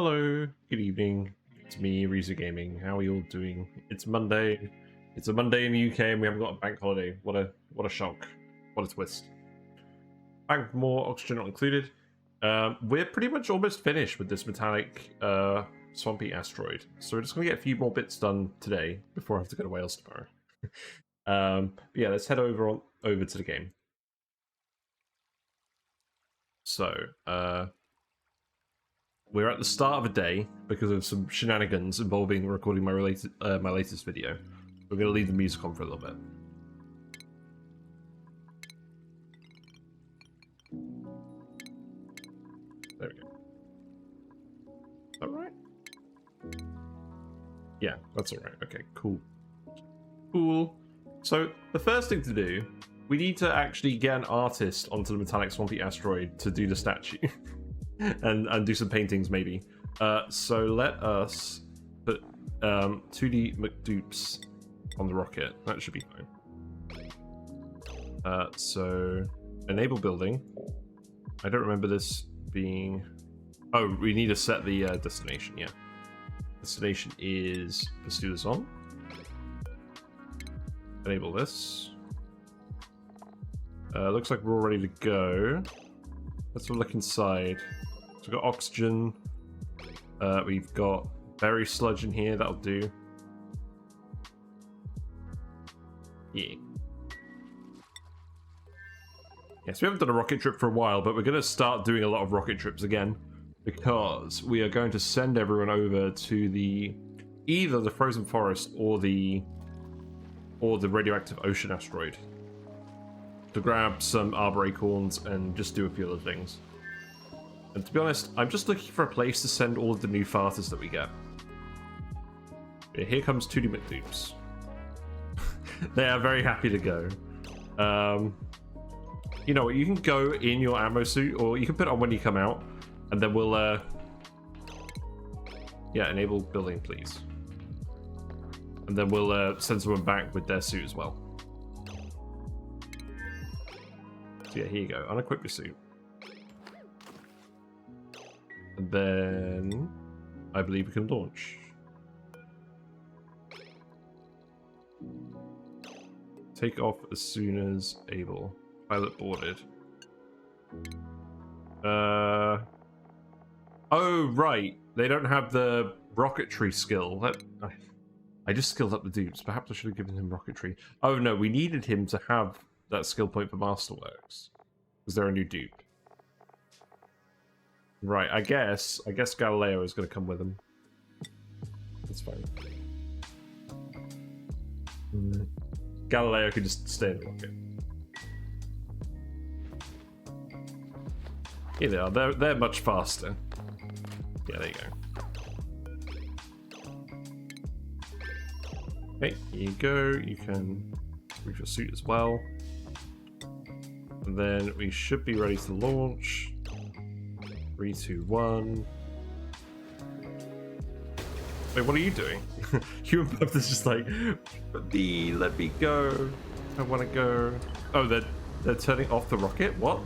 Hello, good evening. It's me, Rizu Gaming. How are you all doing? It's Monday. It's a Monday in the UK and we haven't got a bank holiday. What a shock. What a twist. Back with more oxygen not included. We're pretty much almost finished with this metallic swampy asteroid. So we're just gonna get a few more bits done today before I have to go to Wales tomorrow. But yeah, let's head over to the game. So, we're at the start of a day because of some shenanigans involving recording my latest video. We're going to leave the music on for a little bit. There we go. Is that right? Yeah, that's alright. Okay, cool. Cool. So, the first thing to do, we need to actually get an artist onto the metallic swampy asteroid to do the statue. and do some paintings maybe. So let us put 2D McDupes on the rocket. That should be fine. So enable building. I don't remember this being... Oh, we need to set the destination, yeah. Destination is pursue the zone. Enable this. Looks like we're all ready to go. Let's have a look inside. So we've got oxygen. We've got berry sludge in here. That'll do. Yeah. Yes, we haven't done a rocket trip for a while, but we're going to start doing a lot of rocket trips again because we are going to send everyone over to either the frozen forest or the radioactive ocean asteroid to grab some arbor acorns and just do a few other things. And to be honest, I'm just looking for a place to send all of the new farters that we get. Okay, here comes 2D McDupes. They are very happy to go. You know what, you can go in your ammo suit, or you can put it on when you come out, and then we'll, yeah, enable building, please. And then we'll send someone back with their suit as well. So yeah, here you go. Unequip your suit. And then I believe we can launch. Take off as soon as able. Pilot boarded. Oh right, they don't have the rocketry skill. I just skilled up the dupes. Perhaps I should have given him rocketry. Oh no, we needed him to have that skill point for Masterworks. Is there a new dupe? Right, I guess Galileo is going to come with him. That's fine. Galileo could just stay in the rocket. Here they are. They're much faster. Yeah, there you go. Okay, here you go. You can reach your suit as well. And then we should be ready to launch. 3, 2, 1. Wait, what are you doing? You and both is just like, let me go. I want to go. Oh, they're turning off the rocket? What?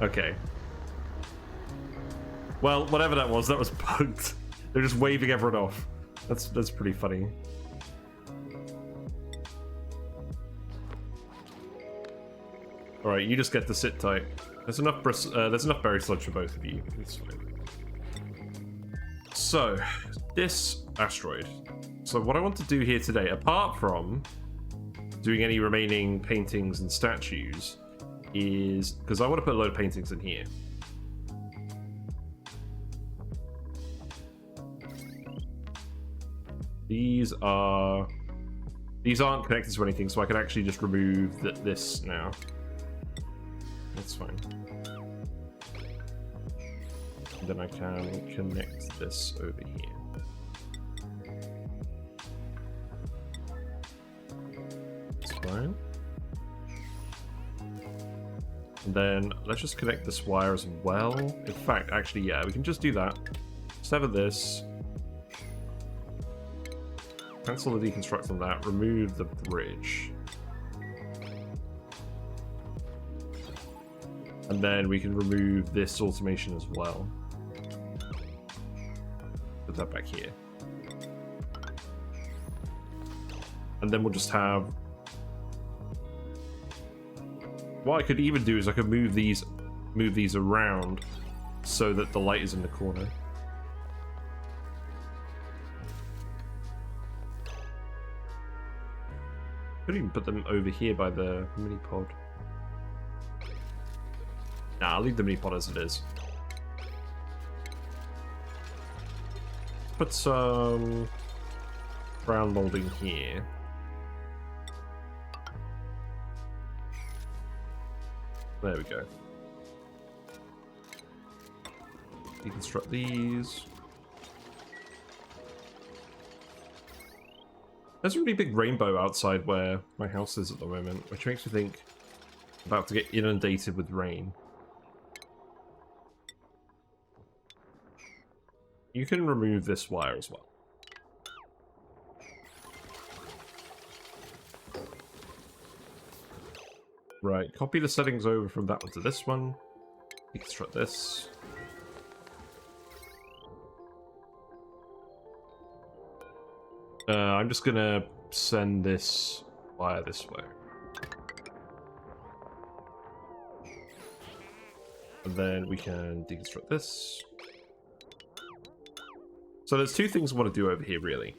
Okay. Well, whatever that was bugged. They're just waving everyone off. That's pretty funny. All right, you just get to sit tight. There's enough berry sludge for both of you. It's fine. So, this asteroid. So what I want to do here today, apart from doing any remaining paintings and statues, is because I want to put a load of paintings in here. These aren't connected to anything, so I can actually just remove this now. That's fine. And then I can connect this over here. That's fine. And then let's just connect this wire as well. In fact, actually, yeah, we can just do that. Sever this. Cancel the deconstruct on that. Remove the bridge. And then we can remove this automation as well. Put that back here. And then we'll just have... What I could even do is I could move these around so that the light is in the corner. Could even put them over here by the mini pod. Nah, I'll leave the mini pod as it is. Put some brown molding here. There we go. Deconstruct these. There's a really big rainbow outside where my house is at the moment, which makes me think I'm about to get inundated with rain. You can remove this wire as well. Right, copy the settings over from that one to this one. Deconstruct this. I'm just gonna send this wire this way. And then we can deconstruct this. So there's two things I want to do over here, really.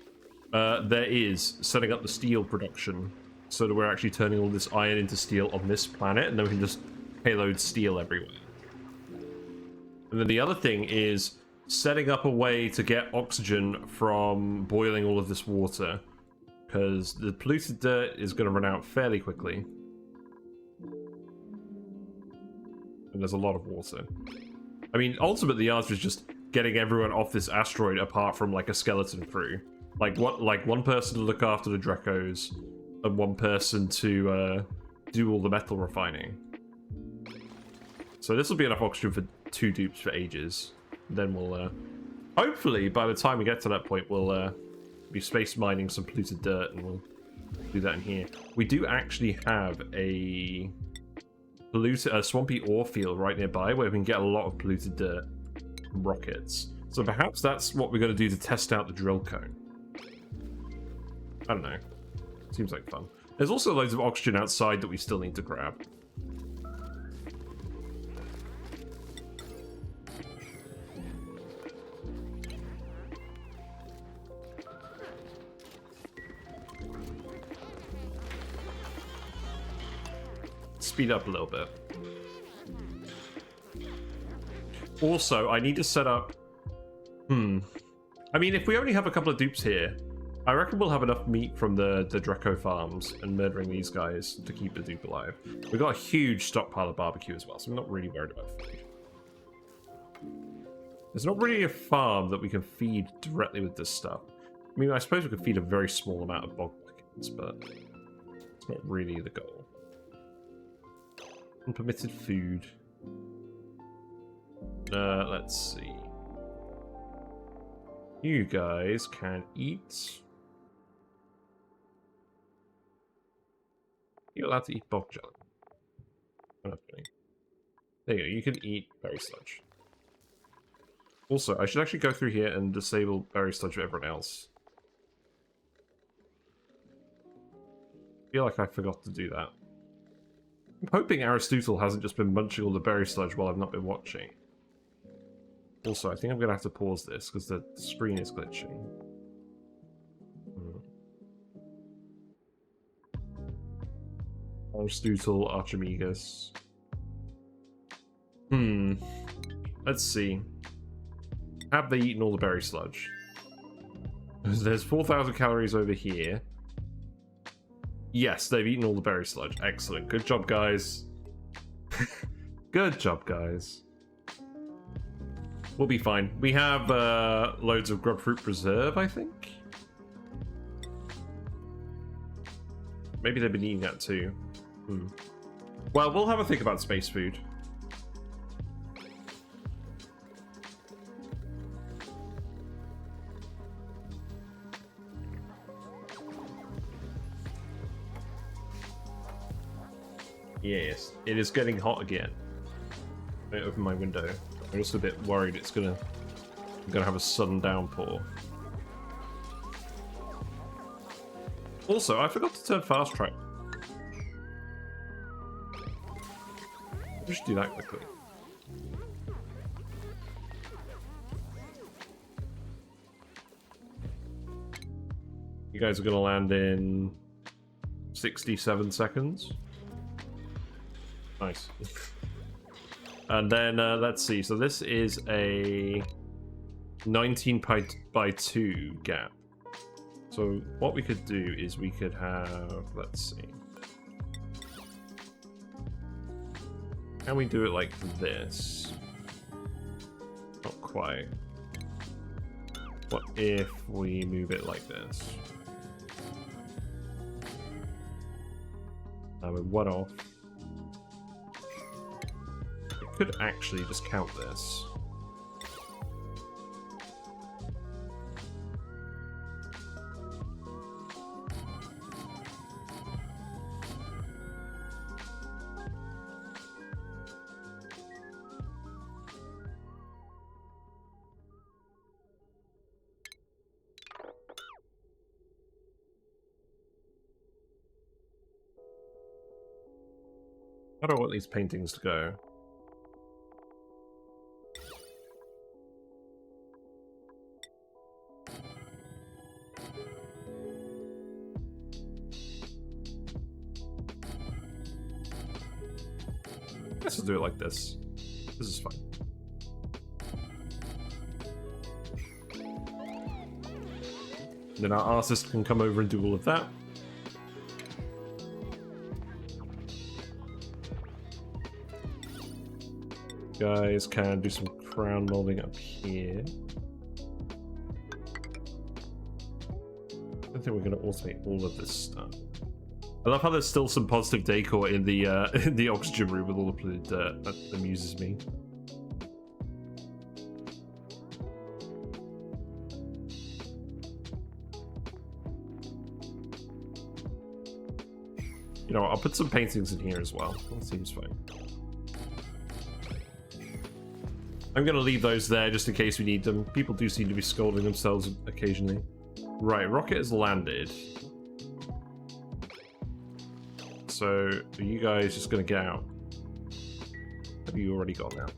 There is setting up the steel production, so that we're actually turning all this iron into steel on this planet, and then we can just payload steel everywhere. And then the other thing is setting up a way to get oxygen from boiling all of this water, because the polluted dirt is going to run out fairly quickly. And there's a lot of water. I mean, ultimately the answer is just getting everyone off this asteroid apart from like a skeleton crew. Like one person to look after the Drecos, and one person to do all the metal refining. So this will be enough oxygen for 2 dupes for ages. Then we'll, hopefully, by the time we get to that point, we'll be space mining some polluted dirt, and we'll do that in here. We do actually have a swampy ore field right nearby where we can get a lot of polluted dirt from rockets. So perhaps that's what we're going to do to test out the drill cone. I don't know. Seems like fun. There's also loads of oxygen outside that we still need to grab. Speed up a little bit. Also, I need to set up... I mean, if we only have a couple of dupes here, I reckon we'll have enough meat from the Dreco farms and murdering these guys to keep the dupe alive. We've got a huge stockpile of barbecue as well, so I'm not really worried about food. There's not really a farm that we can feed directly with this stuff. I mean, I suppose we could feed a very small amount of bog chickens, but it's not really the goal. Unpermitted food. Let's see. You guys can eat. You're allowed to eat bog jelly. There you go, you can eat berry sludge. Also, I should actually go through here and disable berry sludge for everyone else. I feel like I forgot to do that. I'm hoping Aristotle hasn't just been munching all the berry sludge while I've not been watching. Also, I think I'm going to have to pause this because the screen is glitching. Aristotle, Archimedes. Let's see. Have they eaten all the berry sludge? There's 4,000 calories over here. Yes, they've eaten all the berry sludge. Excellent. Good job, guys. Good job, guys. We'll be fine. We have loads of grub fruit preserve, I think. Maybe they've been eating that too. Well, we'll have a think about space food. Yes, it is getting hot again. I open my window. I'm just a bit worried it's gonna I'm gonna have a sudden downpour. Also, I forgot to turn fast track. Just do that quickly. You guys are gonna land in 67 seconds. Nice. And then let's see. So this is a 19 by 2 gap. So what we could do is we could have, let's see. Can we do it like this? Not quite. What if we move it like this? With one off. It could actually just count this. How do I want these paintings to go? Let's just do it like this. This is fine. Then our artist can come over and do all of that. Guys can do some crown molding up here. I think we're going to automate all of this stuff. I love how there's still some positive decor in the oxygen room with all the polluted dirt. That amuses me. You know what, I'll put some paintings in here as well. That seems fine. I'm going to leave those there just in case we need them. People do seem to be scolding themselves occasionally. Right, rocket has landed. So, are you guys just going to get out? Have you already gone out?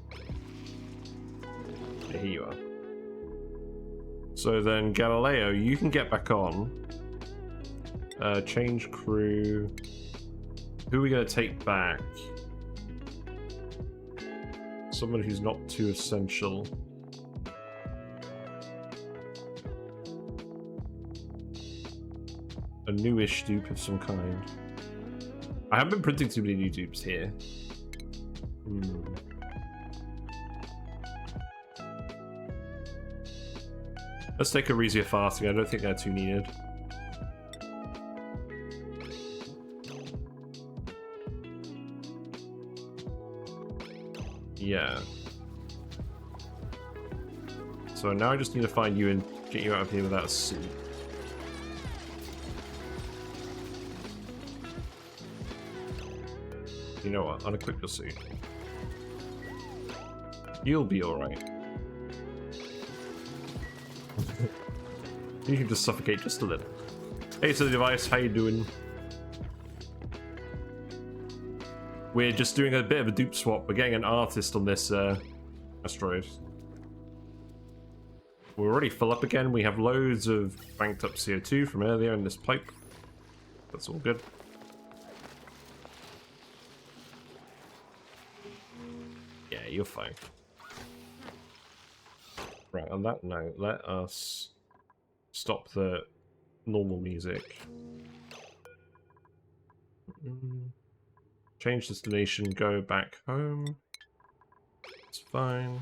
Yeah, here you are. So then, Galileo, you can get back on. Change crew. Who are we going to take back? Someone who's not too essential. A newish dupe of some kind. I haven't been printing too many new dupes here. Let's take Arisia fasting. I don't think they're too needed. Yeah. So now I just need to find you and get you out of here without a suit. You know what? Unequip your suit. You'll be alright. You can just suffocate just a little. Hey, to the device, how you doing? We're just doing a bit of a dupe swap. We're getting an artist on this asteroid. We're already full up again. We have loads of banked up CO2 from earlier in this pipe. That's all good. Yeah, you're fine. Right, on that note, let us stop the normal music. Change destination, go back home. It's fine.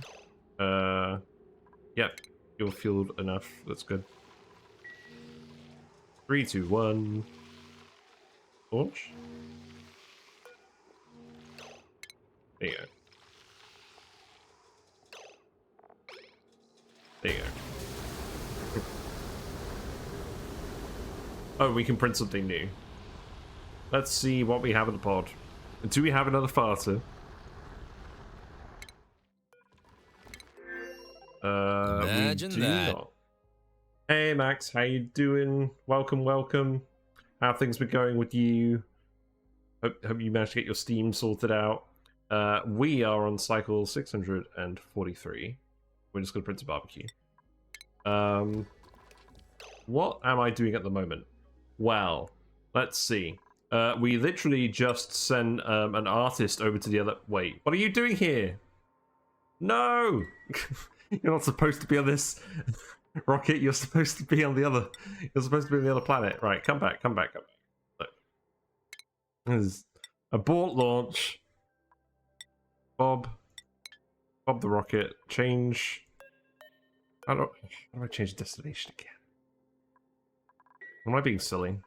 Yep, you're fueled enough. That's good. 3, 2, 1. Launch. There you go. There you go. Oh, we can print something new. Let's see what we have in the pod. Do we have another farter? Imagine we do that. not. Hey Max, how you doing? Welcome, welcome. How have things been going with you? Hope you managed to get your Steam sorted out. We are on cycle 643. We're just gonna print a barbecue. What am I doing at the moment? Well, let's see. We literally just sent an artist over to the other. Wait, what are you doing here? No, you're not supposed to be on this rocket. You're supposed to be on the other. You're supposed to be on the other planet. Right, come back, come back, come back. Look, this is abort launch. Bob the rocket. Change. How do I change destination again? Am I being silly?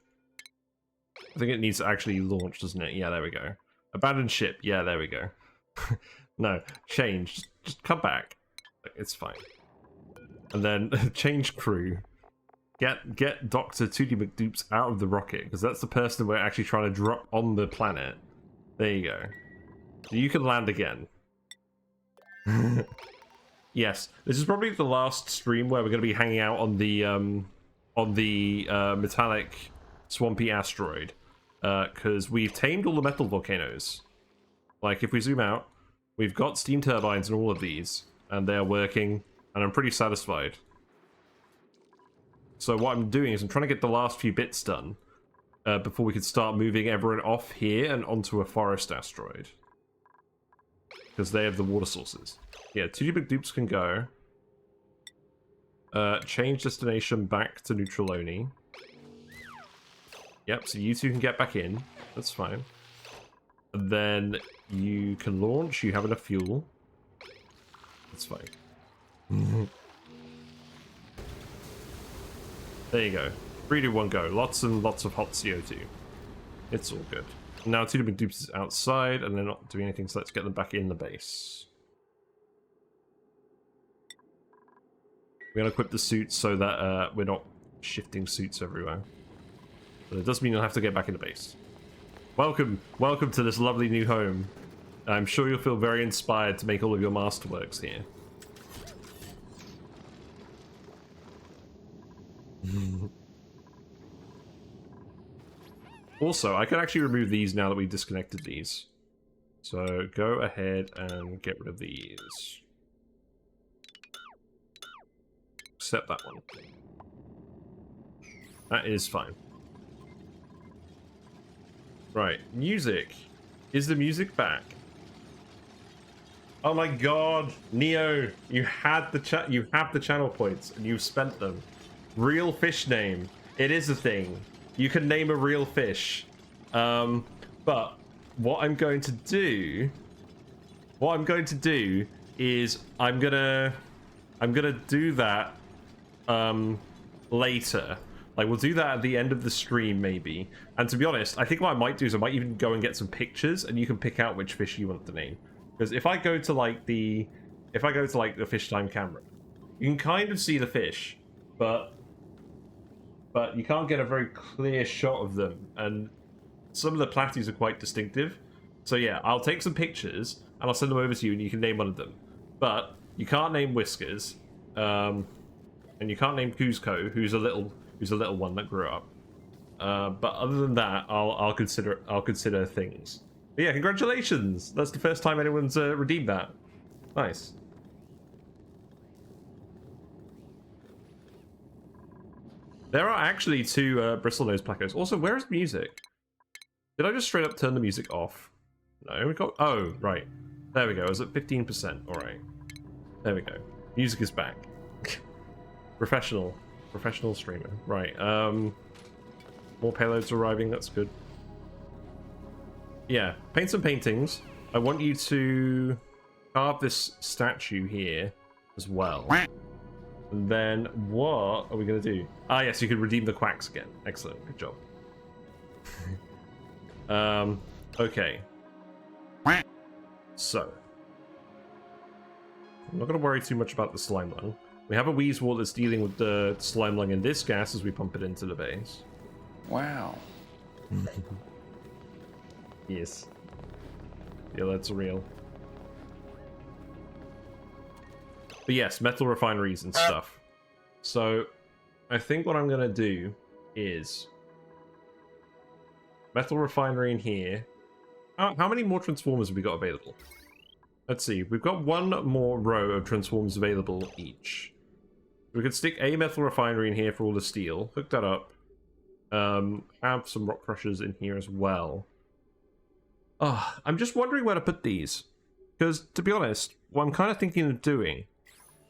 I think it needs to actually launch, doesn't it? Yeah, there we go. Abandoned ship. Yeah, there we go. No, change. Just come back. It's fine. And then change crew. Get Dr. 2D McDupes out of the rocket, because that's the person we're actually trying to drop on the planet. There you go. So you can land again. Yes, this is probably the last stream where we're going to be hanging out on the metallic swampy asteroid, because we've tamed all the metal volcanoes. Like, if we zoom out, we've got steam turbines in all of these, and they're working, and I'm pretty satisfied. So what I'm doing is I'm trying to get the last few bits done before we can start moving everyone off here and onto a forest asteroid, because they have the water sources. Yeah, 2D McDupes can go. Change destination back to neutral only. Yep, so you two can get back in. That's fine. And then you can launch. You have enough fuel. That's fine. There you go. 3, 2, 1, go. Lots and lots of hot CO2. It's all good. Now 2D McDupes is outside and they're not doing anything, so let's get them back in the base. We're going to equip the suits so that we're not shifting suits everywhere. But it does mean you'll have to get back in the base. Welcome to this lovely new home. I'm sure you'll feel very inspired to make all of your masterworks here. Also, I can actually remove these now that we've disconnected these. So go ahead and get rid of these. Except that one. That is fine. Right, music. Is the music back? Oh my god, Neo, you had the you have the channel points and you've spent them. Real fish name. It is a thing. You can name a real fish. But what I'm going to do is I'm gonna do that later. Like, we'll do that at the end of the stream, maybe. And to be honest, I think what I might do is I might even go and get some pictures, and you can pick out which fish you want to name. Because if I go to like the fish time camera, you can kind of see the fish, but you can't get a very clear shot of them, and some of the platies are quite distinctive. So yeah, I'll take some pictures and I'll send them over to you, and you can name one of them. But you can't name Whiskers, and you can't name Kuzco, who's a little one that grew up. But other than that, I'll consider things. But yeah, congratulations! That's the first time anyone's redeemed that. Nice. There are actually 2 bristlenose placos. Also, where is music? Did I just straight up turn the music off? No, we got. Oh, right. There we go. I was at 15%. All right. There we go. Music is back. Professional streamer. Right. More payloads arriving. That's good. Yeah. Paint some paintings. I want you to carve this statue here as well. And then what are we going to do? Ah, yes, you can redeem the quacks again. Excellent. Good job. Okay. So. I'm not going to worry too much about the slime lung. We have a Weezewort that's dealing with the slime lung in this gas as we pump it into the base. Wow. Yes. Yeah, that's real. But yes, metal refineries and stuff. So I think what I'm going to do is metal refinery in here. How many more transformers have we got available? Let's see. We've got one more row of transformers available each. We could stick a metal refinery in here for all the steel. Hook that up. Have some rock crushers in here as well. I'm just wondering where to put these. Because, to be honest, what I'm kind of thinking of doing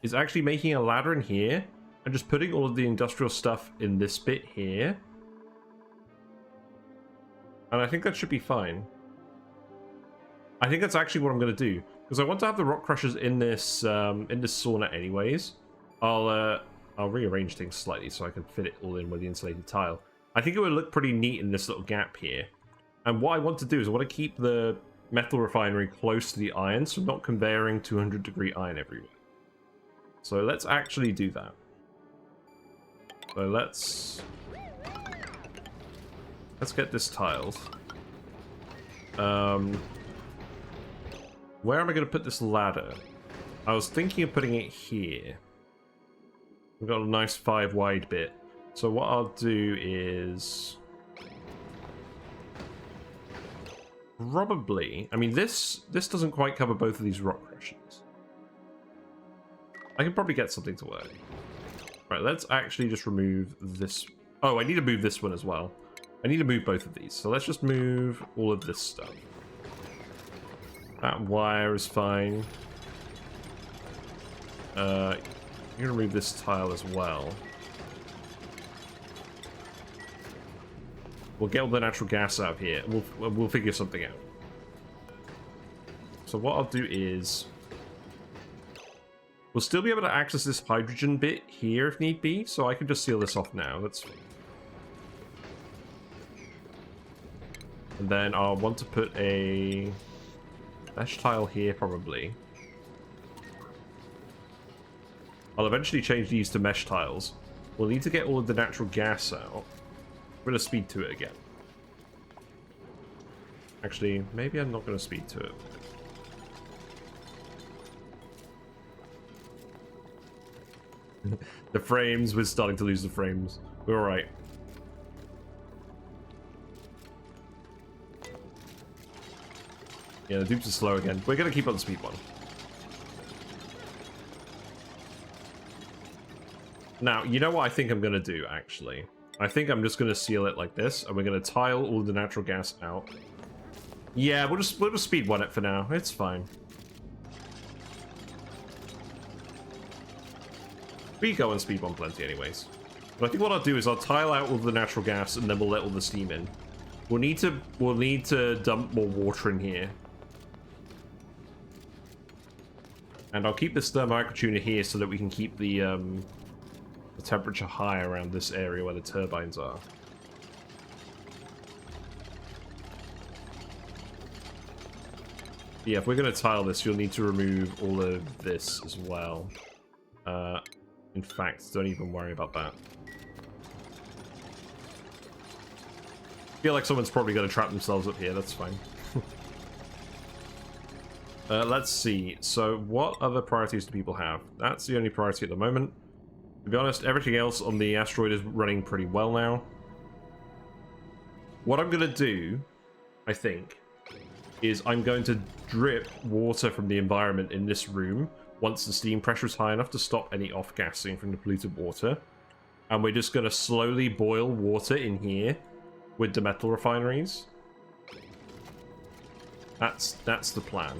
is actually making a ladder in here and just putting all of the industrial stuff in this bit here. And I think that should be fine. I think that's actually what I'm going to do. Because I want to have the rock crushers in this sauna anyways. I'll rearrange things slightly so I can fit it all in with the insulated tile. I think it would look pretty neat in this little gap here. And what I want to do is I want to keep the metal refinery close to the iron, so I'm not conveying 200-degree iron everywhere. So let's actually do that. So let's get this tiled. Where am I going to put this ladder? I was thinking of putting it here. We've got a nice 5 wide bit. So what I'll do is probably, I mean, this doesn't quite cover both of these rock crushers. I can probably get something to work. Right, let's actually just remove this. Oh, I need to move this one as well. I need to move both of these. So let's just move all of this stuff. That wire is fine. You're gonna remove this tile as well. We'll get all the natural gas out of here. We'll figure something out. So what I'll do is we'll still be able to access this hydrogen bit here if need be, so I can just seal this off now. That's fine. And then I'll want to put a mesh tile here probably. I'll eventually change these to mesh tiles. We'll need to get all of the natural gas out. We're going to speed to it again. Actually, maybe I'm not going to speed to it. The frames, we're starting to lose the frames. We're alright. Yeah, the dupes are slow again. We're going to keep on the speed one. Now, you know what I think I'm going to do, actually? I think I'm just going to seal it like this, and we're going to tile all the natural gas out. Yeah, we'll just speed one it for now. It's fine. We go on speed one plenty anyways. But I think what I'll do is I'll tile out all the natural gas, and then we'll let all the steam in. We'll need to dump more water in here. And I'll keep this thermocouture here so that we can keep the temperature high around this area where the turbines are. Yeah, if we're going to tile this, you'll need to remove all of this as well. In fact, don't even worry about that. I feel like someone's probably going to trap themselves up here, that's fine. Let's see. So, what other priorities do people have? That's the only priority at the moment. To be honest, everything else on the asteroid is running pretty well now. What I'm going to do, I think, is I'm going to drip water from the environment in this room once the steam pressure is high enough to stop any off-gassing from the polluted water. And we're just going to slowly boil water in here with the metal refineries. That's the plan.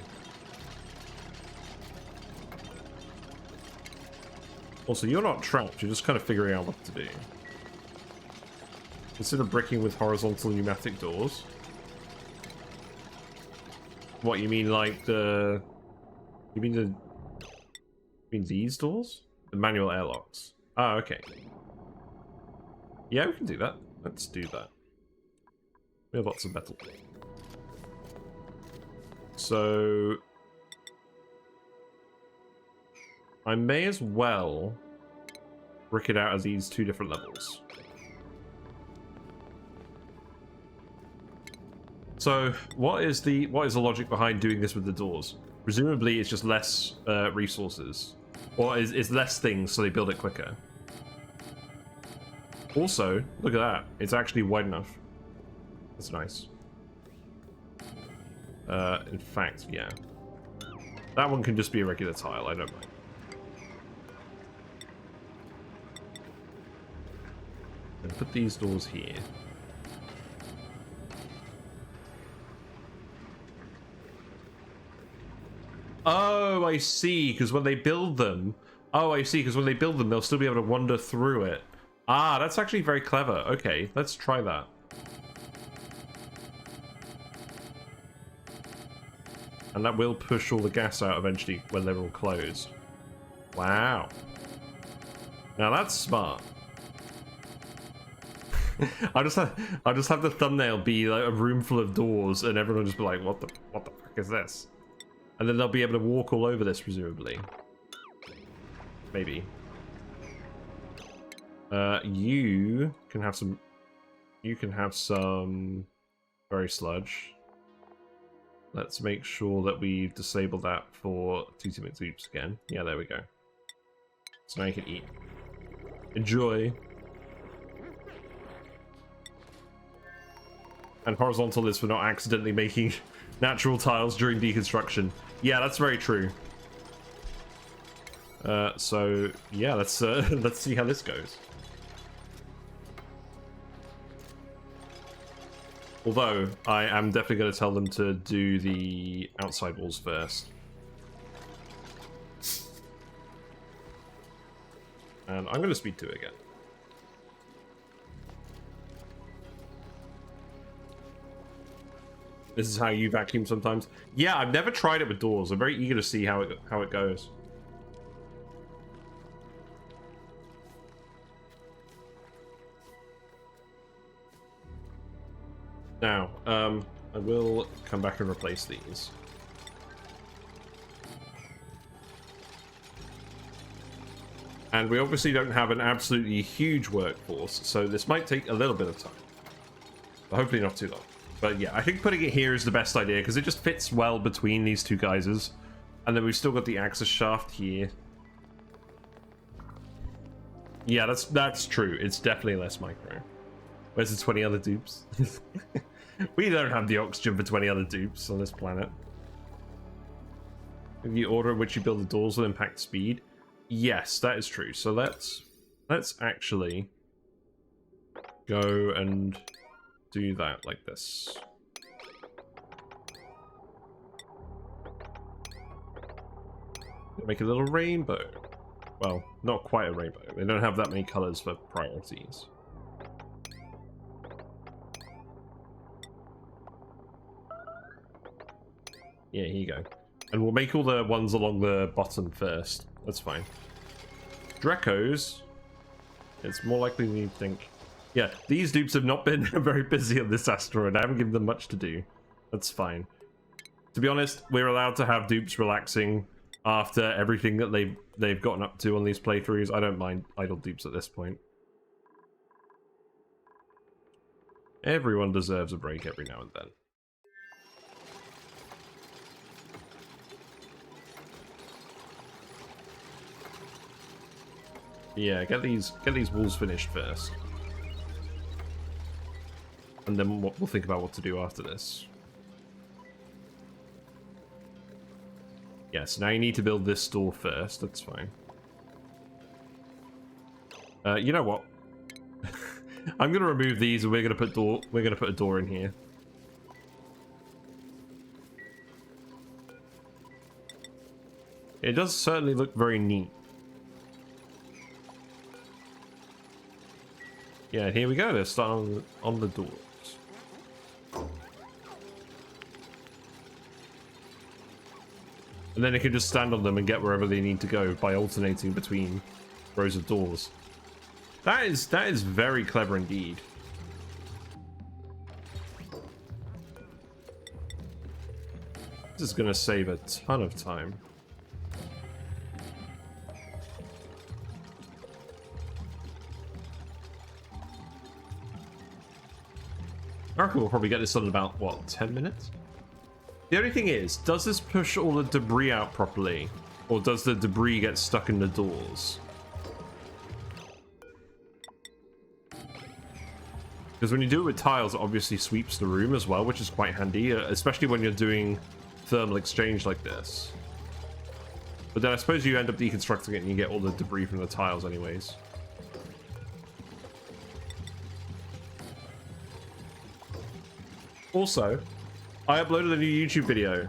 Also, you're not trapped, you're just kind of figuring out what to do. Consider bricking with horizontal pneumatic doors. What, you mean like the... You mean these doors? The manual airlocks. Ah, okay. Yeah, we can do that. Let's do that. We have lots of metal. So... I may as well brick it out as these two different levels. So, what is the logic behind doing this with the doors? Presumably, it's just less resources Or it's less things, so they build it quicker. Also, look at that. It's actually wide enough. That's nice. In fact, yeah. That one can just be a regular tile, I don't mind. And put these doors here. Oh, I see, because when they build them... Oh, I see, because when they build them, they'll still be able to wander through it. Ah, that's actually very clever. Okay, let's try that. And that will push all the gas out eventually when they're all closed. Wow. Now that's smart. I'll just have the thumbnail be like a room full of doors, and everyone will just be like, what the fuck is this? And then they'll be able to walk all over this, presumably. Maybe. You can have some. You can have some berry sludge. Let's make sure that we disable that for TC dupes again. Yeah, there we go. So now you can eat. Enjoy. And horizontal is for not accidentally making natural tiles during deconstruction. Yeah, that's very true. So yeah, let's let's see how this goes. Although I am definitely going to tell them to do the outside walls first. And I'm going to speed 2 again. This is how you vacuum sometimes. Yeah, I've never tried it with doors. I'm very eager to see how it goes. Now, I will come back and replace these. And we obviously don't have an absolutely huge workforce, so this might take a little bit of time. But hopefully not too long. But yeah, I think putting it here is the best idea, because it just fits well between these two geysers. And then we've still got the access shaft here. Yeah, that's true. It's definitely less micro. Where's the 20 other dupes? We don't have the oxygen for 20 other dupes on this planet. The order in which you build the doors will impact speed. Yes, that is true. So let's actually go and do that like this. Make a little rainbow. Well, not quite a rainbow. They don't have that many colors for priorities. Yeah, here you go. And we'll make all the ones along the bottom first. That's fine. Drecos. It's more likely than you'd think. Yeah, these dupes have not been very busy on this asteroid. I haven't given them much to do. That's fine. To be honest, we're allowed to have dupes relaxing after everything that they've gotten up to on these playthroughs. I don't mind idle dupes at this point. Everyone deserves a break every now and then. Yeah, get these walls finished first. And then we'll think about what to do after this. Yes, now you need to build this door first. That's fine. You know what? I'm gonna remove these, and we're gonna put a door in here. It does certainly look very neat. Yeah, here we go. Let's start on the doors. And then they can just stand on them and get wherever they need to go by alternating between rows of doors. That is very clever indeed. This is going to save a ton of time. I reckon we'll probably get this done in about, what, 10 minutes? The only thing is, does this push all the debris out properly? Or does the debris get stuck in the doors? Because when you do it with tiles, it obviously sweeps the room as well, which is quite handy, especially when you're doing thermal exchange like this. But then I suppose you end up deconstructing it and you get all the debris from the tiles anyways. Also, I uploaded a new YouTube video.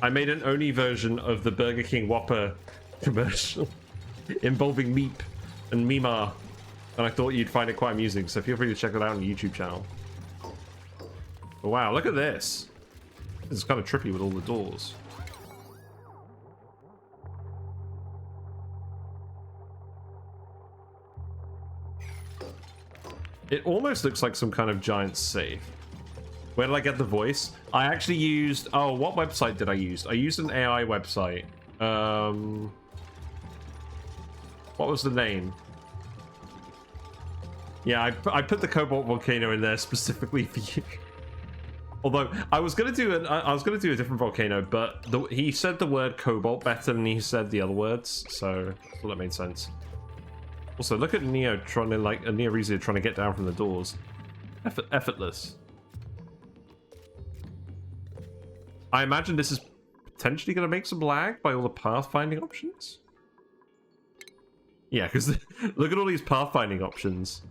I made an Oni version of the Burger King Whopper commercial involving Meep and Mima, and I thought you'd find it quite amusing, so feel free to check it out on the YouTube channel. But wow, look at this. This is kind of trippy with all the doors. It almost looks like some kind of giant safe. Where did I get the voice? I actually used... Oh, what website did I use? I used an AI website. What was the name? Yeah, I put the Cobalt Volcano in there specifically for you. Although I was gonna do a different volcano, but he said the word cobalt better than he said the other words, so I thought that made sense. Also, look at Neo trying to Neorezia trying to get down from the doors. Effortless. I imagine this is potentially going to make some lag by all the pathfinding options. Yeah, because look at all these pathfinding options.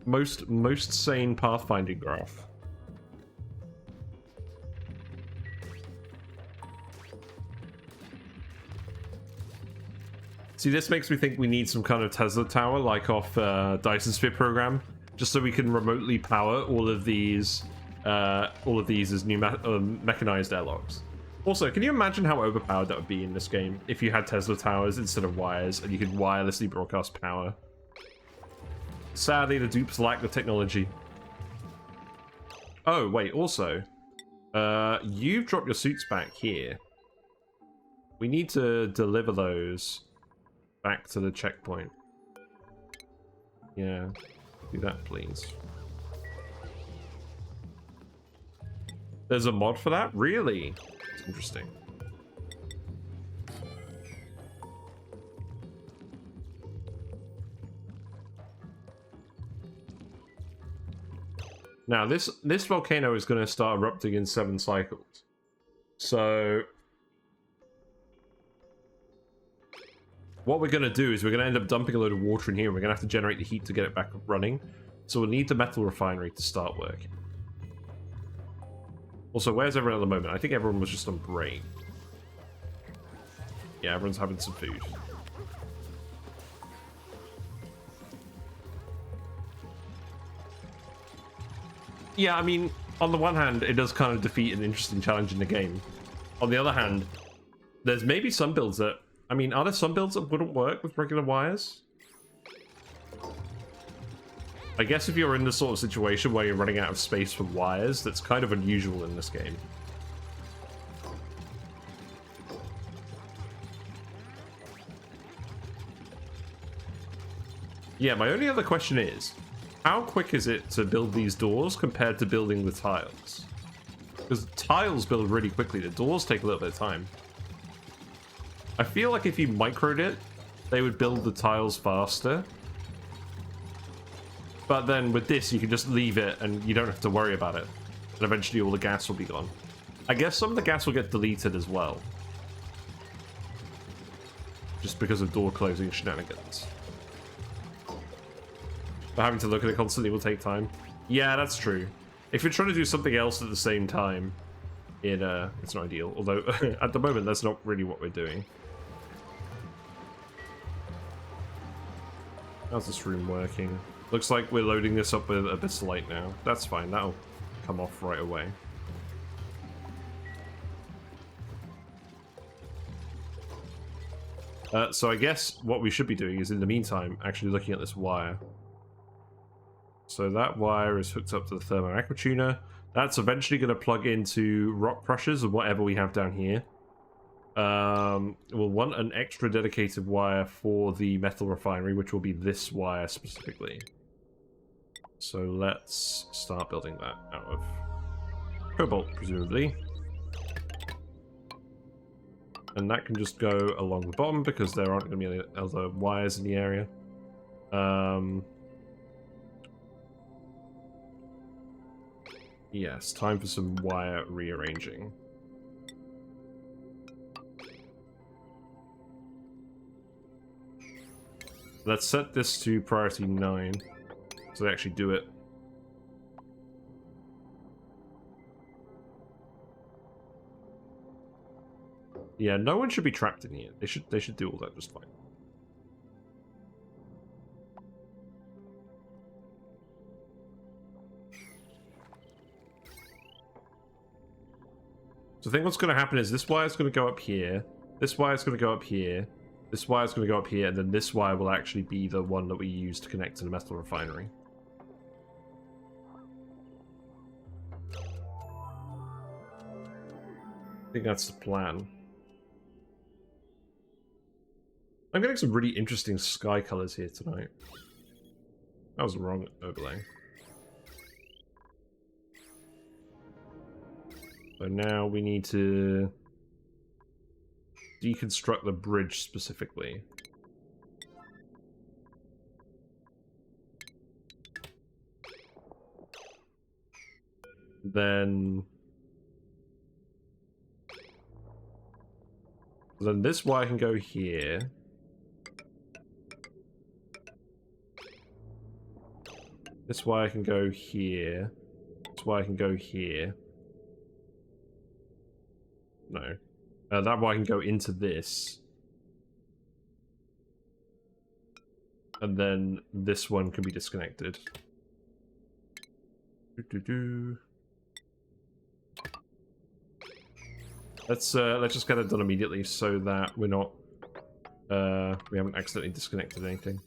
Most sane pathfinding graph. See, this makes me think we need some kind of Tesla tower, like off Dyson Sphere program, just so we can remotely power all of these as new mechanized airlocks. Also, can you imagine how overpowered that would be in this game if you had Tesla towers instead of wires and you could wirelessly broadcast power? Sadly, the dupes lack the technology. Oh, wait, also, you've dropped your suits back here. We need to deliver those back to the checkpoint. Yeah, do that, please. There's a mod for that? Really? It's interesting. Now, this volcano is going to start erupting in 7 cycles. So what we're going to do is we're going to end up dumping a load of water in here, and we're going to have to generate the heat to get it back running. So we'll need the metal refinery to start working. Also, where's everyone at the moment? I think everyone was just on break. Yeah, everyone's having some food. Yeah, I mean, on the one hand, it does kind of defeat an interesting challenge in the game. On the other hand, there's maybe some builds that... I mean, are there some builds that wouldn't work with regular wires? I guess if you're in this sort of situation where you're running out of space for wires, that's kind of unusual in this game. Yeah, my only other question is, how quick is it to build these doors compared to building the tiles? Because tiles build really quickly, the doors take a little bit of time. I feel like if you microed it, they would build the tiles faster. But then with this, you can just leave it and you don't have to worry about it. And eventually all the gas will be gone. I guess some of the gas will get deleted as well. Just because of door closing shenanigans. But having to look at it constantly will take time. Yeah, that's true. If you're trying to do something else at the same time, it's not ideal. Although, at the moment, that's not really what we're doing. How's this room working? Looks like we're loading this up with a bit of light now. That's fine, that'll come off right away. So I guess what we should be doing is, in the meantime, actually looking at this wire. So that wire is hooked up to the thermo aqua tuner. That's eventually going to plug into rock crushers or whatever we have down here. We'll want an extra dedicated wire for the metal refinery, which will be this wire specifically. So let's start building that out of cobalt, presumably. And that can just go along the bottom because there aren't going to be any other wires in the area. Yes, time for some wire rearranging. Let's set this to priority 9, so they actually do it. Yeah, no one should be trapped in here. They should do all that just fine. So I think what's going to happen is this wire's going to go up here, this wire's going to go up here, this wire's going to go up here, and then this wire will actually be the one that we use to connect to the metal refinery. I think that's the plan. I'm getting some really interesting sky colors here tonight. That was the wrong overlay. So now we need to deconstruct the bridge specifically. Then this wire can go here. This wire can go here. This wire can go here. No. That wire can go into this. And then this one can be disconnected. Let's just get it done immediately so that we're not we haven't accidentally disconnected anything.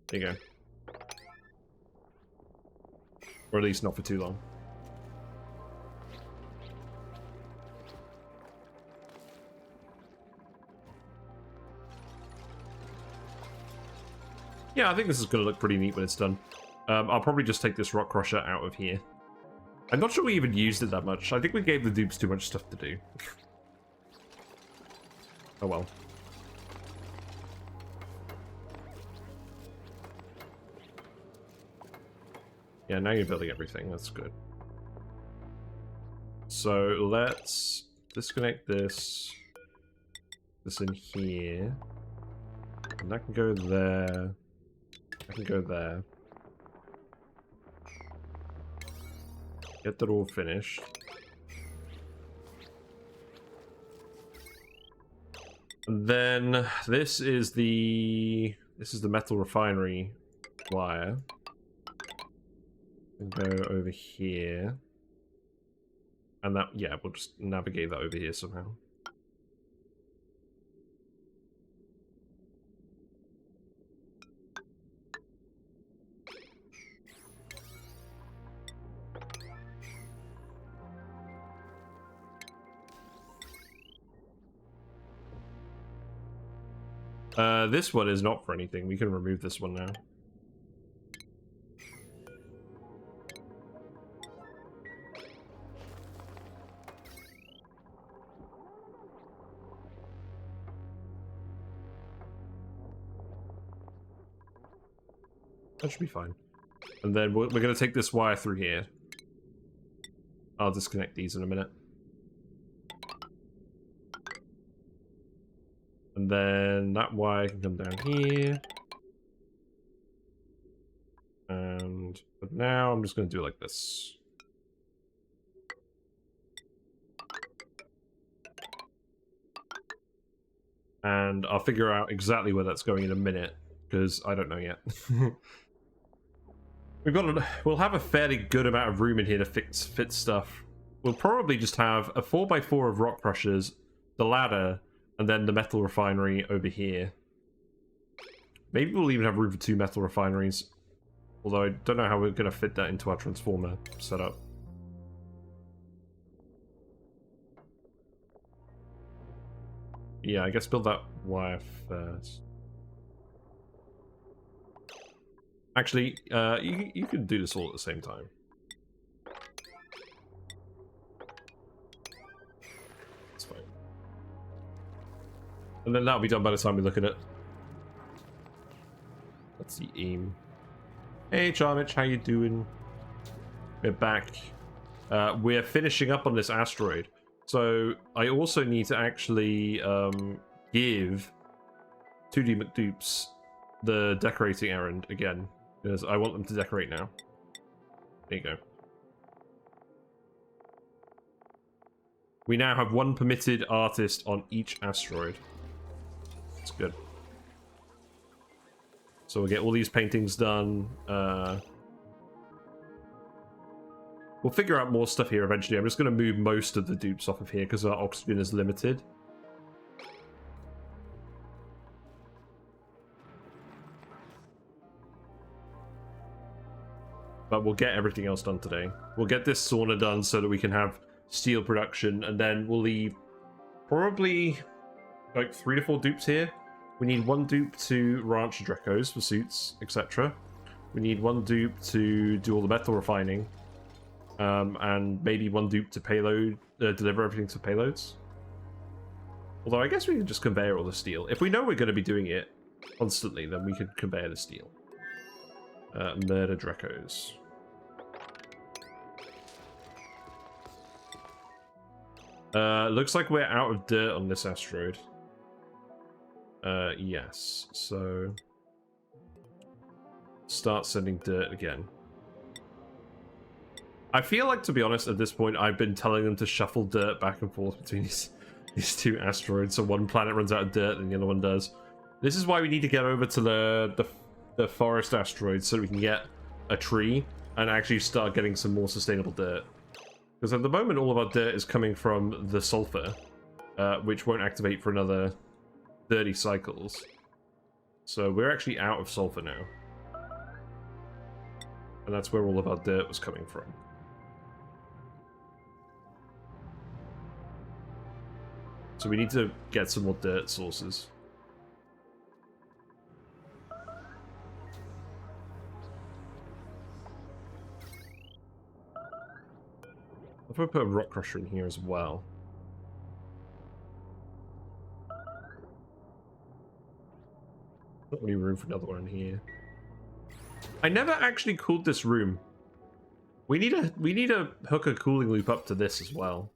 There you go. Or at least not for too long. Yeah, I think this is going to look pretty neat when it's done. I'll probably just take this rock crusher out of here. I'm not sure we even used it that much. I think we gave the dupes too much stuff to do. Oh well. Yeah, now you're building everything. That's good. So let's disconnect this in here. And that can go there. That can go there. Get that all finished. And then this is the metal refinery wire. And go over here. And that, yeah, we'll just navigate that over here somehow. This one is not for anything. We can remove this one now. That should be fine. And then we're going to take this wire through here. I'll disconnect these in a minute. And then that wire can come down here. But now I'm just going to do it like this. And I'll figure out exactly where that's going in a minute, because I don't know yet. We'll have a fairly good amount of room in here to fit stuff. We'll probably just have a 4x4 of rock crushers, the ladder, and then the metal refinery over here. Maybe we'll even have room for 2 metal refineries. Although I don't know how we're going to fit that into our transformer setup. Yeah, I guess build that wire first. Actually, you can do this all at the same time. That's fine. And then that'll be done by the time we look at it. That's the aim. Hey, Charmich, how you doing? We're back. We're finishing up on this asteroid. So I also need to actually give 2D McDupes the decorating errand again, because I want them to decorate now. There you go. We now have one permitted artist on each asteroid. That's good. So we'll get all these paintings done. We'll figure out more stuff here eventually. I'm just going to move most of the dupes off of here because our oxygen is limited. But we'll get everything else done today. We'll get this sauna done so that we can have steel production, and then we'll leave probably like 3 to 4 dupes here. We need 1 dupe to ranch Drecos for suits, etc. We need 1 dupe to do all the metal refining. And maybe 1 dupe to payload, deliver everything to payloads. Although I guess we can just conveyor all the steel. If we know we're going to be doing it constantly, then we could conveyor the steel. Murder Drecos. Looks like we're out of dirt on this asteroid. Yes, so start sending dirt again. I feel like, to be honest, at this point, I've been telling them to shuffle dirt back and forth between these 2 asteroids, so one planet runs out of dirt and the other one does. This is why we need to get over to the forest asteroid so that we can get a tree and actually start getting some more sustainable dirt. Because at the moment, all of our dirt is coming from the sulfur, which won't activate for another 30 cycles. So we're actually out of sulfur now. And that's where all of our dirt was coming from. So we need to get some more dirt sources. I'll probably put a rock crusher in here as well. Not really room for another one in here. I never actually cooled this room. We need to hook a cooling loop up to this as well.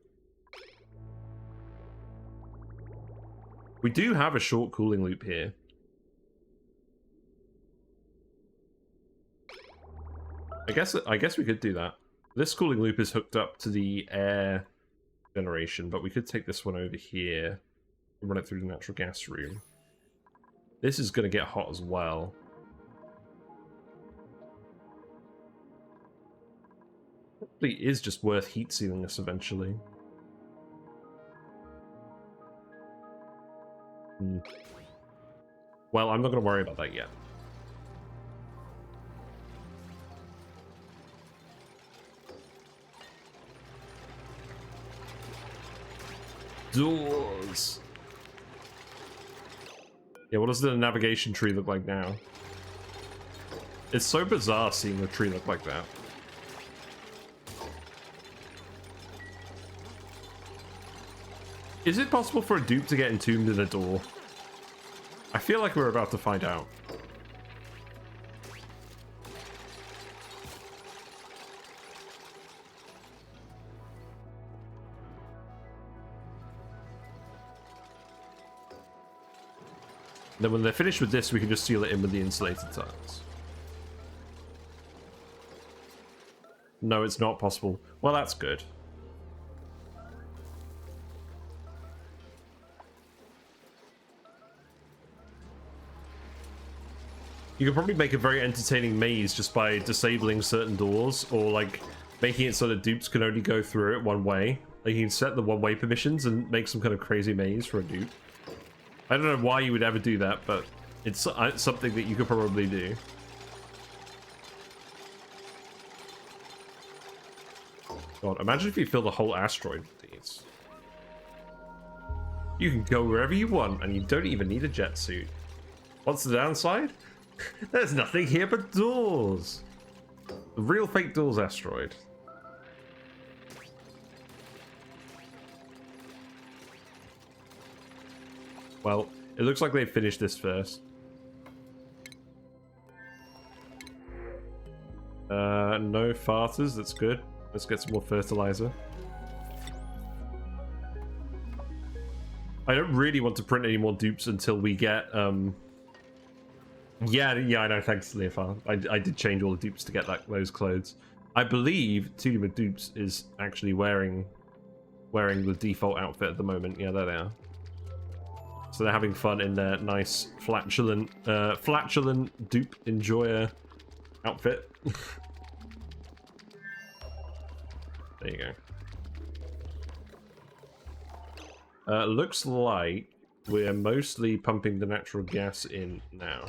We do have a short cooling loop here. I guess we could do that. This cooling loop is hooked up to the air generation, but we could take this one over here and run it through the natural gas room. This is going to get hot as well. Probably is just worth heat sealing this eventually. Well, I'm not going to worry about that yet. Doors. Yeah, what does the navigation tree look like now? It's so bizarre seeing the tree look like that. Is it possible for a dupe to get entombed in a door? I feel like we're about to find out. Then when they're finished with this, we can just seal it in with the insulated tiles. No, it's not possible. Well, that's good. You could probably make a very entertaining maze just by disabling certain doors, or like making it so that dupes can only go through it one way. Like you can set the one-way permissions and make some kind of crazy maze for a dupe. I don't know why you would ever do that, but it's something that you could probably do. God, imagine if you fill the whole asteroid with these. You can go wherever you want, and you don't even need a jet suit. What's the downside? There's nothing here but doors. The real fake doors asteroid. Well, It looks like they finished this first. No farters, that's good. Let's get some more fertilizer. I don't really want to print any more dupes until we get, Yeah, I know, thanks, Leofar. I did change all the dupes to get those clothes. I believe Tulima Dupes is actually wearing the default outfit at the moment. Yeah, there they are. So they're having fun in their nice flatulent dupe enjoyer outfit. There you go. Looks like we're mostly pumping the natural gas in now.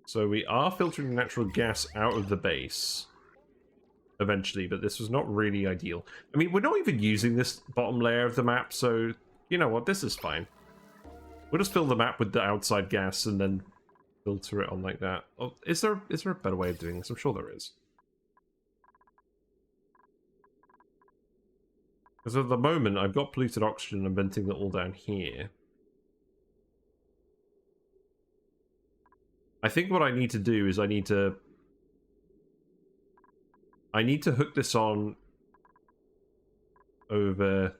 So we are filtering natural gas out of the base eventually, but this was not really ideal. I mean, we're not even using this bottom layer of the map, so you know what, this is fine. We'll just fill the map with the outside gas and then filter it on like that. Oh, is there a better way of doing this? I'm sure there is. Because at the moment, I've got polluted oxygen and venting it all down here. I think what I need to do is I need to hook this on over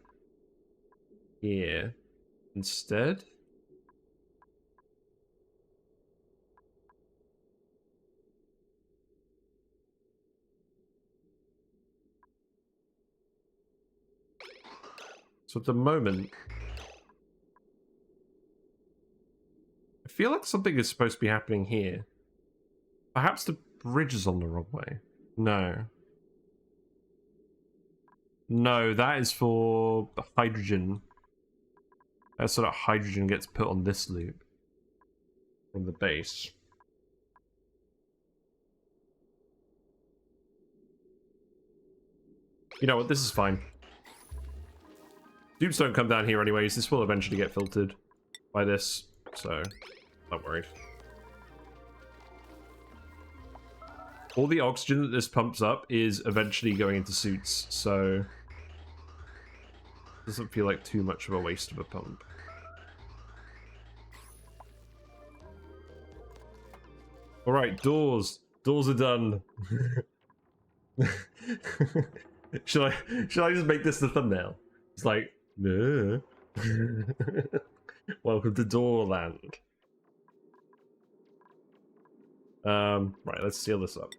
here instead. So at the moment, I feel like something is supposed to be happening here. Perhaps the bridge is on the wrong way. No. No, that is for the hydrogen. That's so that hydrogen gets put on this loop from the base. You know what? This is fine. Dupes don't come down here anyways. This will eventually get filtered by this, so not worried. All the oxygen that this pumps up is eventually going into suits, so it doesn't feel like too much of a waste of a pump. Alright, doors. Doors are done. Should I just make this the thumbnail? It's like, no. Welcome to Doorland. Right, let's seal this up.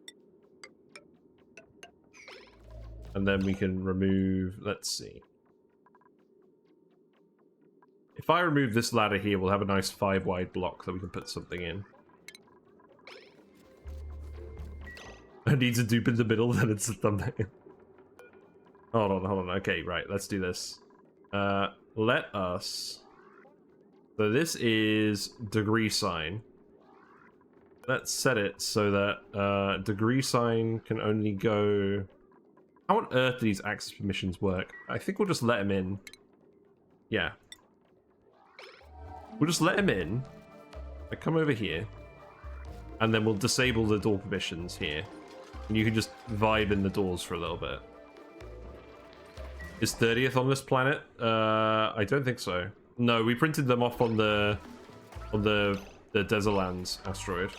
And then we can remove, let's see. If I remove this ladder here, we'll have a nice 5-wide block that we can put something in. I need to dupe in the middle, then it's a thumbnail. Hold on. Okay, right, let's do this. Let us... So this is degree sign. Let's set it so that degree sign can only go... How on earth do these access permissions work? I think we'll just let him in. Yeah. We'll just let him in. I come over here. And then we'll disable the door permissions here. And you can just vibe in the doors for a little bit. Is 30th on this planet? I don't think so. No, we printed them off on the Desertlands asteroid.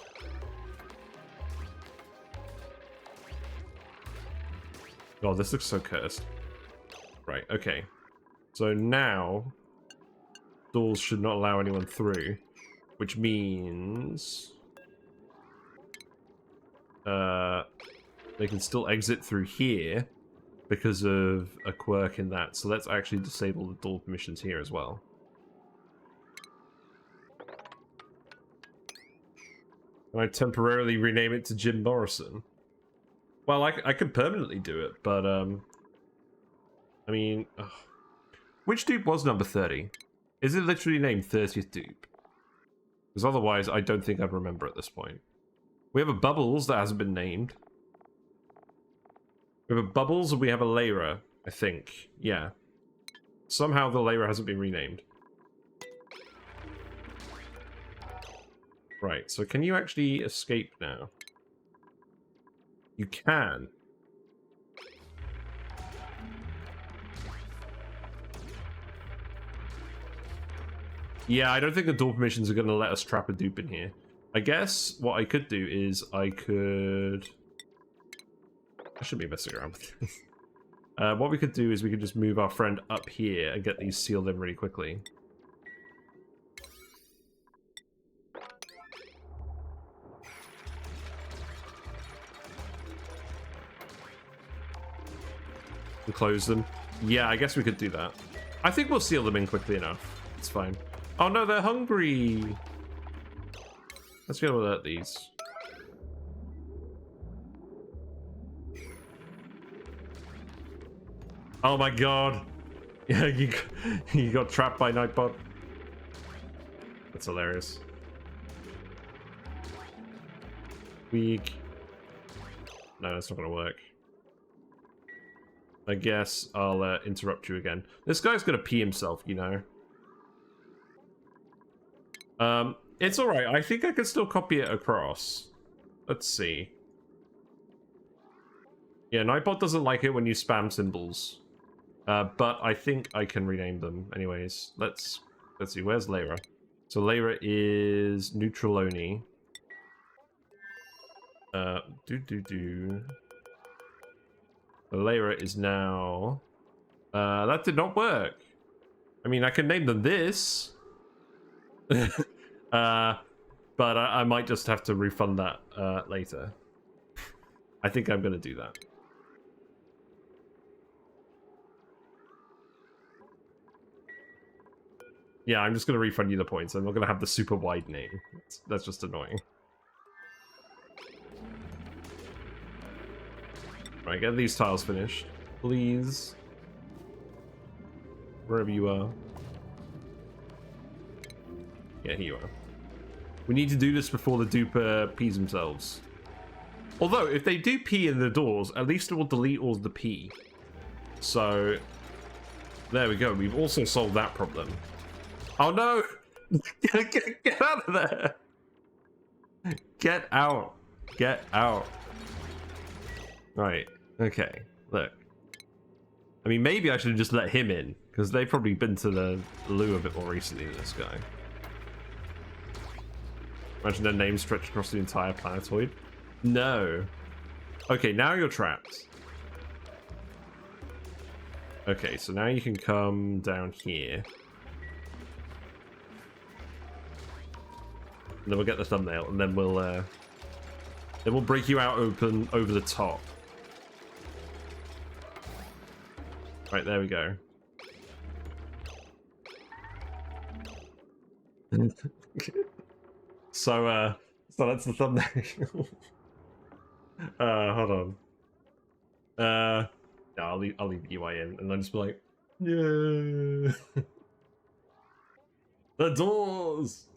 Oh, this looks so cursed. Right, okay. So now doors should not allow anyone through, which means they can still exit through here because of a quirk in that. So let's actually disable the door permissions here as well. And I temporarily rename it to Jim Morrison. Well, I could permanently do it, but I mean, which dupe was number 30? Is it literally named 30th dupe? Because otherwise, I don't think I'd remember at this point. We have a Bubbles that hasn't been named. We have a Bubbles and we have a Lyra, I think. Yeah. Somehow the Lyra hasn't been renamed. Right, so can you actually escape now? You can. Yeah, I don't think the door permissions are going to let us trap a dupe in here. I guess what I could do is I shouldn't be messing around with this. What we could do is we could just move our friend up here and get these sealed in really quickly. And close them. Yeah, I guess we could do that. I think we'll seal them in quickly enough. It's fine. Oh no, they're hungry! Let's go alert these. Oh my god! Yeah, you got trapped by Nightbot. That's hilarious. Weak. No, that's not gonna work. I guess I'll interrupt you again. This guy's gonna pee himself, you know. It's alright. I think I can still copy it across. Let's see. Yeah, Nightbot doesn't like it when you spam symbols. But I think I can rename them. Anyways, let's see. Where's Lyra? So Lyra is neutral ONI. Lyra is now... that did not work. I mean, I can name them this. But I might just have to refund that later. I think I'm going to do that. Yeah, I'm just going to refund you the points. I'm not going to have the super wide name. That's just annoying. Right, get these tiles finished. Please. Wherever you are. Yeah, here you are. We need to do this before the dupe pees themselves. Although, if they do pee in the doors, at least it will delete all the pee. So, there we go. We've also solved that problem. Oh no! Get out of there! Get out. Get out. Right. Okay. Look. I mean, maybe I should have just let him in, because they've probably been to the loo a bit more recently than this guy. Imagine their name stretched across the entire planetoid. No. Okay, now you're trapped. Okay, so now you can come down here. And then we'll get the thumbnail, and then we'll break you out open over the top. Right, there we go. So that's the thumbnail. Hold on. No, I'll leave UI in, and I'll just be like, yeah. The doors.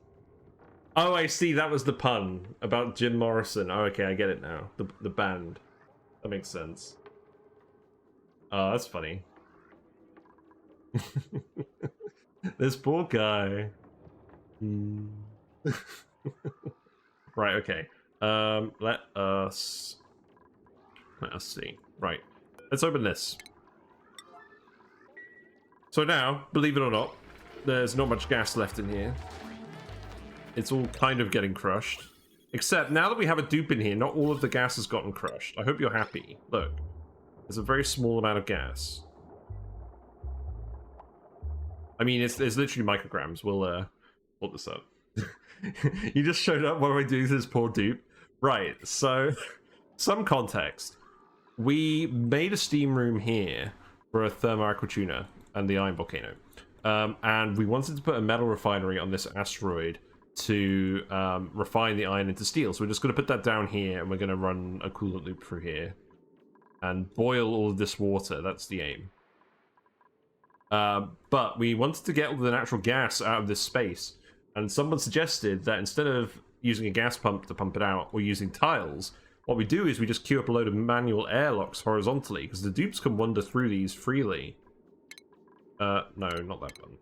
Oh, I see. That was the pun about Jim Morrison. Oh, okay, I get it now. The band. That makes sense. Oh, that's funny. This poor guy. Right, okay. Let us see. Right. Let's open this. So now, believe it or not, there's not much gas left in here. It's all kind of getting crushed. Except, now that we have a dupe in here, not all of the gas has gotten crushed. I hope you're happy. Look. There's a very small amount of gas. I mean, it's literally micrograms. We'll pull this up. You just showed up. What do I do to this poor dupe? Right, so, some context. We made a steam room here for a thermoaquatuna and the Iron Volcano. And we wanted to put a metal refinery on this asteroid to refine the iron into steel. So we're just going to put that down here, and we're going to run a coolant loop through here. And boil all of this water. That's the aim. But we wanted to get all the natural gas out of this space. And someone suggested that instead of using a gas pump to pump it out, or using tiles, what we do is we just queue up a load of manual airlocks horizontally, because the dupes can wander through these freely. No, not that one.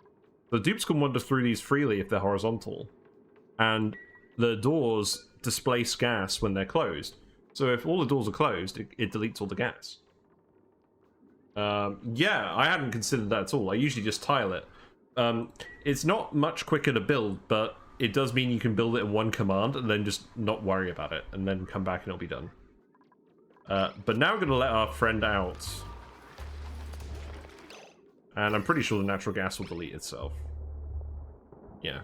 The dupes can wander through these freely if they're horizontal. And the doors displace gas when they're closed. So if all the doors are closed, it deletes all the gas. Yeah, I hadn't considered that at all. I usually just tile it. It's not much quicker to build, but it does mean you can build it in one command and then just not worry about it, and then come back and it'll be done. But now we're going to let our friend out. And I'm pretty sure the natural gas will delete itself. Yeah.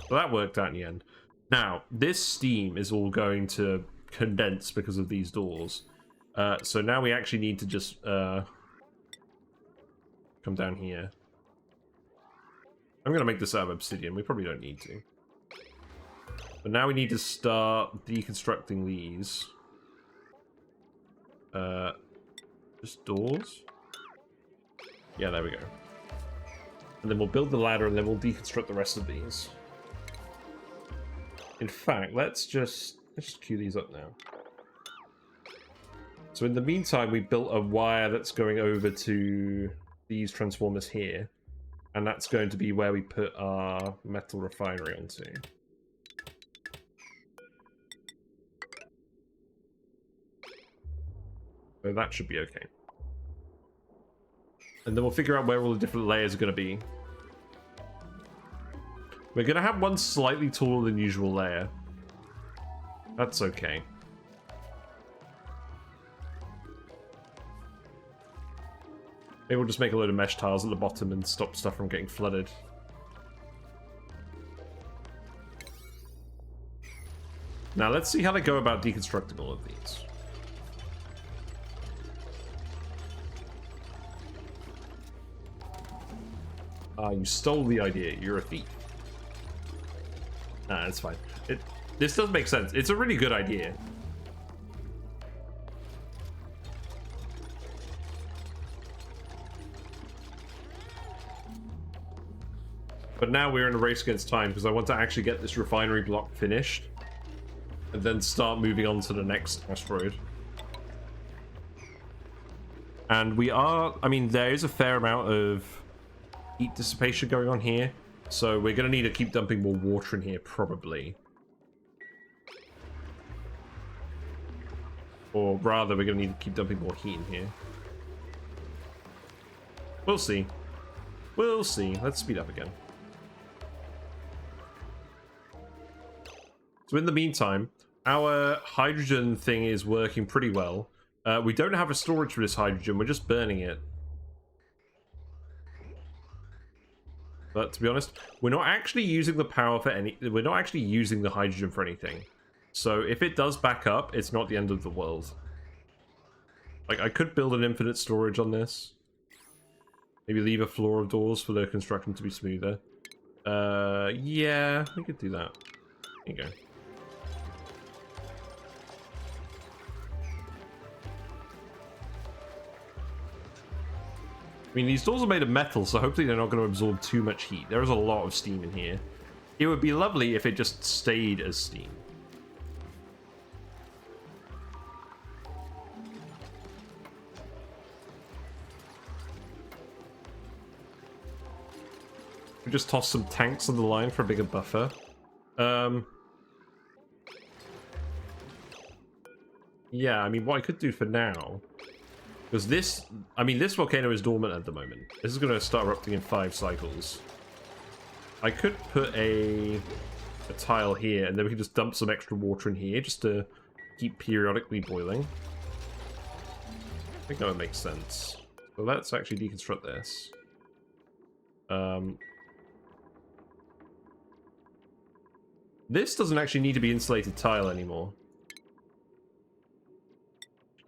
So that worked out in the end. Now, this steam is all going to condense because of these doors. So now we actually need to just come down here. I'm going to make this out of obsidian. We probably don't need to. But now we need to start deconstructing these. Just doors? Yeah, there we go. And then we'll build the ladder and then we'll deconstruct the rest of these. In fact, let's just queue these up now. So in the meantime, we built a wire that's going over to these transformers here. And that's going to be where we put our metal refinery onto. So that should be okay. And then we'll figure out where all the different layers are going to be. We're going to have one slightly taller than usual layer. That's okay. Maybe we'll just make a load of mesh tiles at the bottom and stop stuff from getting flooded. Now let's see how they go about deconstructing all of these. Ah, you stole the idea. You're a thief. Nah, it's fine. This does make sense. It's a really good idea. But now we're in a race against time because I want to actually get this refinery block finished and then start moving on to the next asteroid. And we are, I mean, there is a fair amount of heat dissipation going on here, so we're going to need to keep dumping more water in here, probably. Or rather, we're going to need to keep dumping more heat in here. We'll see. We'll see. Let's speed up again. So in the meantime, our hydrogen thing is working pretty well. We don't have a storage for this hydrogen, we're just burning it. But to be honest, we're not actually using the power for we're not actually using the hydrogen for anything. So if it does back up, it's not the end of the world. Like, I could build an infinite storage on this. Maybe leave a floor of doors for the construction to be smoother. Yeah, we could do that. There you go. I mean, these doors are made of metal, so hopefully they're not going to absorb too much heat. There is a lot of steam in here. It would be lovely if it just stayed as steam. We just toss some tanks on the line for a bigger buffer. Yeah, I mean, what I could do for now... Because this, I mean, this volcano is dormant at the moment. This is going to start erupting in 5 cycles. I could put a tile here, and then we can just dump some extra water in here, just to keep periodically boiling. I think that would make sense. So let's actually deconstruct this. This doesn't actually need to be insulated tile anymore.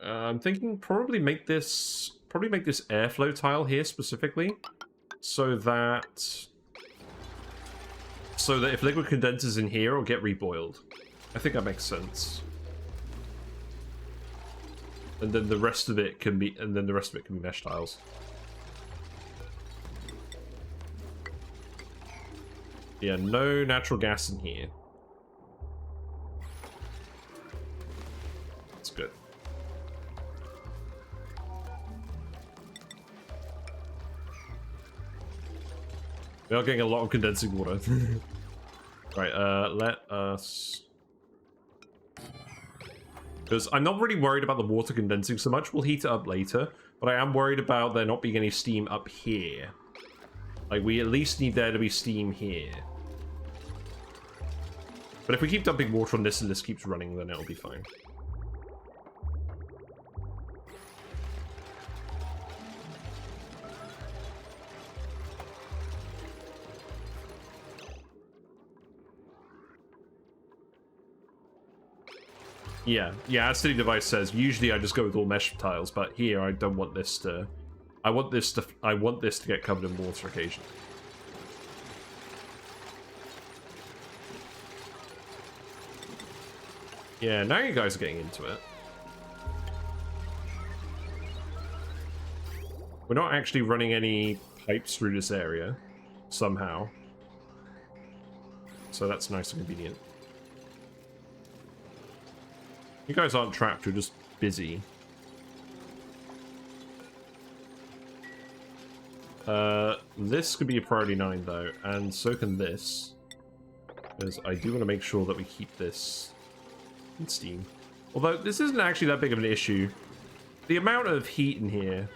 I'm thinking probably make this airflow tile here specifically, so that if liquid condenses in here, it'll get reboiled. I think that makes sense. And then the rest of it can be mesh tiles. Yeah, no natural gas in here. That's good. We are getting a lot of condensing water. Right, let us... Because I'm not really worried about the water condensing so much. We'll heat it up later. But I am worried about there not being any steam up here. Like, we at least need there to be steam here. But if we keep dumping water on this and this keeps running, then it'll be fine. Yeah, as City Device says, usually I just go with all mesh tiles, but here I don't want this to... I want this to get covered in water occasionally. Yeah, now you guys are getting into it. We're not actually running any pipes through this area, somehow. So that's nice and convenient. You guys aren't trapped, you're just busy. This could be a priority 9 though, and so can this. Because I do want to make sure that we keep this in steam. Although this isn't actually that big of an issue. The amount of heat in here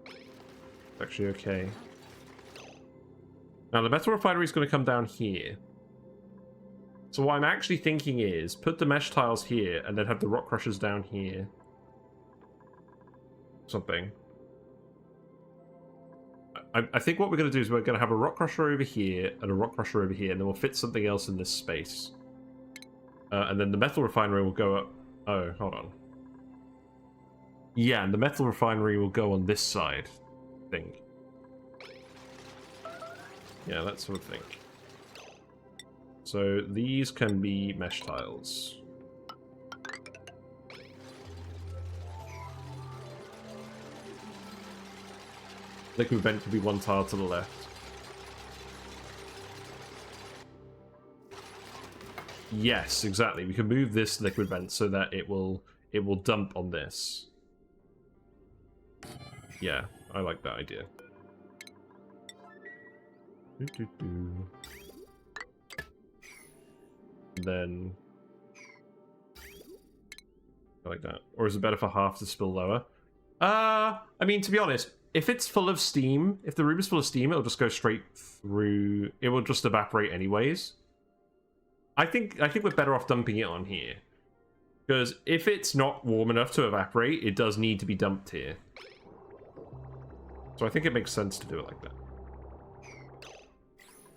is actually okay. Now the metal refinery is going to come down here. So what I'm actually thinking is put the mesh tiles here and then have the rock crushers down here. Something. I think what we're going to do is we're going to have a rock crusher over here and a rock crusher over here, and then we'll fit something else in this space. And then the metal refinery will go up... Oh, hold on. Yeah, and the metal refinery will go on this side, I think. Yeah, that's what I think. So these can be mesh tiles. Liquid vent could be one tile to the left. Yes, exactly. We can move this liquid vent so that it will dump on this. Yeah, I like that idea. Then I like that. Or is it better for half to spill lower? I mean, to be honest, if it's full of steam, if the room is full of steam, it'll just go straight through. It will just evaporate anyways. I think we're better off dumping it on here. Because if it's not warm enough to evaporate, it does need to be dumped here. So I think it makes sense to do it like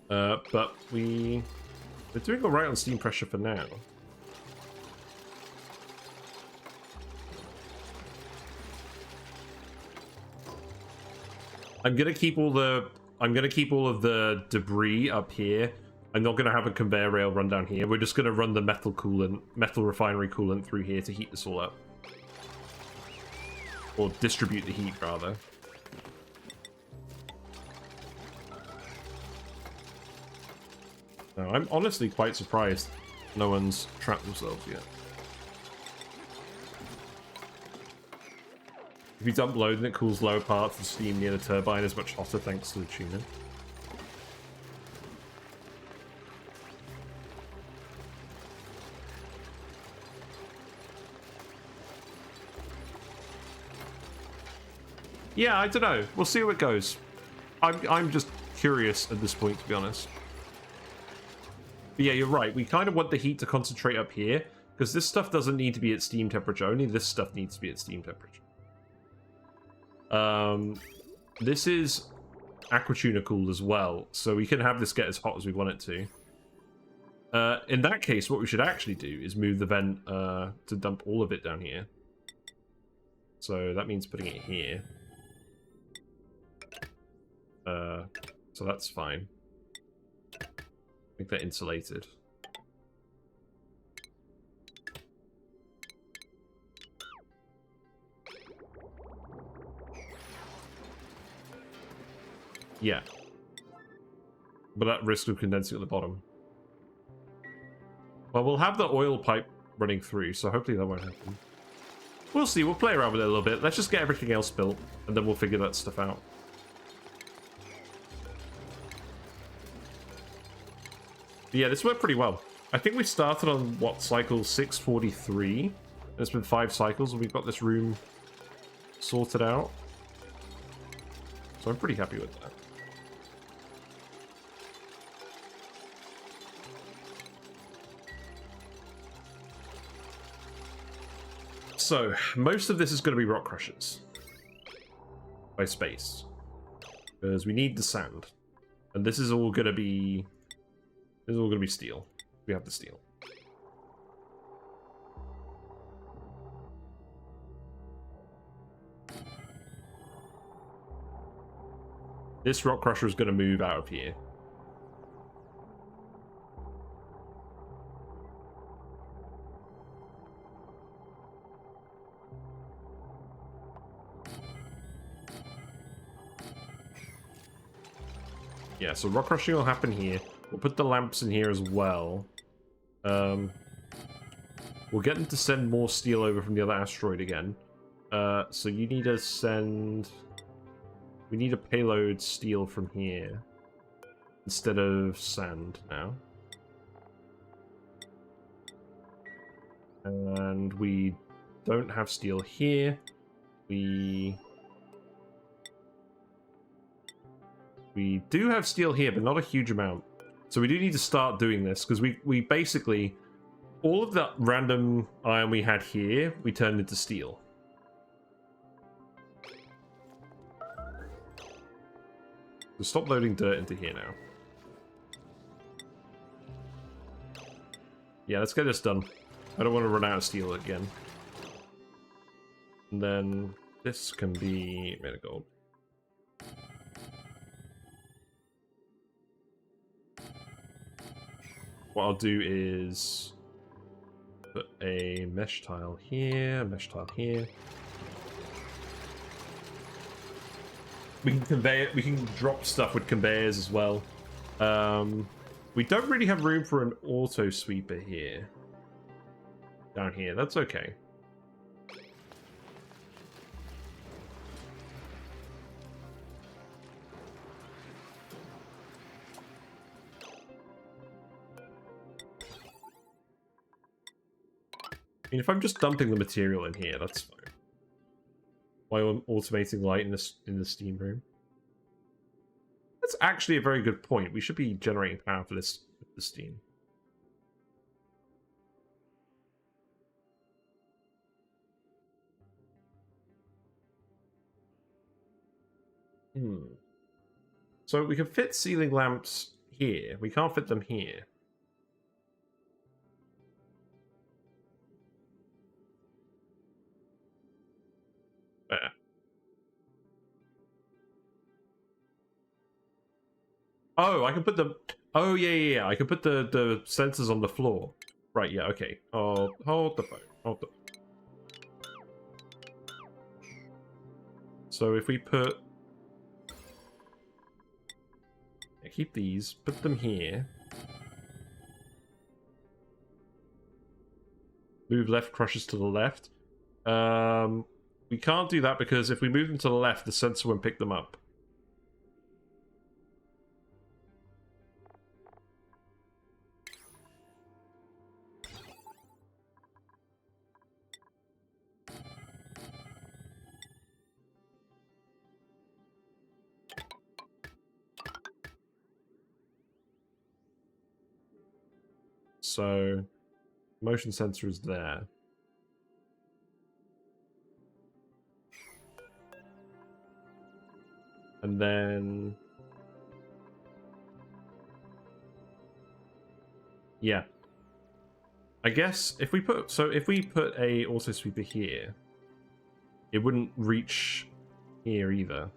that. But we're doing alright on steam pressure for now. I'm gonna keep all of the debris up here. I'm not gonna have a conveyor rail run down here. We're just gonna run the metal refinery coolant through here to heat this all up. Or distribute the heat, rather. No, I'm honestly quite surprised no one's trapped themselves yet. If you dump load and it cools lower parts, the steam near the turbine is much hotter thanks to the tuner. Yeah, I don't know. We'll see how it goes. I'm just curious at this point, to be honest. But yeah, you're right. We kind of want the heat to concentrate up here, because this stuff doesn't need to be at steam temperature. Only this stuff needs to be at steam temperature. This is aquatuna cooled as well, so we can have this get as hot as we want it to. In that case, what we should actually do is move the vent to dump all of it down here. So that means putting it here. So that's fine. I think they're insulated. Yeah. But that risk of condensing at the bottom. Well, we'll have the oil pipe running through, so hopefully that won't happen. We'll see, we'll play around with it a little bit. Let's just get everything else built, and then we'll figure that stuff out. But yeah, this worked pretty well. I think we started on, what, cycle 643? And it's been 5 cycles, and we've got this room sorted out. So I'm pretty happy with that. So, most of this is going to be rock crushers. By space. Because we need the sand. And this is all going to be... This is all going to be steel. We have the steel. This rock crusher is going to move out of here. Yeah, so rock crushing will happen here. We'll put the lamps in here as well. We'll get them to send more steel over from the other asteroid again. So you need to send... We need a payload steel from here. Instead of sand now. And we don't have steel here. We do have steel here, but not a huge amount. So we do need to start doing this, because we basically... All of that random iron we had here, we turned into steel. So stop loading dirt into here now. Yeah, let's get this done. I don't want to run out of steel again. And then this can be made of gold. What I'll do is put a mesh tile here, a mesh tile here. We can convey it. We can drop stuff with conveyors as well. We don't really have room for an auto sweeper here. Down here, that's okay. I mean, if I'm just dumping the material in here, that's fine. While I'm automating light in the steam room. That's actually a very good point. We should be generating power for this with the steam. So we can fit ceiling lamps here. We can't fit them here. There. Oh, I can put the... Oh, yeah. I can put the sensors on the floor. Right, yeah, okay. Oh, hold the phone. Hold the... So if we put... Yeah, keep these. Put them here. Move left crushes to the left. We can't do that because if we move them to the left, the sensor won't pick them up. So, motion sensor is there. And then... Yeah. I guess if we put... So if we put a auto sweeper here, it wouldn't reach here either.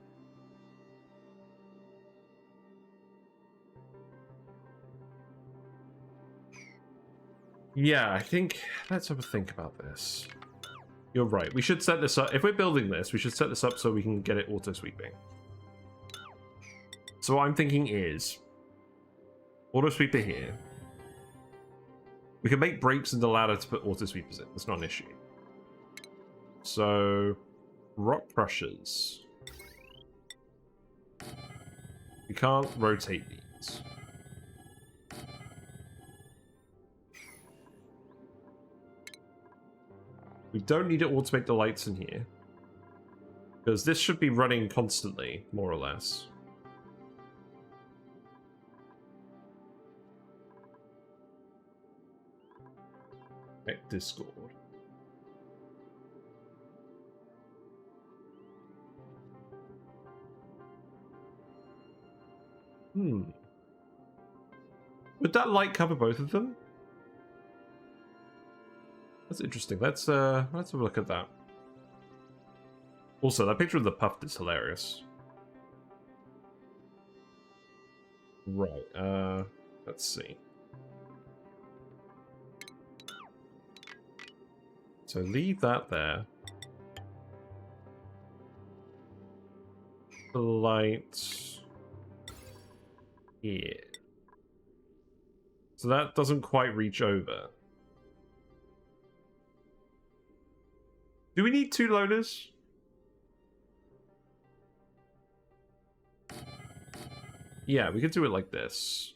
Yeah, I think... Let's have a think about this. You're right. We should set this up... If we're building this, we should set this up so we can get it auto sweeping. So what I'm thinking is... Auto sweeper here. We can make breaks in the ladder to put auto sweepers in. That's not an issue. So... Rock crushers. We can't rotate these. We don't need to automate the lights in here. Because this should be running constantly, more or less. Discord. Would that light cover both of them? That's interesting. Let's have a look at that. Also, that picture of the puff is hilarious. Right, let's see. So leave that there. The light here. So that doesn't quite reach over. Do we need 2 loaders? Yeah, we could do it like this.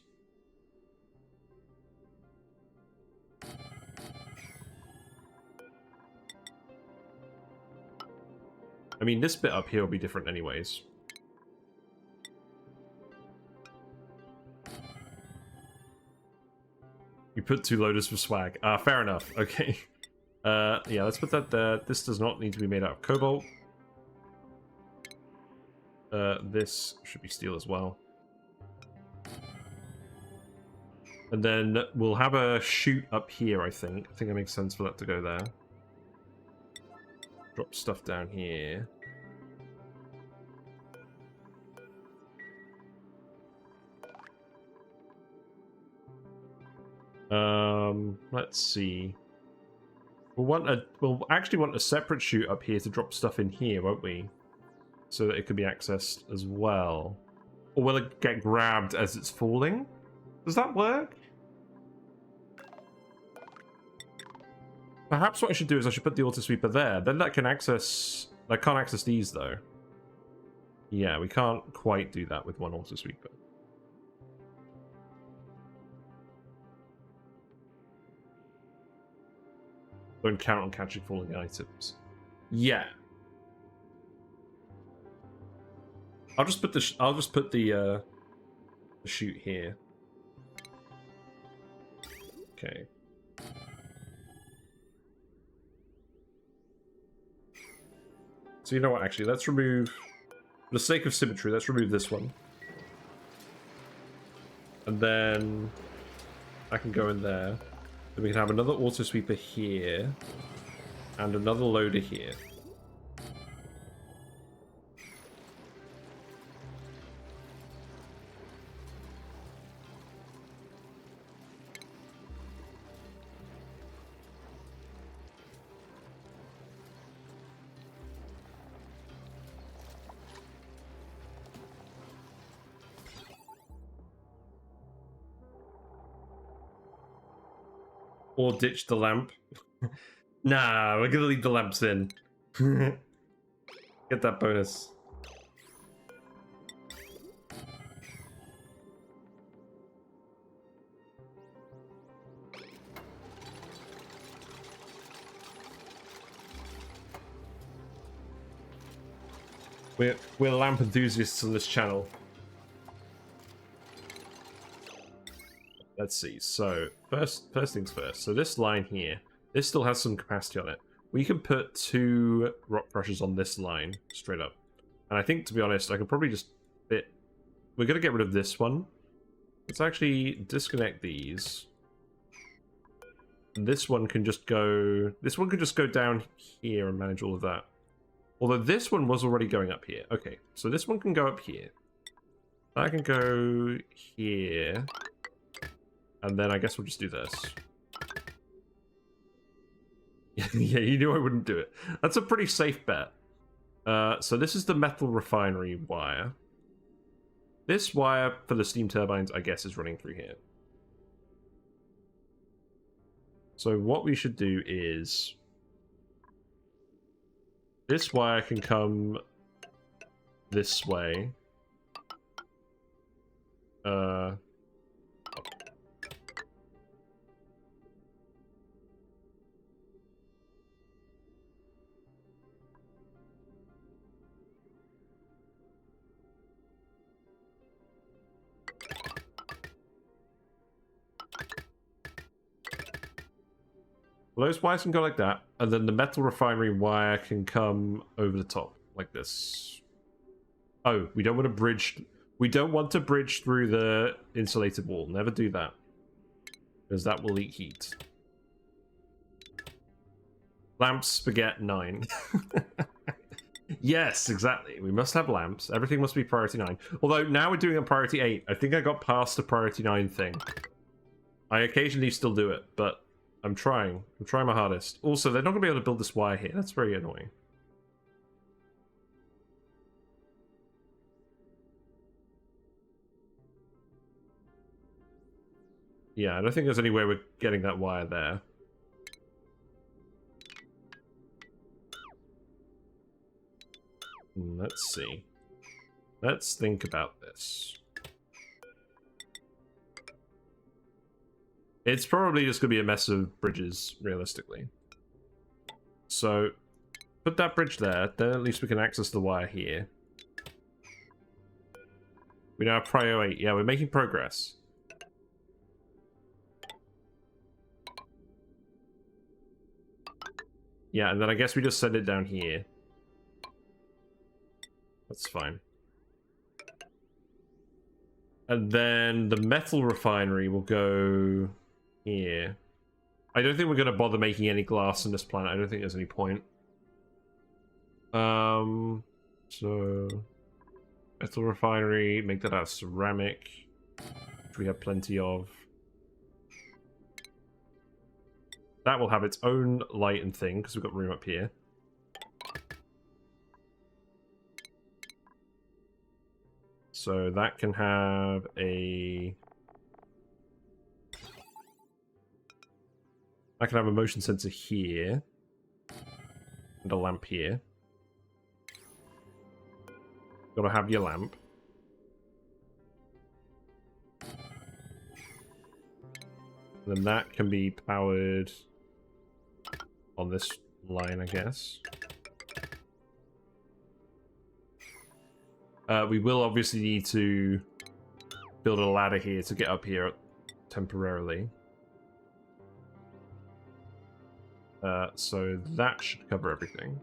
I mean, this bit up here will be different anyways. You put 2 loaders for swag. Fair enough. Okay. Yeah, let's put that there. This does not need to be made out of cobalt. This should be steel as well. And then we'll have a chute up here, I think. I think it makes sense for that to go there. Drop stuff down here. Let's see. We'll actually want a separate chute up here to drop stuff in here, won't we? So that it could be accessed as well. Or will it get grabbed as it's falling? Does that work? Perhaps what I should do is I should put the auto sweeper there. Then that can access... I can't access these though. Yeah, we can't quite do that with one auto sweeper. Don't count on catching falling items. Yeah. I'll just put the chute here. Okay. So you know what, actually, let's remove, for the sake of symmetry, let's remove this one. And then I can go in there. Then we can have another auto sweeper here. And another loader here. Or ditch the lamp. Nah, we're gonna leave the lamps in. Get that bonus. We're lamp enthusiasts on this channel. Let's see. So first things first. So this line here, this still has some capacity on it. We can put 2 rock crushers on this line straight up. And I think, to be honest, I could probably just fit. We're gonna get rid of this one. Let's actually disconnect these. And this one can just go. This one can just go down here and manage all of that. Although this one was already going up here. Okay, so this one can go up here. That can go here. And then I guess we'll just do this. Yeah, you knew I wouldn't do it. That's a pretty safe bet. So this is the metal refinery wire. This wire for the steam turbines, I guess, is running through here. So what we should do is... this wire can come this way. Well, those wires can go like that, and then the metal refinery wire can come over the top, like this. Oh, we don't want to bridge... We don't want to bridge through the insulated wall. Never do that. Because that will leak heat. Lamps beget 9. Yes, exactly. We must have lamps. Everything must be priority 9. Although now we're doing a priority 8. I think I got past the priority 9 thing. I occasionally still do it, but I'm trying. I'm trying my hardest. Also, they're not going to be able to build this wire here. That's very annoying. Yeah, I don't think there's any way we're getting that wire there. Let's see. Let's think about this. It's probably just going to be a mess of bridges, realistically. So, put that bridge there, then at least we can access the wire here. We now have Prio 8. Yeah, we're making progress. Yeah, and then I guess we just send it down here. That's fine. And then the metal refinery will go here. I don't think we're going to bother making any glass on this planet. I don't think there's any point. So metal refinery, make that out of ceramic, which we have plenty of. That will have its own light and thing because we've got room up here. So that can have a... I can have a motion sensor here. And a lamp here. Gotta have your lamp. And then that can be powered on this line, I guess. We will obviously need to build a ladder here to get up here temporarily. So that should cover everything.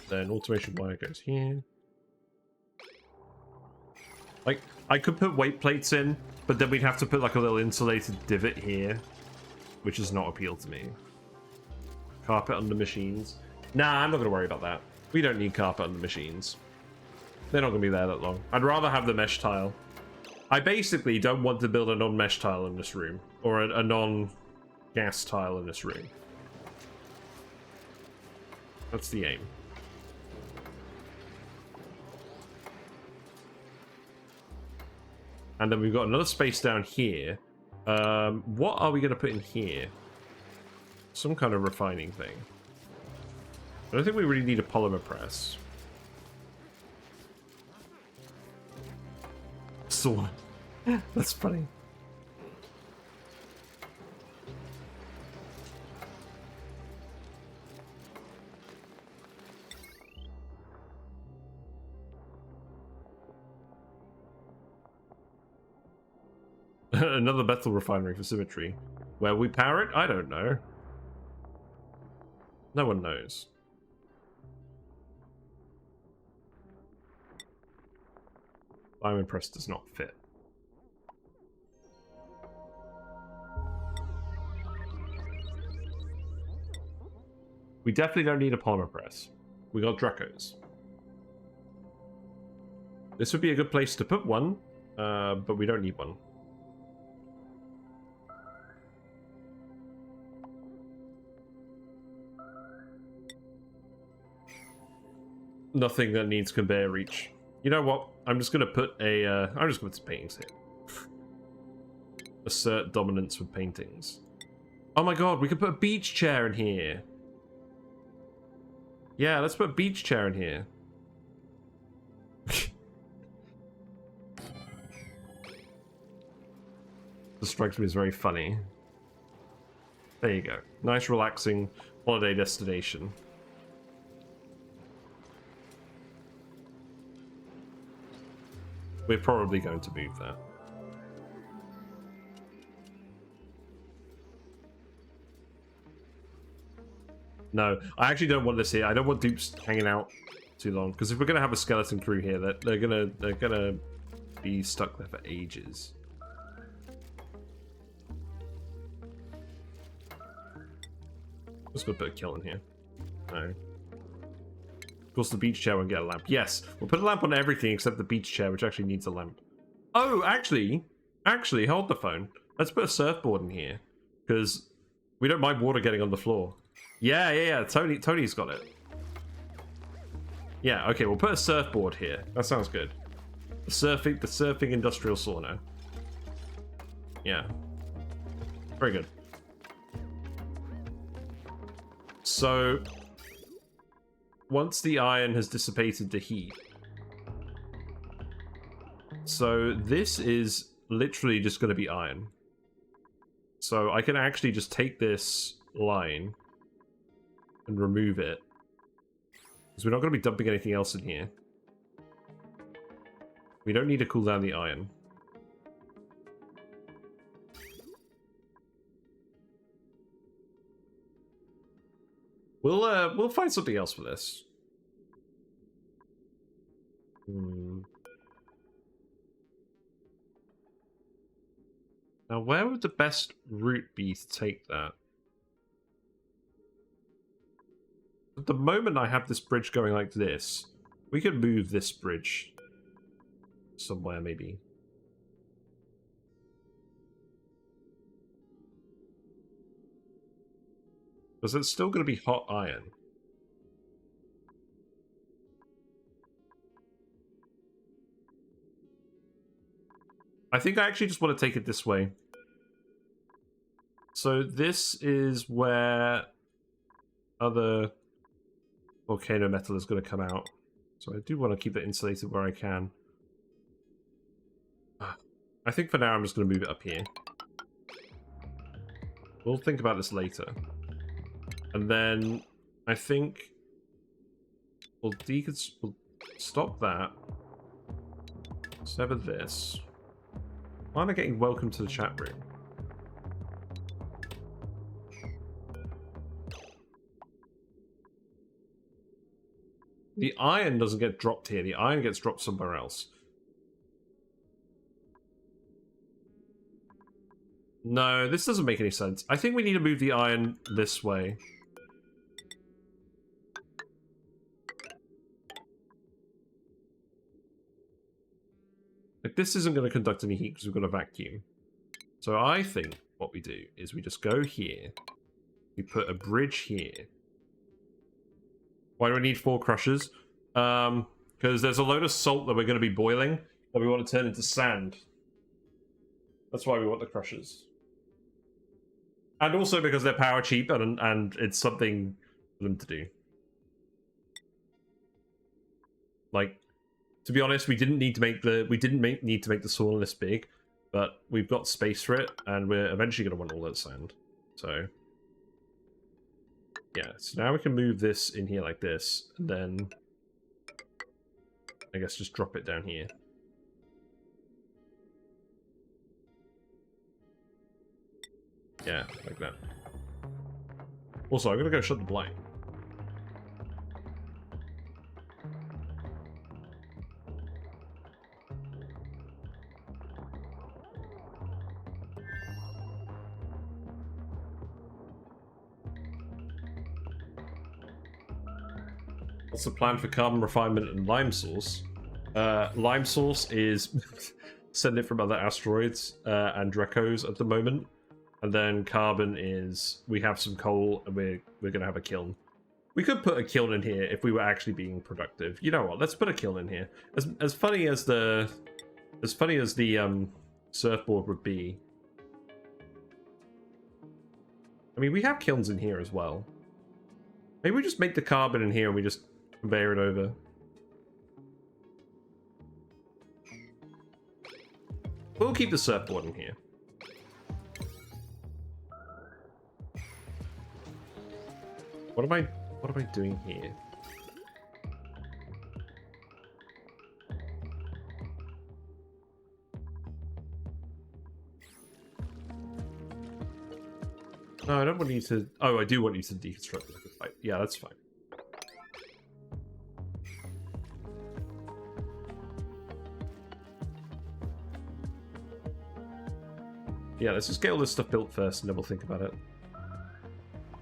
Then automation wire goes here. Like, I could put weight plates in, but then we'd have to put like a little insulated divot here, which does not appeal to me. Carpet under machines. Nah, I'm not going to worry about that. We don't need carpet under machines. They're not going to be there that long. I'd rather have the mesh tile. I basically don't want to build a non-mesh tile in this room, or a non-gas tile in this room. That's the aim. And then we've got another space down here. What are we going to put in here? Some kind of refining thing. I don't think we really need a polymer press. So, that's funny. Another metal refinery for symmetry. Where we power it? I don't know. No one knows. Diamond press does not fit. We definitely don't need a polymer press. We got Dracos. This would be a good place to put one, but we don't need one. Nothing that needs conveyor reach. You know what? I'm just gonna put a. I'm just gonna put some paintings here. Assert dominance with paintings. Oh my god, we could put a beach chair in here. Yeah, let's put a beach chair in here. This strikes me as very funny. There you go. Nice, relaxing holiday destination. We're probably going to move that. No, I actually don't want this here. I don't want dupes hanging out too long. Because if we're gonna have a skeleton crew here, they're gonna be stuck there for ages. Just gonna put a kiln here. No. Of course, the beach chair won't get a lamp. Yes, we'll put a lamp on everything except the beach chair, which actually needs a lamp. Oh, actually, hold the phone. Let's put a surfboard in here because we don't mind water getting on the floor. Yeah. Tony's got it. Yeah. Okay, we'll put a surfboard here. That sounds good. The surfing industrial sauna. Yeah. Very good. So, once the iron has dissipated the heat, so this is literally just going to be iron. So I can actually just take this line and remove it, because we're not going to be dumping anything else in here. We don't need to cool down the iron. We'll find something else for this. Now, where would the best route be to take that? At the moment, I have this bridge going like this. We could move this bridge somewhere, maybe. Because it's still going to be hot iron. I think I actually just want to take it this way. So this is where other volcano metal is going to come out. So I do want to keep it insulated where I can. I think for now I'm just going to move it up here. We'll think about this later. And then I think we'll stop that. Sever this. Why am I getting welcome to the chat room? The iron doesn't get dropped here. The iron gets dropped somewhere else. No, this doesn't make any sense. I think we need to move the iron this way. Like, this isn't going to conduct any heat because we've got a vacuum. So I think what we do is we just go here. We put a bridge here. Why do we need 4 crushers? Because there's a load of salt that we're going to be boiling that we want to turn into sand. That's why we want the crushers. And also because they're power cheap and it's something for them to do. Like, to be honest, we didn't need to make the sauna this big, but we've got space for it, and we're eventually going to want all that sand. So, yeah. So now we can move this in here like this, and then I guess just drop it down here. Yeah, like that. Also, I'm going to go shut the blind. What's the plan for carbon refinement and lime source? Lime source is send it from other asteroids and Drecos at the moment. And then carbon is we have some coal and we're gonna have a kiln. We could put a kiln in here if we were actually being productive. You know what? Let's put a kiln in here. As funny as the surfboard would be. I mean, we have kilns in here as well. Maybe we just make the carbon in here and we just conveyor it over. We'll keep the surfboard in here. What am I doing here? No, I don't want you to... Oh, I do want you to deconstruct the pipe. Yeah, that's fine. Yeah, let's just get all this stuff built first and then we'll think about it.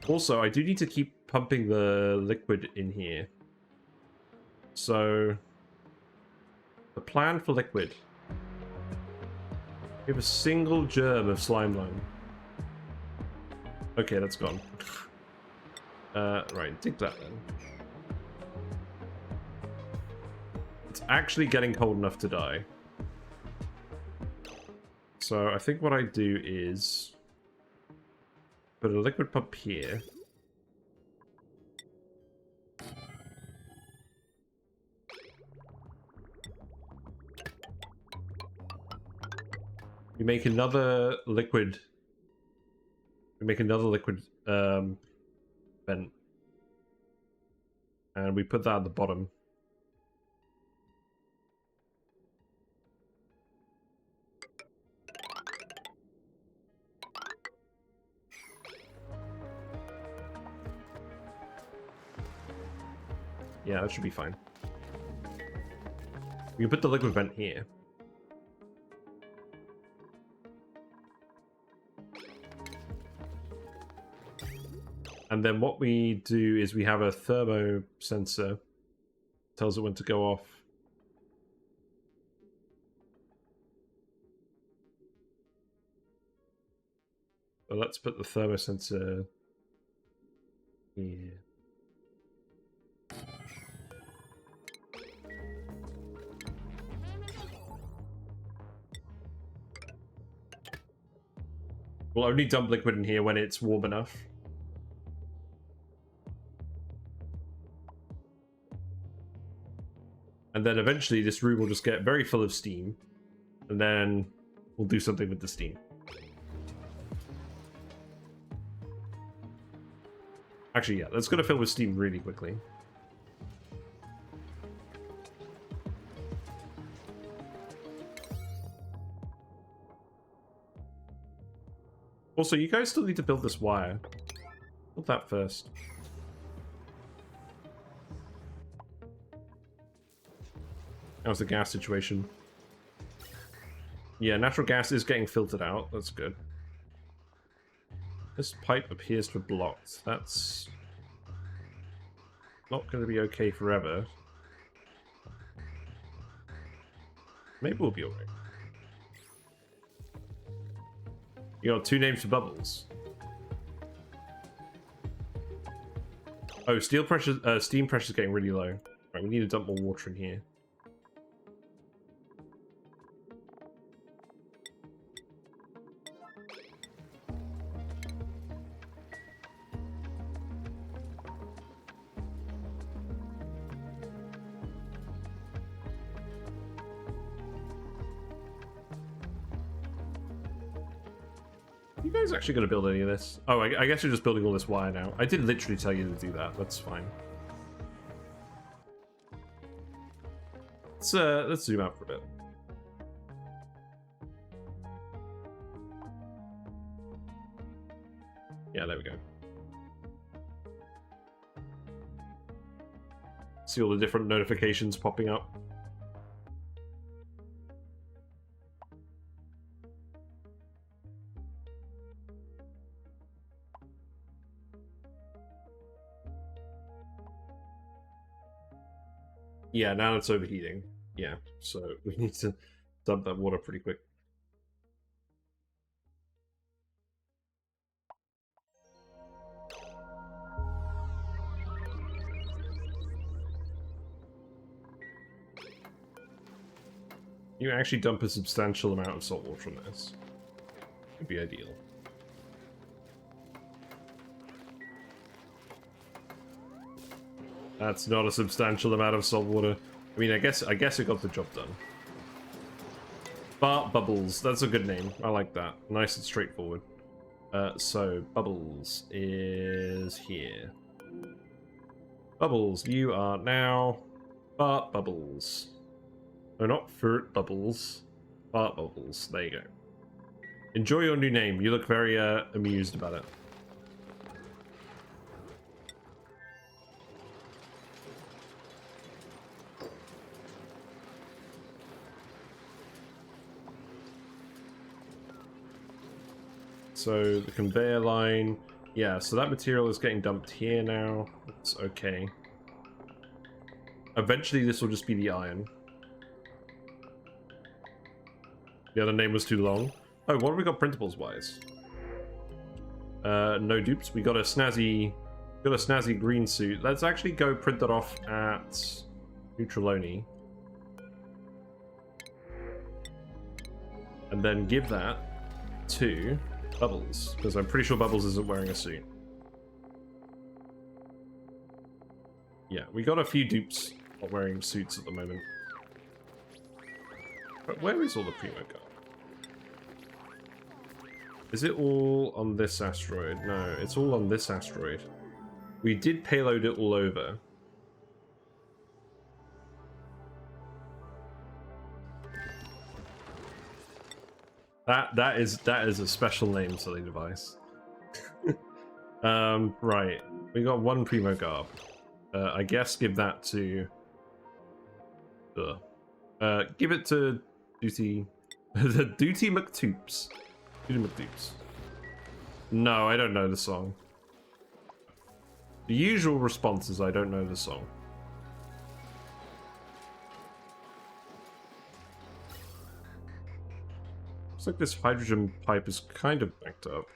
Also, I do need to keep pumping the liquid in here. So, the plan for liquid. We have a single germ of slime lime. Okay, that's gone. Right, dig that then. It's actually getting cold enough to die. So I think what I do is put a liquid pump here. We make another liquid. We make another liquid vent. And we put that at the bottom. Yeah, that should be fine. We can put the liquid vent here. And then what we do is we have a thermo sensor. Tells it when to go off. Well, let's put the thermo sensor here. We'll only dump liquid in here when it's warm enough. And then eventually this room will just get very full of steam. And then we'll do something with the steam. Actually, yeah, that's going to fill with steam really quickly. Also, you guys still need to build this wire. Build that first. How's the gas situation? Yeah, natural gas is getting filtered out. That's good. This pipe appears to have blocked. That's not going to be okay forever. Maybe we'll be alright. You got 2 names for bubbles. Oh, steam pressure is getting really low. Right, we need to dump more water in here. You guys actually going to build any of this? Oh, I guess you're just building all this wire now. I did literally tell you to do that. That's fine. Let's zoom out for a bit. Yeah, there we go. See all the different notifications popping up. Yeah, now it's overheating. Yeah, so we need to dump that water pretty quick. You actually dump a substantial amount of salt water on this. Would be ideal. That's not a substantial amount of salt water. I mean, I guess it got the job done. Bart Bubbles, that's a good name. I like that. Nice and straightforward. So Bubbles is here. Bubbles, you are now Bart Bubbles. No, not Fruit Bubbles. Bart Bubbles. There you go. Enjoy your new name. You look very amused about it. So the conveyor line, yeah, so that material is getting dumped here now. It's okay. Eventually this will just be the iron. The other name was too long. Oh, what have we got printables wise? No dupes. We got a snazzy green suit. Let's actually go print that off at Flatulent-only. And then give that to Bubbles, because I'm pretty sure Bubbles isn't wearing a suit. Yeah, we got a few dupes not wearing suits at the moment. But where is all the Primo Guard? Is it all on this asteroid? No, it's all on this asteroid. We did payload it all over. That is a special name, silly device. Right. We got one Primo Garb. I guess give that to give it to Duty the Duty McToops. Duty McToops. No, I don't know the song. The usual response is I don't know the song. Looks like this hydrogen pipe is kind of backed up.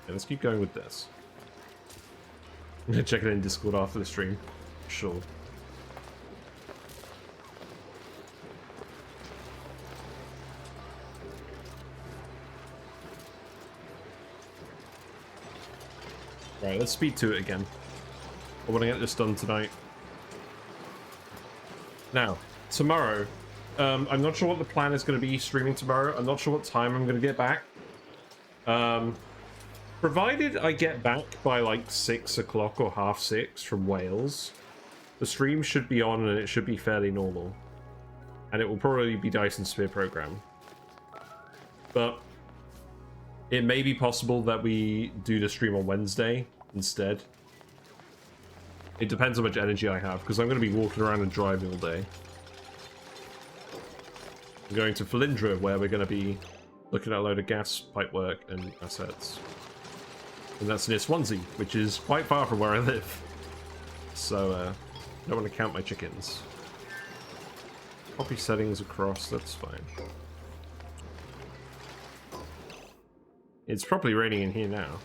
Okay, let's keep going with this. I'm gonna check it in Discord after the stream. Sure. Right, let's speed to it again. I want to get this done tonight. Now, tomorrow, I'm not sure what the plan is going to be streaming tomorrow. I'm not sure what time I'm going to get back. Provided I get back by like 6 o'clock or 6:30 from Wales, the stream should be on and it should be fairly normal. And it will probably be Dyson Sphere program. But it may be possible that we do the stream on Wednesday instead. It depends how much energy I have, because I'm going to be walking around and driving all day. I'm going to Flindra, where we're going to be looking at a load of gas pipe work and assets. And that's near Swansea, which is quite far from where I live. So, I don't want to count my chickens. Copy settings across, that's fine. It's probably raining in here now.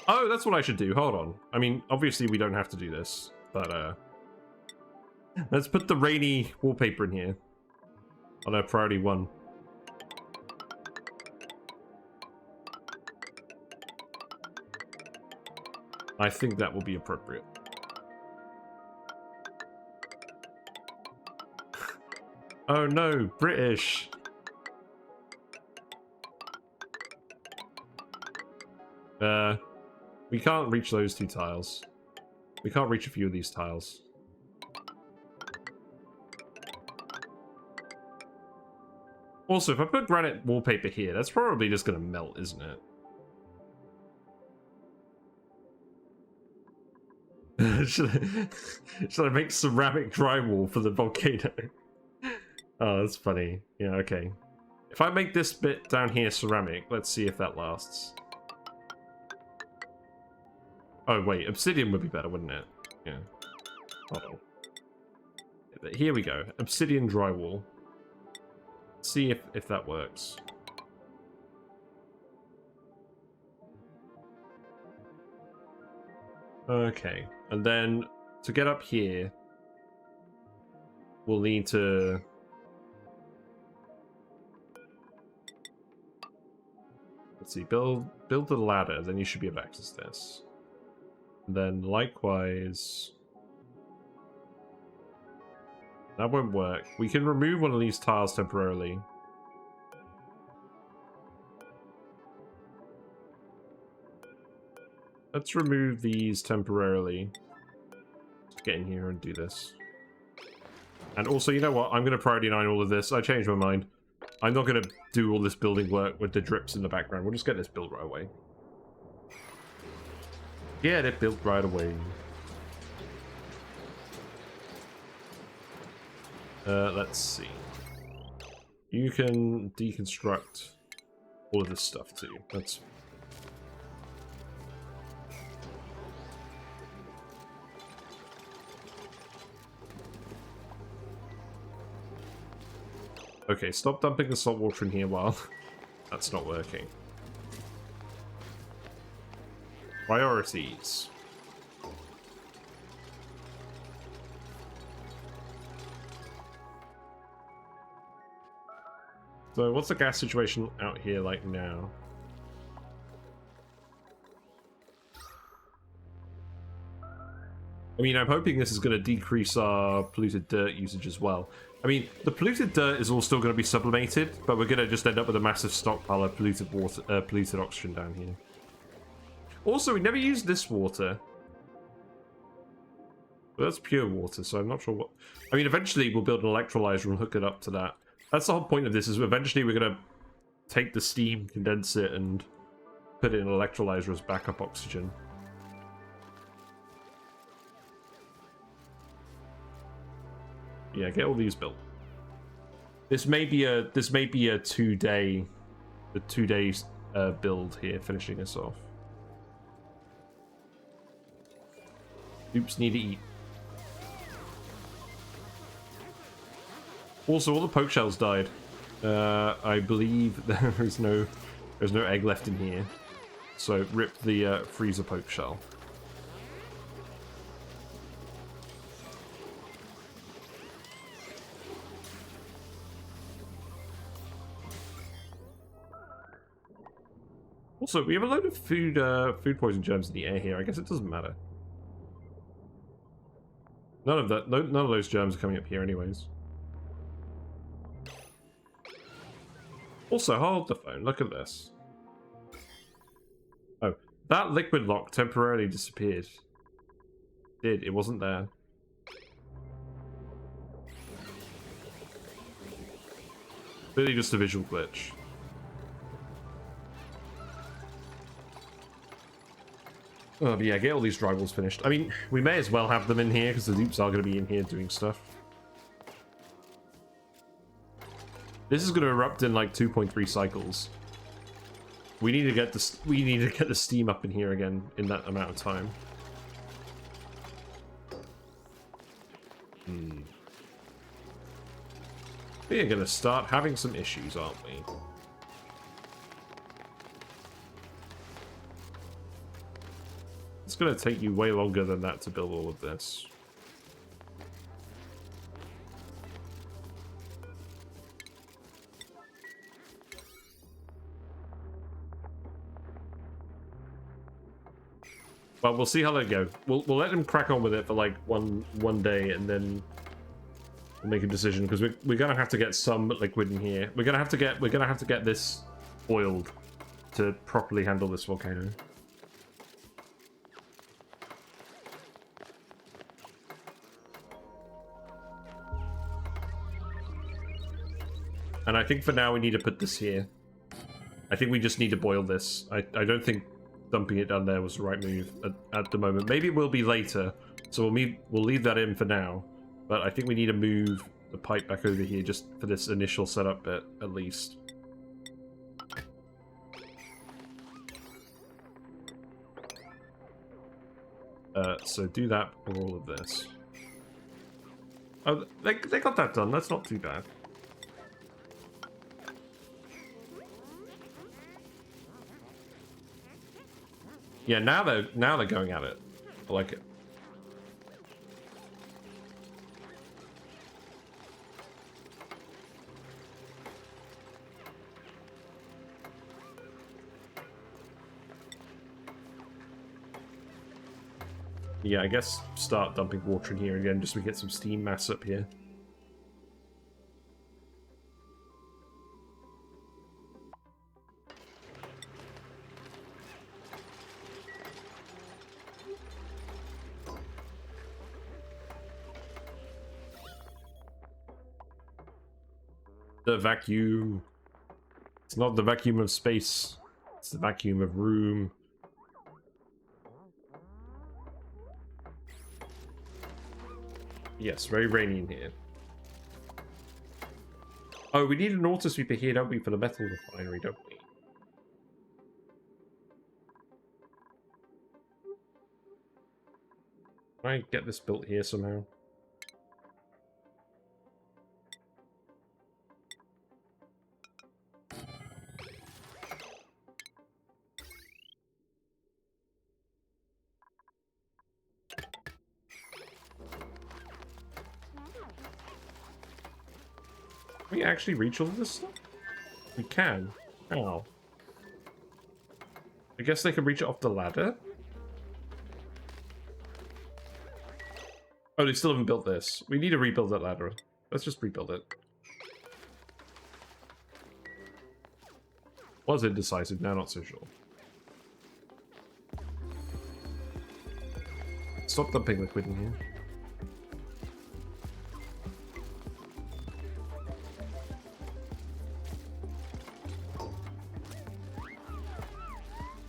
Oh, that's what I should do. Hold on. I mean, obviously we don't have to do this, but let's put the rainy wallpaper in here on our priority 1. I think that will be appropriate. Oh no, British! We can't reach those 2 tiles. We can't reach a few of these tiles. Also, if I put granite wallpaper here, that's probably just gonna melt, isn't it? Should I make ceramic drywall for the volcano? Oh, that's funny. Yeah, okay. If I make this bit down here ceramic, let's see if that lasts. Oh, wait. Obsidian would be better, wouldn't it? Yeah. Hold on. Here we go. Obsidian drywall. See if that works. Okay. And then, to get up here, we'll need to... Let's see, build the ladder, then you should be able to access this. And then likewise... That won't work. We can remove one of these tiles temporarily. Let's remove these temporarily. Let's get in here and do this. And also, you know what? I'm going to priority 9 all of this. I changed my mind. I'm not going to do all this building work with the drips in the background. We'll just get this built right away. Get it built right away. Let's see. You can deconstruct all of this stuff too. That's... Okay, stop dumping the salt water in here while that's not working. Priorities. So what's the gas situation out here like now? I mean, I'm hoping this is going to decrease our polluted dirt usage as well. I mean, the polluted dirt is all still going to be sublimated, but we're going to just end up with a massive stockpile of polluted water, polluted oxygen down here. Also, we never used this water. But that's pure water, so I'm not sure what... I mean, eventually we'll build an electrolyzer and hook it up to that. That's the whole point of this, is eventually we're going to take the steam, condense it, and put it in an electrolyzer as backup oxygen. Yeah, get all these built. This may be a 2-day build here, finishing us off. Dupes need to eat. Also, all the poke shells died. I believe there's no egg left in here, so rip the freezer poke shell. Also, we have a load of food poison germs in the air here. I guess it doesn't matter. None of those germs are coming up here, anyways. Also, hold the phone. Look at this. Oh, that liquid lock temporarily disappeared. It wasn't there. Really just a visual glitch. Oh, but yeah, get all these drywalls finished. I mean, we may as well have them in here, because the dupes are going to be in here doing stuff. This is going to erupt in like 2.3 cycles. We need to get the steam up in here again in that amount of time. We are going to start having some issues, aren't we? It's going to take you way longer than that to build all of this. But we'll see how they go. We'll let them crack on with it for like one day, and then we'll make a decision, because we're gonna have to get some liquid in here. We're gonna have to get this oiled to properly handle this volcano. And I think for now we need to put this here. I think we just need to boil this. I don't think dumping it down there was the right move at the moment. Maybe it will be later, so we'll leave that in for now. But I think we need to move the pipe back over here just for this initial setup bit, at least. So do that for all of this. Oh, they got that done. That's not too bad. Yeah, now they're going at it. I like it. Yeah, I guess start dumping water in here again just so we get some steam mass up here. The vacuum. It's not the vacuum of space. It's the vacuum of room. Yes, very rainy in here. Oh, we need an auto sweeper here, don't we, for the metal refinery, don't we? Can I get this built here somehow? Can we actually reach all of this stuff? We can. Oh. I guess they can reach it off the ladder? Oh, they still haven't built this. We need to rebuild that ladder. Let's just rebuild it. Was indecisive, now not so sure. Stop dumping liquid in here.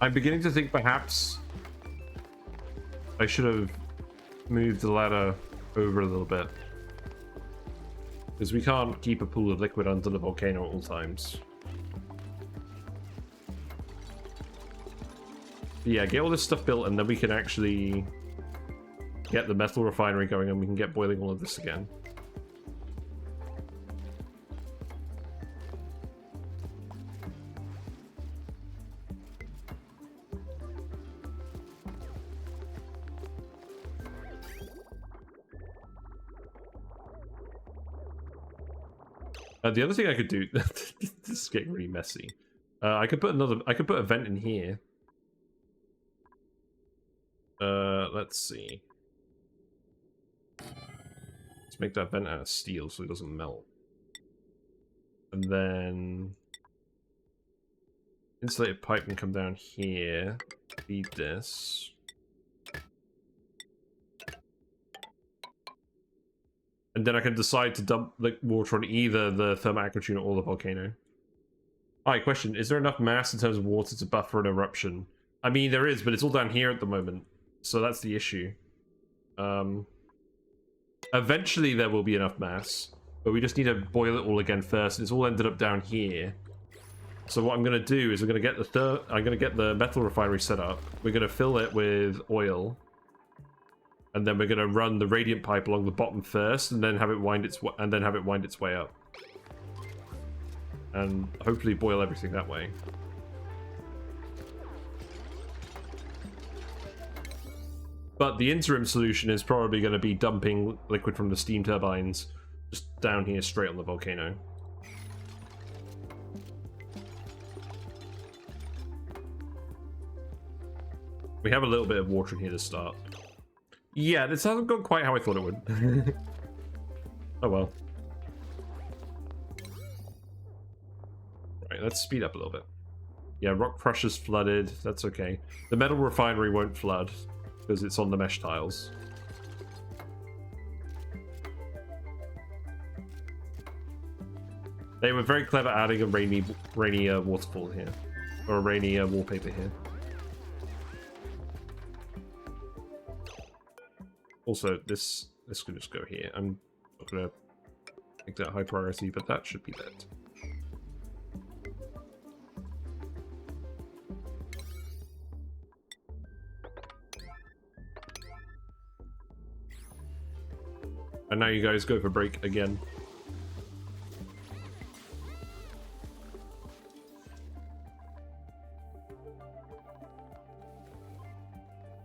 I'm beginning to think perhaps I should have moved the ladder over a little bit. Because we can't keep a pool of liquid under the volcano at all times. But yeah, get all this stuff built and then we can actually get the metal refinery going and we can get boiling all of this again. The other thing I could do, this is getting really messy. I could put a vent in here. Let's see. Let's make that vent out of steel so it doesn't melt. And then insulated pipe can come down here, feed this. And then I can decide to dump the water on either the thermoacrid or the volcano. Alright, question. Is there enough mass in terms of water to buffer an eruption? I mean, there is, but it's all down here at the moment. So that's the issue. Eventually there will be enough mass. But we just need to boil it all again first. It's all ended up down here. So what I'm going to do is I'm going to get the metal refinery set up. We're going to fill it with oil. And then we're going to run the radiant pipe along the bottom first, and then have it wind its way up, and hopefully boil everything that way. But the interim solution is probably going to be dumping liquid from the steam turbines just down here straight on the volcano. We have a little bit of water in here to start. Yeah, this hasn't gone quite how I thought it would. Oh well. Right, let's speed up a little bit. Yeah, rock crusher's flooded. That's okay. The metal refinery won't flood because it's on the mesh tiles. They were very clever adding a rainy waterfall here. Or a rainy wallpaper here. Also, this can just go here. I'm not going to make that high priority, but that should be that. And now you guys go for break again.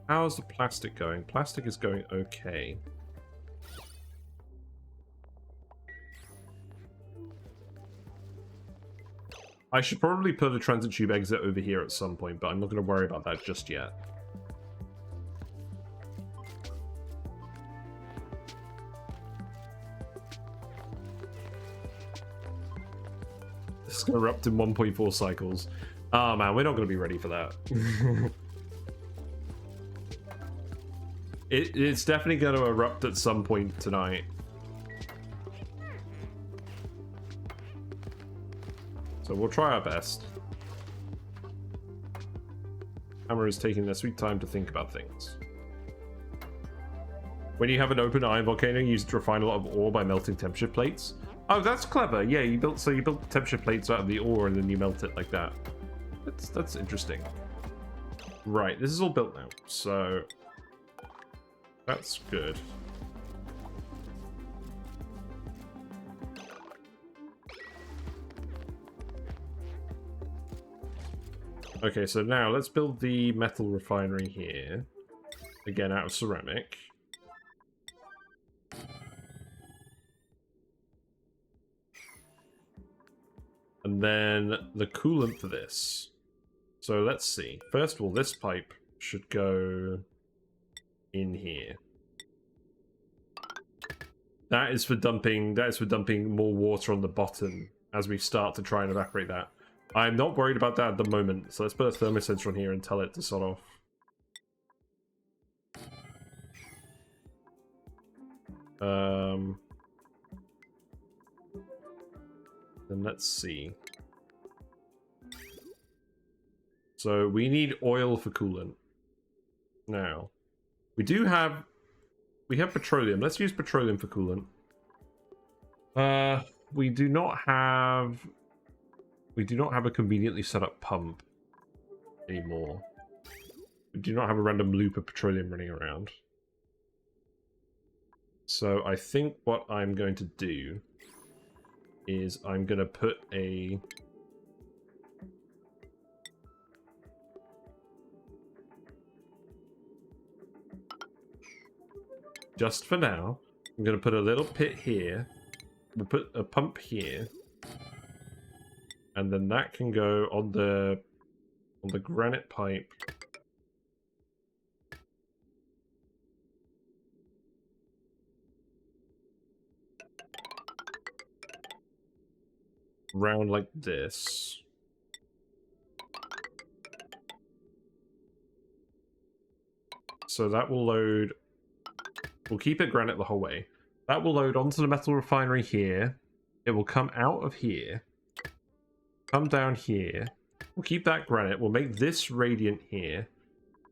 How's the plastic going? Plastic is going okay. I should probably put a transit tube exit over here at some point, but I'm not going to worry about that just yet. This is going to erupt in 1.4 cycles. Oh man, we're not going to be ready for that. It's definitely going to erupt at some point tonight. So we'll try our best. Hammer is taking their sweet time to think about things. When you have an open iron volcano, you use it to refine a lot of ore by melting temperature plates. Oh, that's clever. Yeah, you built temperature plates out of the ore and then you melt it like that. That's interesting. Right, this is all built now, so that's good. Okay, so now let's build the metal refinery here. Again, out of ceramic. And then the coolant for this. So let's see. First of all, this pipe should go in here. That is for dumping more water on the bottom as we start to try and evaporate that. I'm not worried about that at the moment, so let's put a thermosensor on here and tell it to sort off. Then let's see. So we need oil for coolant. Now, we have petroleum. Let's use petroleum for coolant. We do not have a conveniently set up pump anymore. We do not have a random loop of petroleum running around. So I think what I'm going to do is I'm going to put a... Just for now, I'm going to put a little pit here. We'll put a pump here. And then that can go on the granite pipe. Round like this. So that will load... We'll keep it granite the whole way. That will load onto the metal refinery here. It will come out of here. Come down here. We'll keep that granite. We'll make this radiant here.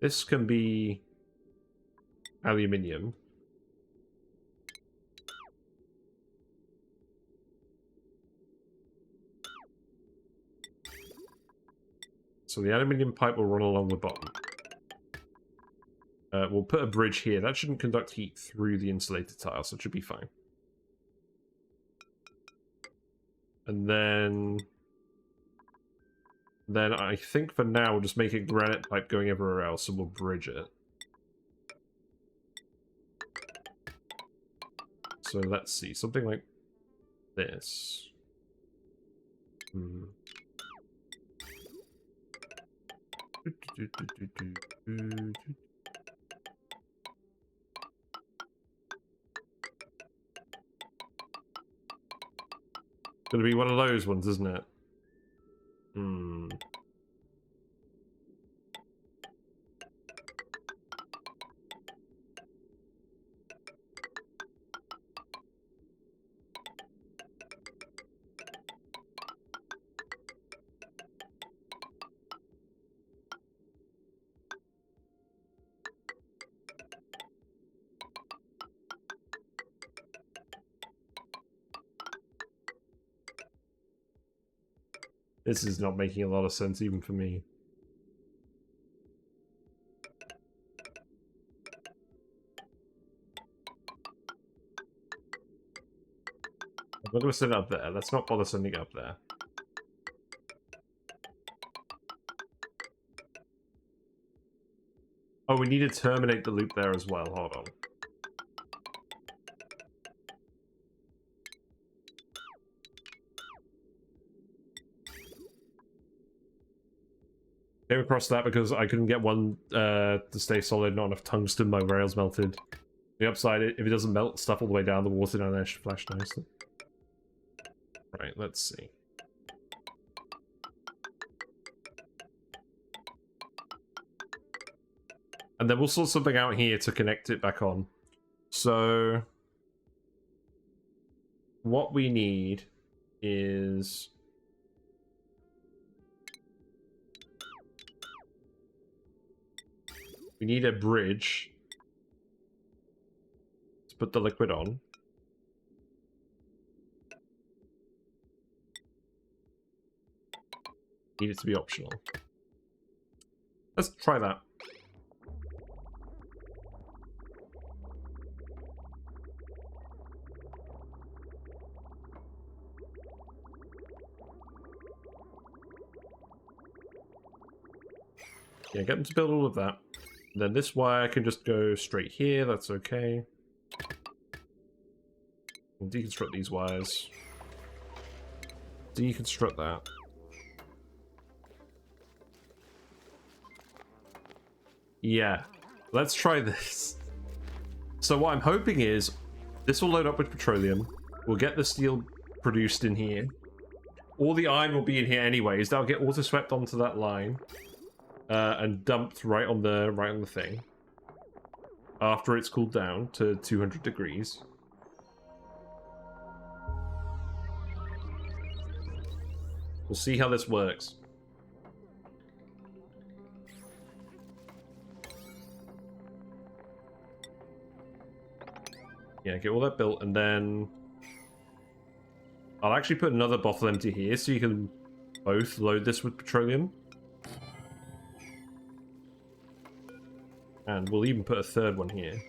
This can be aluminium. So the aluminium pipe will run along the bottom. We'll put a bridge here. That shouldn't conduct heat through the insulated tile, so it should be fine. And then I think for now we'll just make a granite pipe going everywhere else, and we'll bridge it. So let's see, something like this. Gonna be one of those ones, isn't it? This is not making a lot of sense even for me. I'm not going to send it up there. Let's not bother sending it up there. Oh, we need to terminate the loop there as well. Hold on. Came across that because I couldn't get one to stay solid, not enough tungsten, my rails melted. The upside, if it doesn't melt stuff all the way down, the water down there should flash nicely. Right, let's see. And then we'll sort something out here to connect it back on. So what we need is We need a bridge to put the liquid on. Need it to be optional. Let's try that. Yeah, get them to build all of that. And then this wire can just go straight here, that's okay. We'll deconstruct these wires. Deconstruct that. Yeah, let's try this. So what I'm hoping is, this will load up with petroleum. We'll get the steel produced in here. All the iron will be in here anyways. That'll get auto-swept onto that line. And dumped right on the thing. After it's cooled down to 200 degrees. We'll see how this works. Yeah, get all that built, and then I'll actually put another bottle empty here so you can both load this with petroleum. And we'll even put a third one here.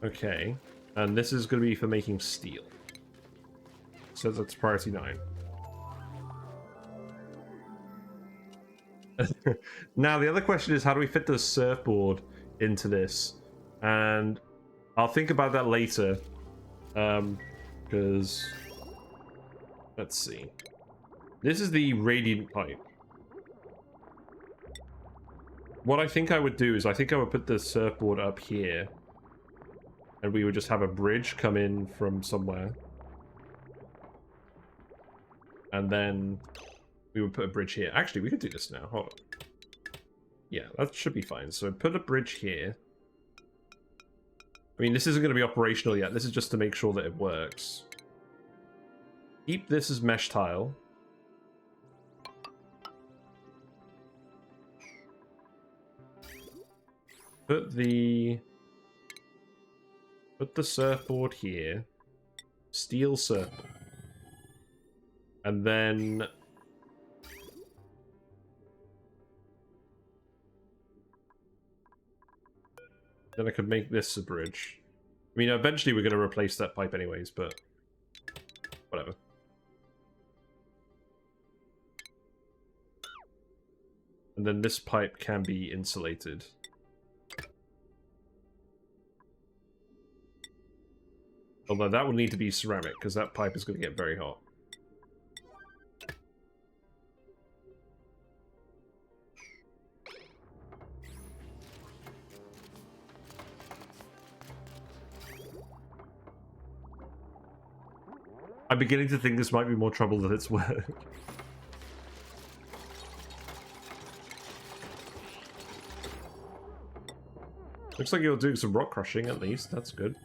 Okay, and this is going to be for making steel. So that's priority 9. Now the other question is, how do we fit the surfboard into this? And I'll think about that later. Because let's see. This is the radiant pipe. What I think I would do is I think I would put the surfboard up here. And we would just have a bridge come in from somewhere. And then we would put a bridge here. Actually, we could do this now. Hold on. Yeah, that should be fine. So put a bridge here. I mean, this isn't going to be operational yet. This is just to make sure that it works. Keep this as mesh tile. Put the surfboard here. Steel surfboard. And then I could make this a bridge. I mean, eventually we're going to replace that pipe anyways, but whatever. And then this pipe can be insulated. Although that will need to be ceramic, because that pipe is going to get very hot. I'm beginning to think this might be more trouble than it's worth. Looks like you're doing some rock crushing, at least. That's good.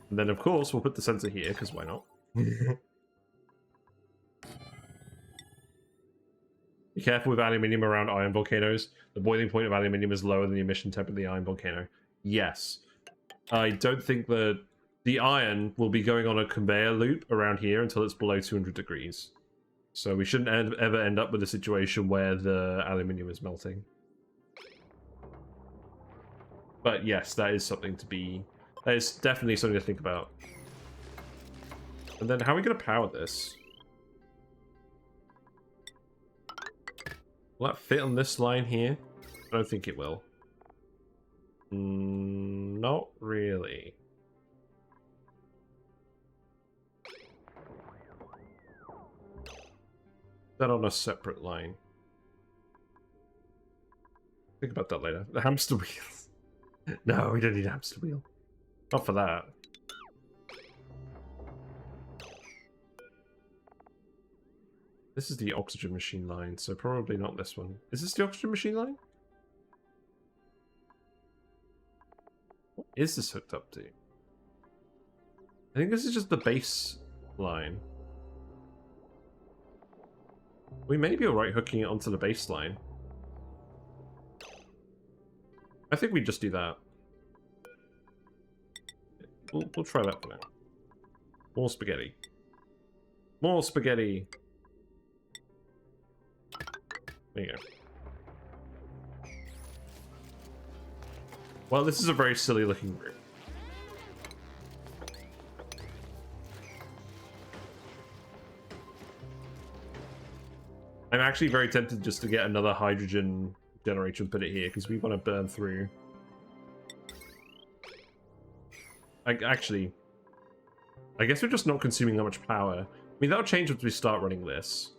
And then, of course, we'll put the sensor here, because why not? Be careful with aluminium around iron volcanoes. The boiling point of aluminium is lower than the emission temp of the iron volcano. Yes. I don't think that the iron will be going on a conveyor loop around here until it's below 200 degrees. So we shouldn't ever end up with a situation where the aluminium is melting. But yes, that is something to be... That is definitely something to think about. And then how are we going to power this? Will that fit on this line here? I don't think it will. Not really. That on a separate line. Think about that later. The hamster wheels. No, we don't need a hamster wheel. Not for that. This is the oxygen machine line, so probably not this one. Is this the oxygen machine line? What is this hooked up to? I think this is just the base line. We may be alright hooking it onto the baseline. I think we just do that. We'll try that for now. More spaghetti. More spaghetti! There you go. Well, this is a very silly looking room. I'm actually very tempted just to get another hydrogen generator and put it here, because we want to burn through. I guess we're just not consuming that much power. I mean, that'll change once we start running this.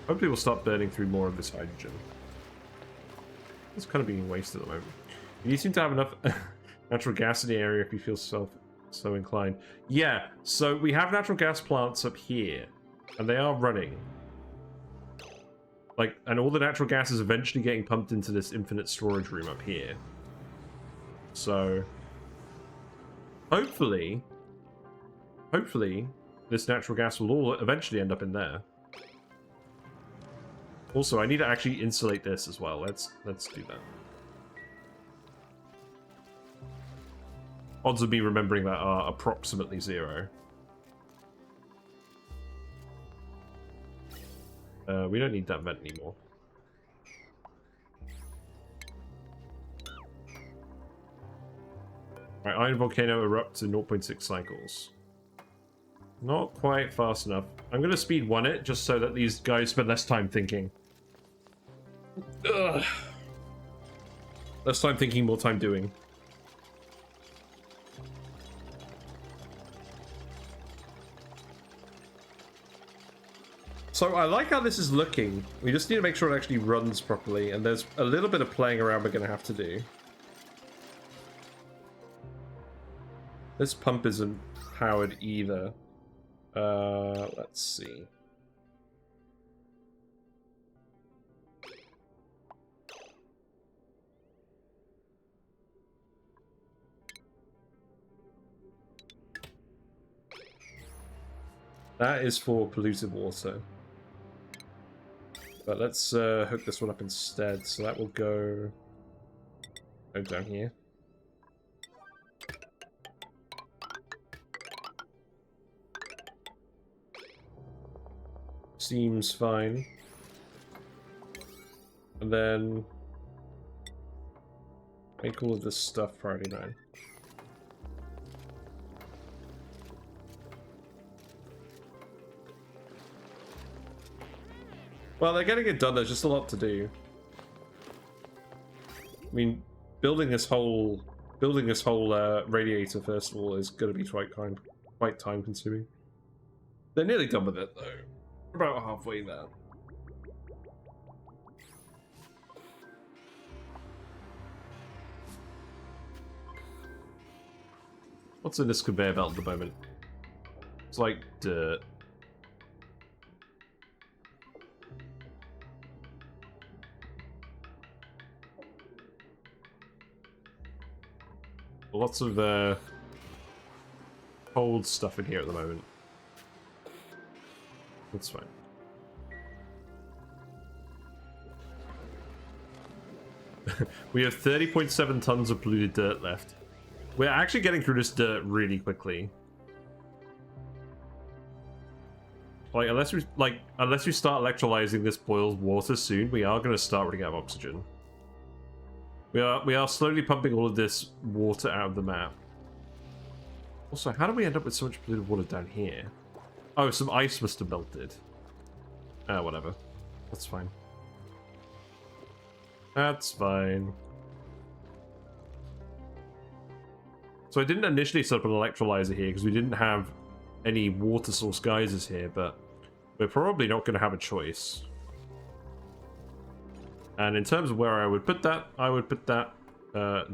Hopefully we'll start burning through more of this hydrogen. It's kind of being wasted at the moment. You seem to have enough natural gas in the area if you feel so inclined. Yeah, so we have natural gas plants up here, and they are running. Like, and all the natural gas is eventually getting pumped into this infinite storage room up here. So, hopefully, this natural gas will all eventually end up in there. Also, I need to actually insulate this as well. Let's do that. Odds of me remembering that are approximately 0. We don't need that vent anymore. Right, Iron Volcano erupts in 0.6 cycles. Not quite fast enough. I'm going to speed 1 it, just so that these guys spend less time thinking. Ugh. Less time thinking, more time doing. So I like how this is looking. We just need to make sure it actually runs properly, and there's a little bit of playing around we're going to have to do. This pump isn't powered either. Let's see. That is for polluted water. But let's hook this one up instead. So that will go down here. Seems fine. And then make all of this stuff priority 9. Well, they're getting it done. There's just a lot to do. I mean, building this whole radiator first of all is going to be quite time consuming. They're nearly done with it though. We're about halfway there. What's in this conveyor belt at the moment? It's like dirt. Lots of cold stuff in here at the moment. That's fine. We have 30.7 tons of polluted dirt left. We're actually getting through this dirt really quickly. Like, unless we start electrolyzing this boiled water soon, we are going to start running out of oxygen. We are slowly pumping all of this water out of the map. Also, how do we end up with so much polluted water down here? Oh, some ice must have melted. Whatever. That's fine. That's fine. So I didn't initially set up an electrolyzer here because we didn't have any water source geysers here, but we're probably not going to have a choice. And in terms of where I would put that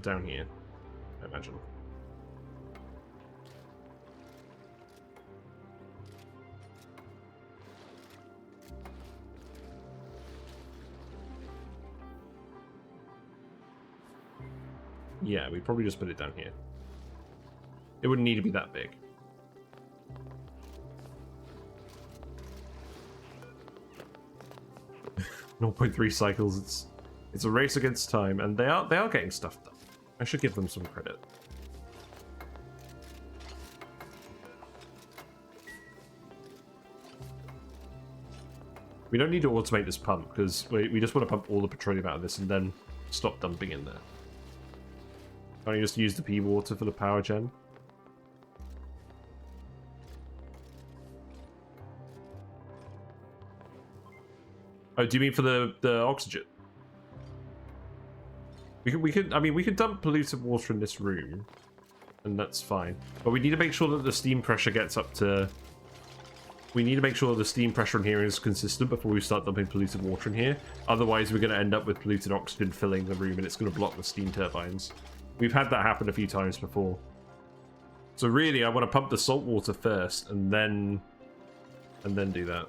down here, I imagine. Yeah, we'd probably just put it down here. It wouldn't need to be that big. 0.3 cycles. It's a race against time, and they are getting stuff done. I should give them some credit. We don't need to automate this pump, because we just want to pump all the petroleum out of this and then stop dumping in there. Can't you just use the P water for the power gen? Oh, do you mean for the oxygen? We could dump polluted water in this room, and that's fine. But we need to make sure that the steam pressure gets up to... We need to make sure the steam pressure in here is consistent before we start dumping polluted water in here. Otherwise, we're going to end up with polluted oxygen filling the room, and it's going to block the steam turbines. We've had that happen a few times before. So really, I want to pump the salt water first, and then do that.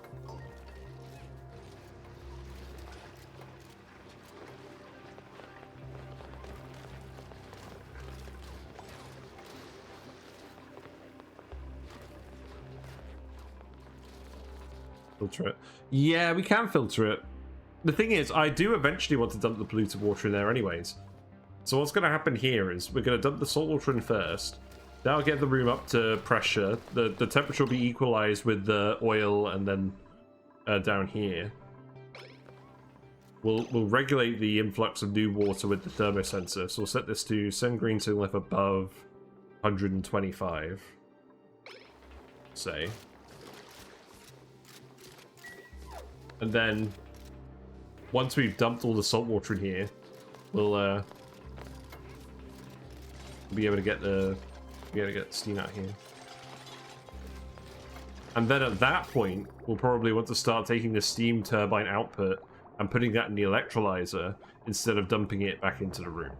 Filter it. Yeah, we can filter it. The thing is, I do eventually want to dump the polluted water in there anyways. So what's going to happen here is we're going to dump the salt water in first. That'll get the room up to pressure. The temperature will be equalized with the oil, and then down here. We'll regulate the influx of new water with the thermosensor. So we'll set this to send green signal if above 125. Say. And then, once we've dumped all the salt water in here, we'll be able to get the steam out here. And then at that point, we'll probably want to start taking the steam turbine output and putting that in the electrolyzer instead of dumping it back into the room.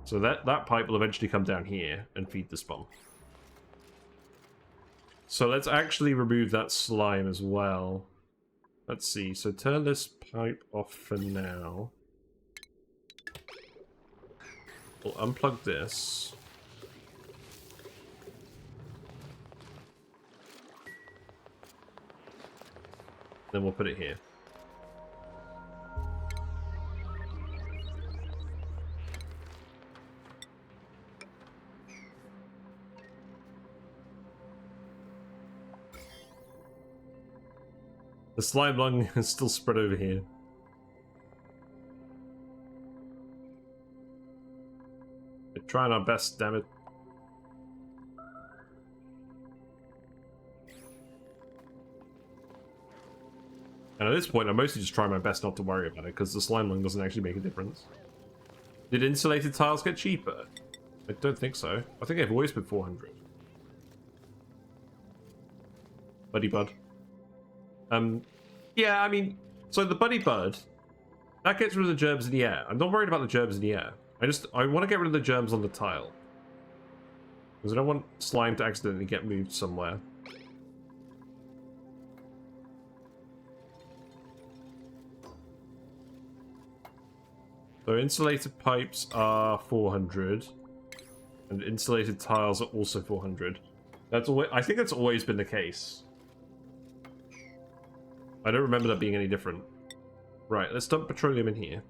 So that pipe will eventually come down here and feed this bomb. So let's actually remove that slime as well. Let's see, so turn this pipe off for now. We'll unplug this. Then we'll put it here. The slime lung is still spread over here. We're trying our best, damn it. And at this point, I'm mostly just trying my best not to worry about it, because the slime lung doesn't actually make a difference. Did insulated tiles get cheaper? I don't think so. I think they've always been 400. Buddy Bud. Yeah, I mean, so the Buddy Bud, that gets rid of the germs in the air. I'm not worried about the germs in the air. I want to get rid of the germs on the tile. Because I don't want slime to accidentally get moved somewhere. So insulated pipes are 400. And insulated tiles are also 400. That's always, I think that's always been the case. I don't remember that being any different. Right, let's dump petroleum in here.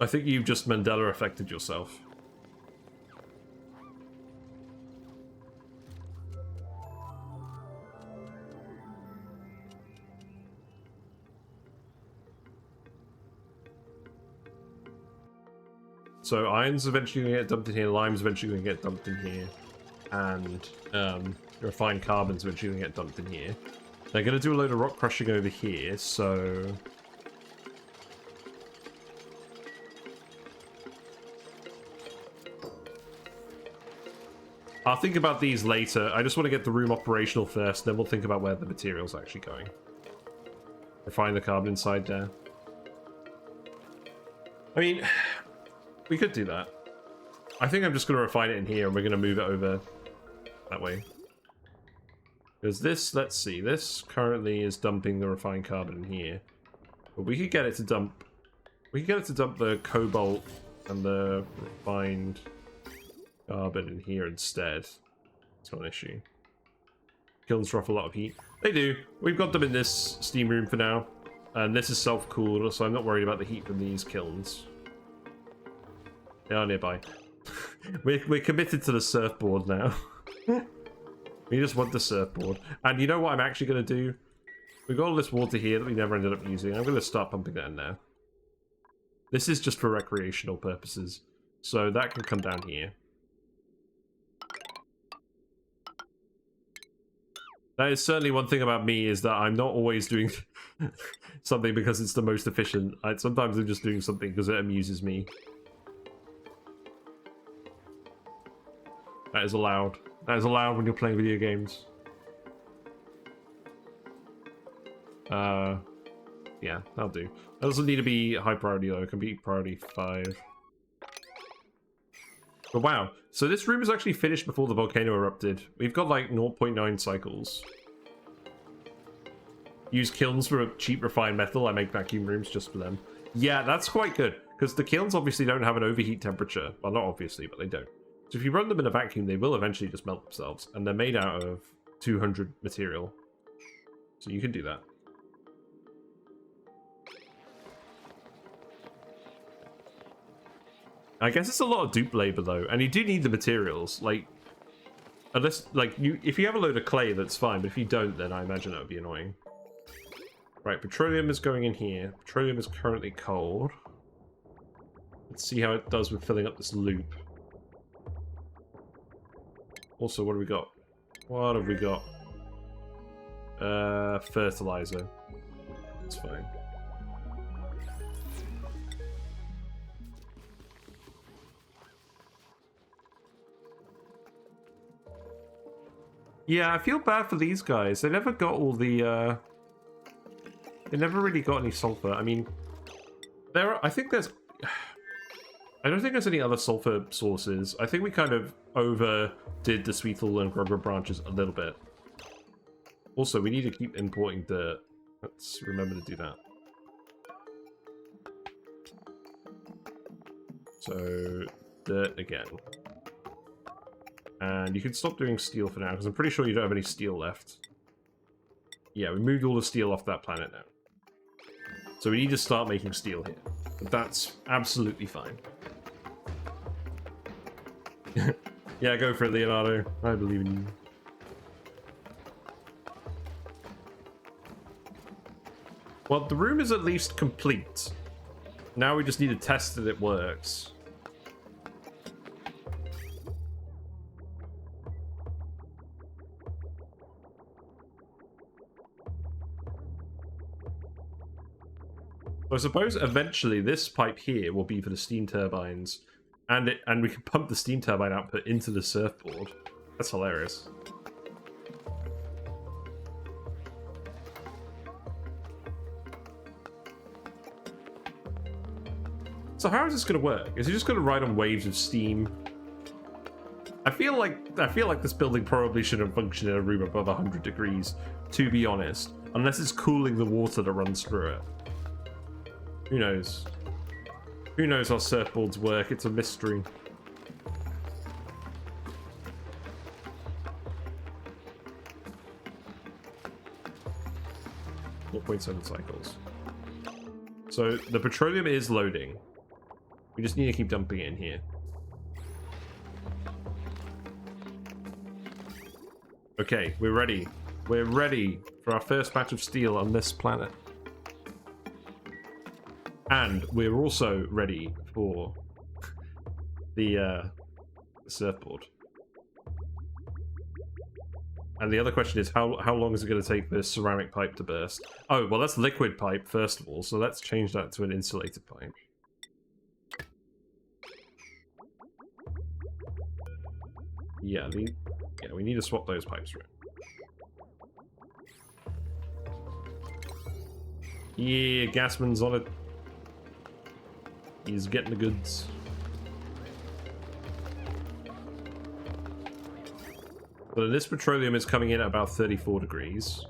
I think you've just Mandela affected yourself. So iron's eventually going to get dumped in here, lime's eventually going to get dumped in here, and refined carbon's eventually going to get dumped in here. They're going to do a load of rock crushing over here, so... I'll think about these later. I just want to get the room operational first, then we'll think about where the material's actually going. Refine the carbon inside there. I mean... We could do that. I think I'm just going to refine it in here and we're going to move it over that way. Because this, let's see, this currently is dumping the refined carbon in here. But we could get it to dump... We could get it to dump the cobalt and the refined carbon in here instead. It's not an issue. Kilns throw off a lot of heat. They do. We've got them in this steam room for now. And this is self-cooled, so I'm not worried about the heat from these kilns. They are nearby. we're committed to the surfboard now. We just want the surfboard. And you know what I'm actually going to do? We've got all this water here that we never ended up using. I'm going to start pumping that in now. This is just for recreational purposes. So that can come down here. That is certainly one thing about me, is that I'm not always doing something because it's the most efficient. Sometimes I'm just doing something because it amuses me. That is allowed. That is allowed when you're playing video games. Yeah, that'll do. That doesn't need to be high priority though. It can be priority 5. But wow, so this room is actually finished before the volcano erupted. We've got like 0.9 cycles. Use kilns for a cheap refined metal. I make vacuum rooms just for them. Yeah, that's quite good, because the kilns obviously don't have an overheat temperature. Well, not obviously, but they don't. So if you run them in a vacuum, they will eventually just melt themselves, and they're made out of 200 material. So you can do that. I guess it's a lot of dupe labor though, and you do need the materials. Like, unless if you have a load of clay, that's fine. But if you don't, then I imagine that would be annoying. Right, petroleum is going in here. Petroleum is currently cold. Let's see how it does with filling up this loop. Also, what do we got? What have we got? Fertilizer. That's fine. Yeah, I feel bad for these guys. They never got all the, they never really got any sulfur. I mean, I think there's... I don't think there's any other sulfur sources. I think we kind of overdid the Sweetle and Grubber branches a little bit. Also, we need to keep importing dirt. Let's remember to do that. So, dirt again. And you can stop doing steel for now, because I'm pretty sure you don't have any steel left. Yeah, we moved all the steel off that planet now. So we need to start making steel here. But that's absolutely fine. Yeah, go for it, Leonardo. I believe in you. Well, the room is at least complete. Now we just need to test that it works. So I suppose eventually this pipe here will be for the steam turbines, and we can pump the steam turbine output into the surfboard. That's hilarious. So how is this going to work? Is it just going to ride on waves of steam? I feel like this building probably shouldn't function in a room above 100 degrees, to be honest, unless it's cooling the water that runs through it. Who knows? Who knows how surfboards work? It's a mystery. .7 cycles. So the petroleum is loading. We just need to keep dumping it in here. Okay, we're ready. We're ready for our first batch of steel on this planet. And we're also ready for the surfboard. And the other question is, how long is it going to take this ceramic pipe to burst? Oh, well, that's liquid pipe, first of all, so let's change that to an insulated pipe. Yeah, we need to swap those pipes around. Yeah, Gasman's on it. He's getting the goods. So this petroleum is coming in at about 34 degrees.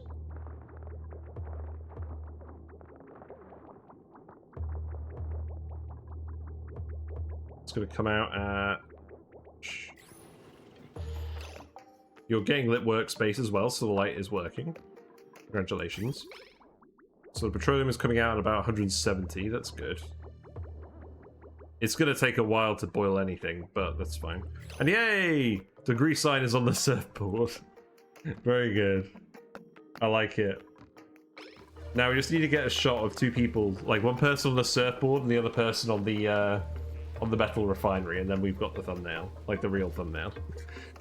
It's going to come out at You're getting lit workspace as well, so the light is working. Congratulations. So the petroleum is coming out at about 170. That's good. It's going to take a while to boil anything, but that's fine. And yay! The grease sign is on the surfboard. Very good. I like it. Now we just need to get a shot of two people, like one person on the surfboard and the other person on the metal refinery, and then we've got the thumbnail, like the real thumbnail.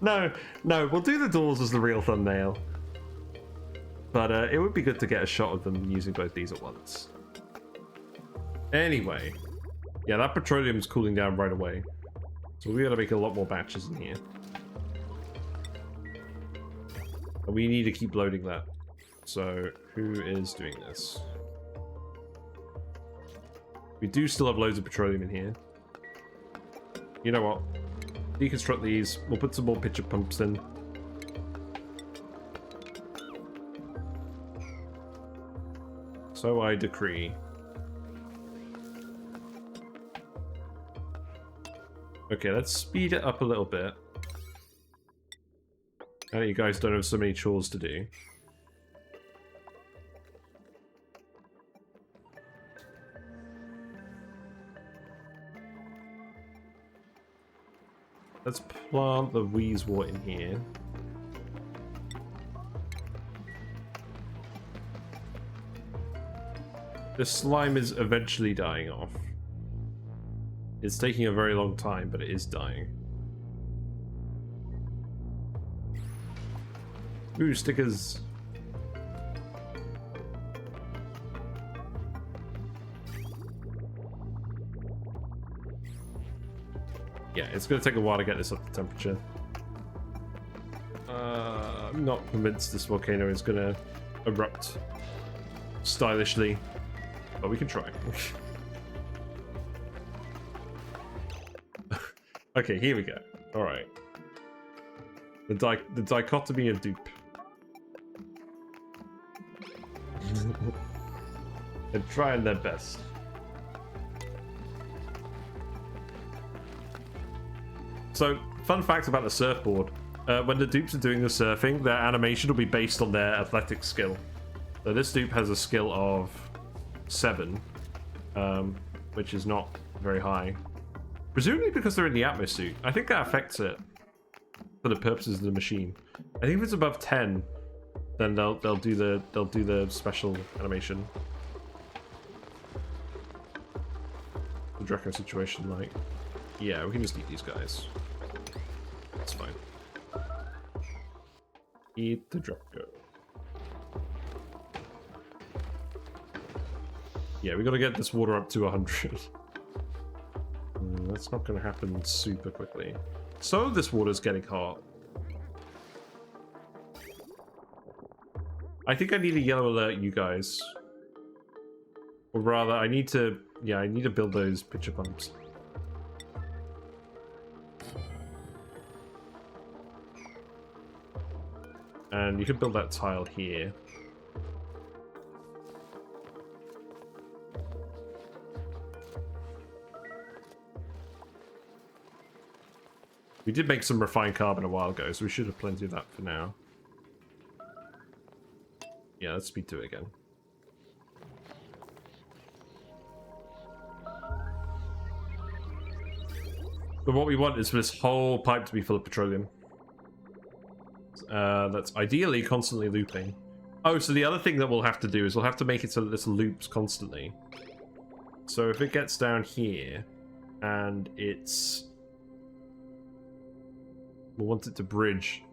No, we'll do the doors as the real thumbnail. But it would be good to get a shot of them using both these at once. Anyway, yeah, that petroleum is cooling down right away, so we gotta make a lot more batches in here. And we need to keep loading that. So, who is doing this? We do still have loads of petroleum in here. You know what? Deconstruct these. We'll put some more pitcher pumps in. So I decree. Okay, let's speed it up a little bit. I know you guys don't have so many chores to do. Let's plant the Weezwort in here. The slime is eventually dying off. It's taking a very long time, but it is dying. Ooh, stickers. Yeah, it's going to take a while to get this up to temperature. I'm not convinced this volcano is going to erupt stylishly, but we can try. Okay, here we go. All right. The dichotomy of dupe. They're trying their best. So, fun fact about the surfboard. When the dupes are doing the surfing, their animation will be based on their athletic skill. So this dupe has a skill of 7, which is not very high. Presumably because they're in the Atmos suit. I think that affects it for the purposes of the machine. I think if it's above 10, then they'll do the special animation. The Draco situation, like, yeah, we can just eat these guys. It's fine. Eat the Draco. Yeah, we got to get this water up to 100. That's not going to happen super quickly. So this water's getting hot. I think I need a yellow alert, you guys. Or rather, I need to build those pitcher pumps. And you can build that tile here. We did make some refined carbon a while ago, so we should have plenty of that for now. Yeah, let's speed to it again. But what we want is for this whole pipe to be full of petroleum. That's ideally constantly looping. Oh, so the other thing that we'll have to do is we'll have to make it so that this loops constantly. So if it gets down here, and it's... we'll want it to bridge.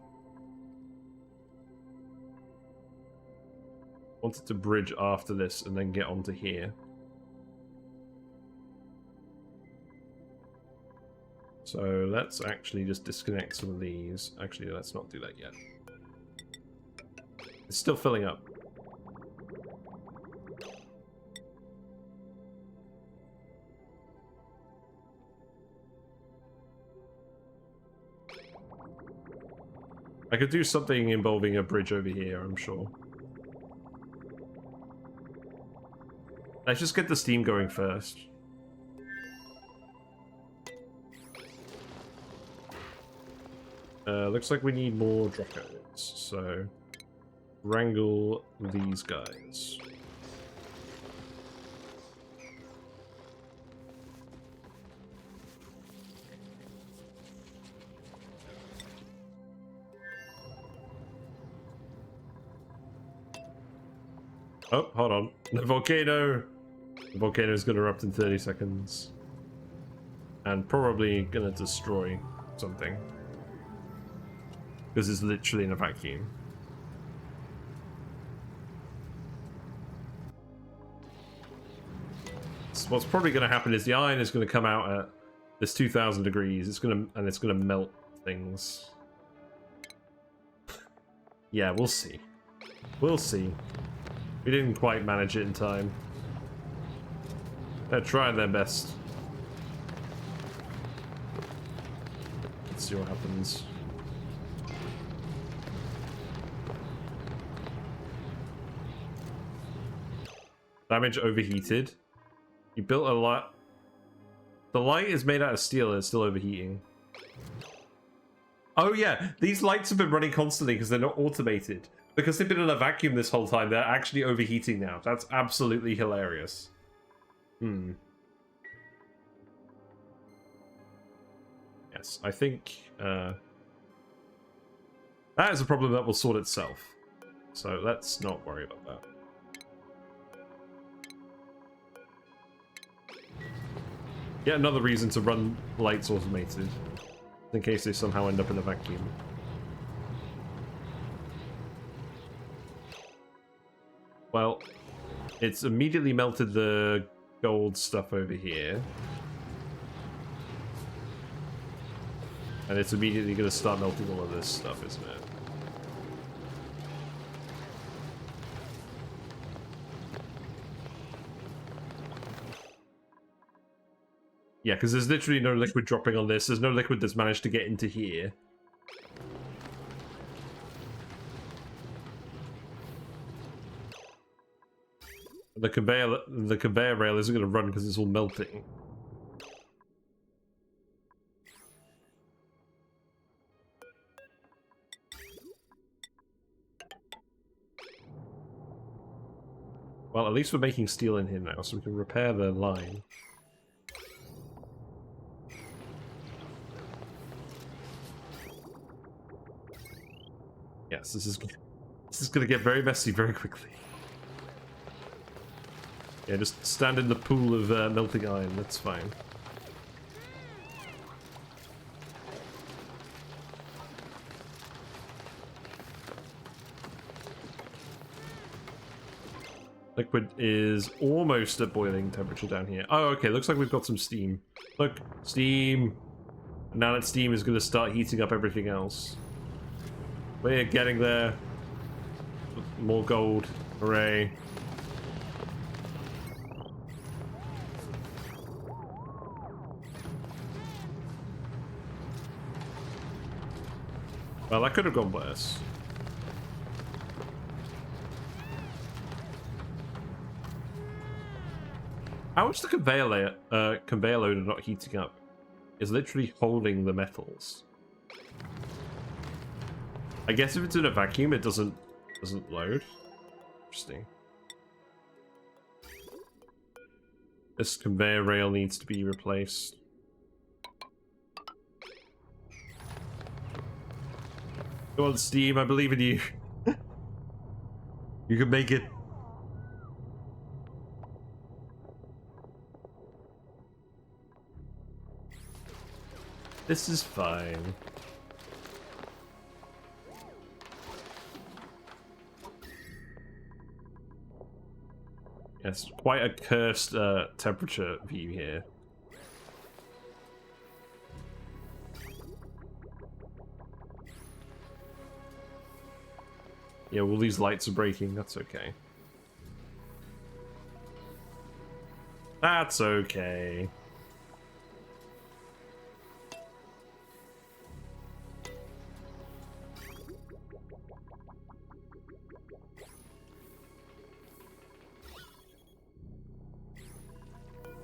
Want it to bridge after this and then get onto here. So let's actually just disconnect some of these. Actually, let's not do that yet. It's still filling up. I could do something involving a bridge over here, I'm sure. Let's just get the steam going first. Looks like we need more Dracos, so wrangle these guys. Oh, hold on. The volcano! The volcano is going to erupt in 30 seconds. And probably going to destroy something. Because it's literally in a vacuum. So what's probably going to happen is the iron is going to come out at this 2,000 degrees. It's going to melt things. Yeah, we'll see. We'll see. We didn't quite manage it in time. They're trying their best. Let's see what happens. Damage overheated. You built a light. The light is made out of steel and it's still overheating. Oh yeah, these lights have been running constantly because they're not automated. Because they've been in a vacuum this whole time, they're actually overheating now. That's absolutely hilarious. Yes, I think that is a problem that will sort itself. So let's not worry about that. Yet another reason to run lights automated, in case they somehow end up in a vacuum. Well, it's immediately melted the gold stuff over here. And it's immediately going to start melting all of this stuff, isn't it? Yeah, because there's literally no liquid dropping on this. There's no liquid that's managed to get into here. The conveyor rail isn't going to run because it's all melting. Well, at least we're making steel in here now, so we can repair the line. Yes, this is going to get very messy very quickly. Yeah, just stand in the pool of melting iron, that's fine. Liquid is almost at boiling temperature down here. Oh, okay, looks like we've got some steam. Look, steam! And now that steam is going to start heating up everything else. We're getting there. More gold. Hooray. Well, that could have gone worse. How is the conveyor loader not heating up? It's literally holding the metals. I guess if it's in a vacuum, it doesn't load. Interesting. This conveyor rail needs to be replaced. Come on, Steam, I believe in you. You can make it. This is fine. Yes, quite a cursed temperature view here. Yeah, well, these lights are breaking. That's okay. That's okay.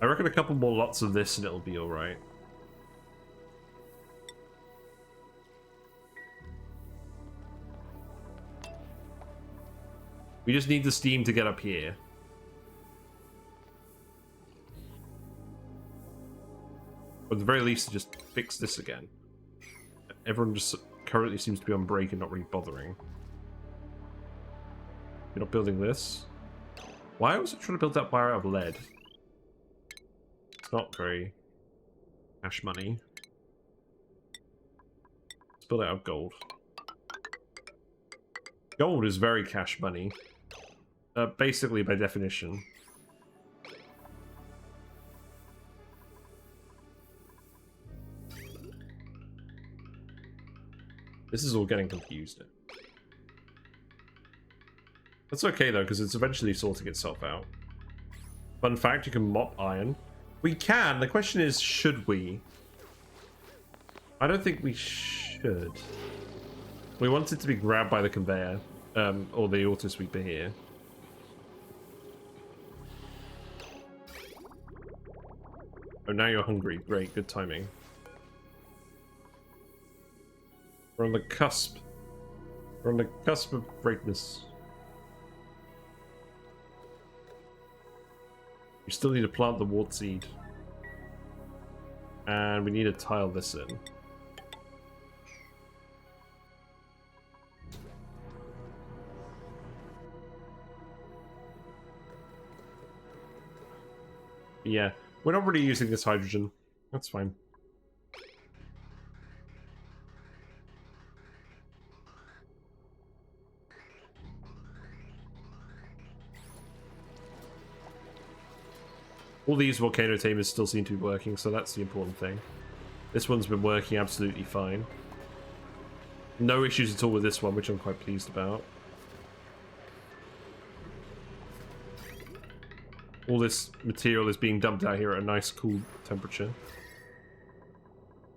I reckon a couple more lots of this and it'll be alright. We just need the steam to get up here. Or at the very least, to just fix this again. Everyone just currently seems to be on break and not really bothering. You're not building this? Why was I trying to build that wire out of lead? It's not very cash money. Let's build it out of gold. Gold is very cash money. Basically, by definition. This is all getting confused. That's okay, though, because it's eventually sorting itself out. Fun fact, you can mop iron. We can. The question is, should we? I don't think we should. We want it to be grabbed by the conveyor. Or the auto sweeper here. Oh, now you're hungry. Great, good timing. We're on the cusp. We're on the cusp of greatness. We still need to plant the wart seed. And we need to tile this in. Yeah, we're not really using this hydrogen. That's fine. All these volcano tamers still seem to be working, so that's the important thing. This one's been working absolutely fine. No issues at all with this one, which I'm quite pleased about. All this material is being dumped out here at a nice cool temperature.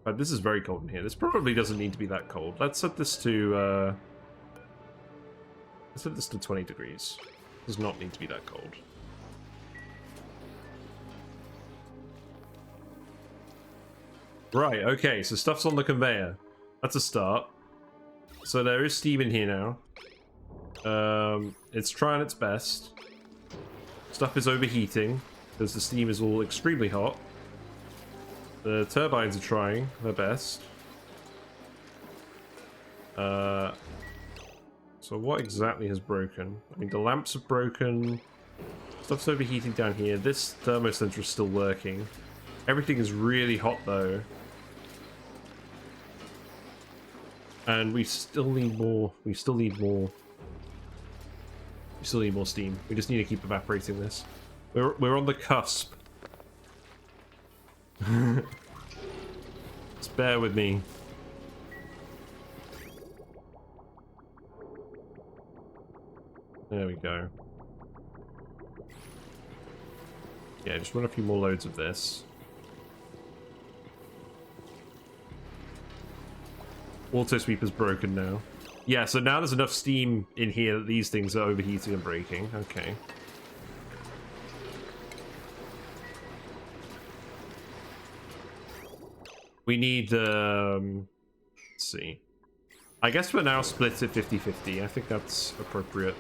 But this is very cold in here. This probably doesn't need to be that cold. Let's set this to 20 degrees. It does not need to be that cold. Right, okay, so stuff's on the conveyor. That's a start. So there is steam in here now. It's trying its best. Stuff is overheating, because the steam is all extremely hot. The turbines are trying their best. So what exactly has broken? I mean, the lamps have broken. Stuff's overheating down here. This thermocenter is still working. Everything is really hot, though. And we still need more. We still need more steam. We just need to keep evaporating this. We're on the cusp. Just bear with me. There we go. Yeah, just run a few more loads of this. Auto sweeper's broken now. Yeah, so now there's enough steam in here that these things are overheating and breaking. Okay. We need, let's see. I guess we're now split at 50-50. I think that's appropriate.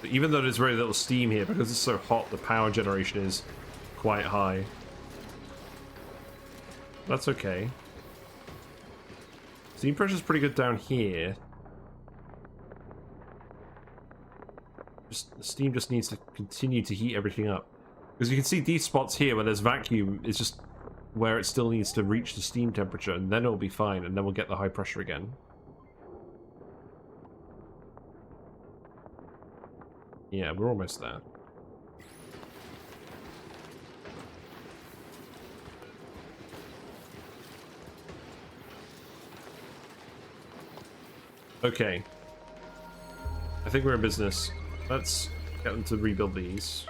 But even though there's very little steam here, because it's so hot, the power generation is quite high. That's okay. Steam pressure's pretty good down here. The steam just needs to continue to heat everything up. Because you can see these spots here where there's vacuum, it's just where it still needs to reach the steam temperature, and then it'll be fine, and then we'll get the high pressure again. Yeah, we're almost there. Okay. I think we're in business. Let's get them to rebuild these.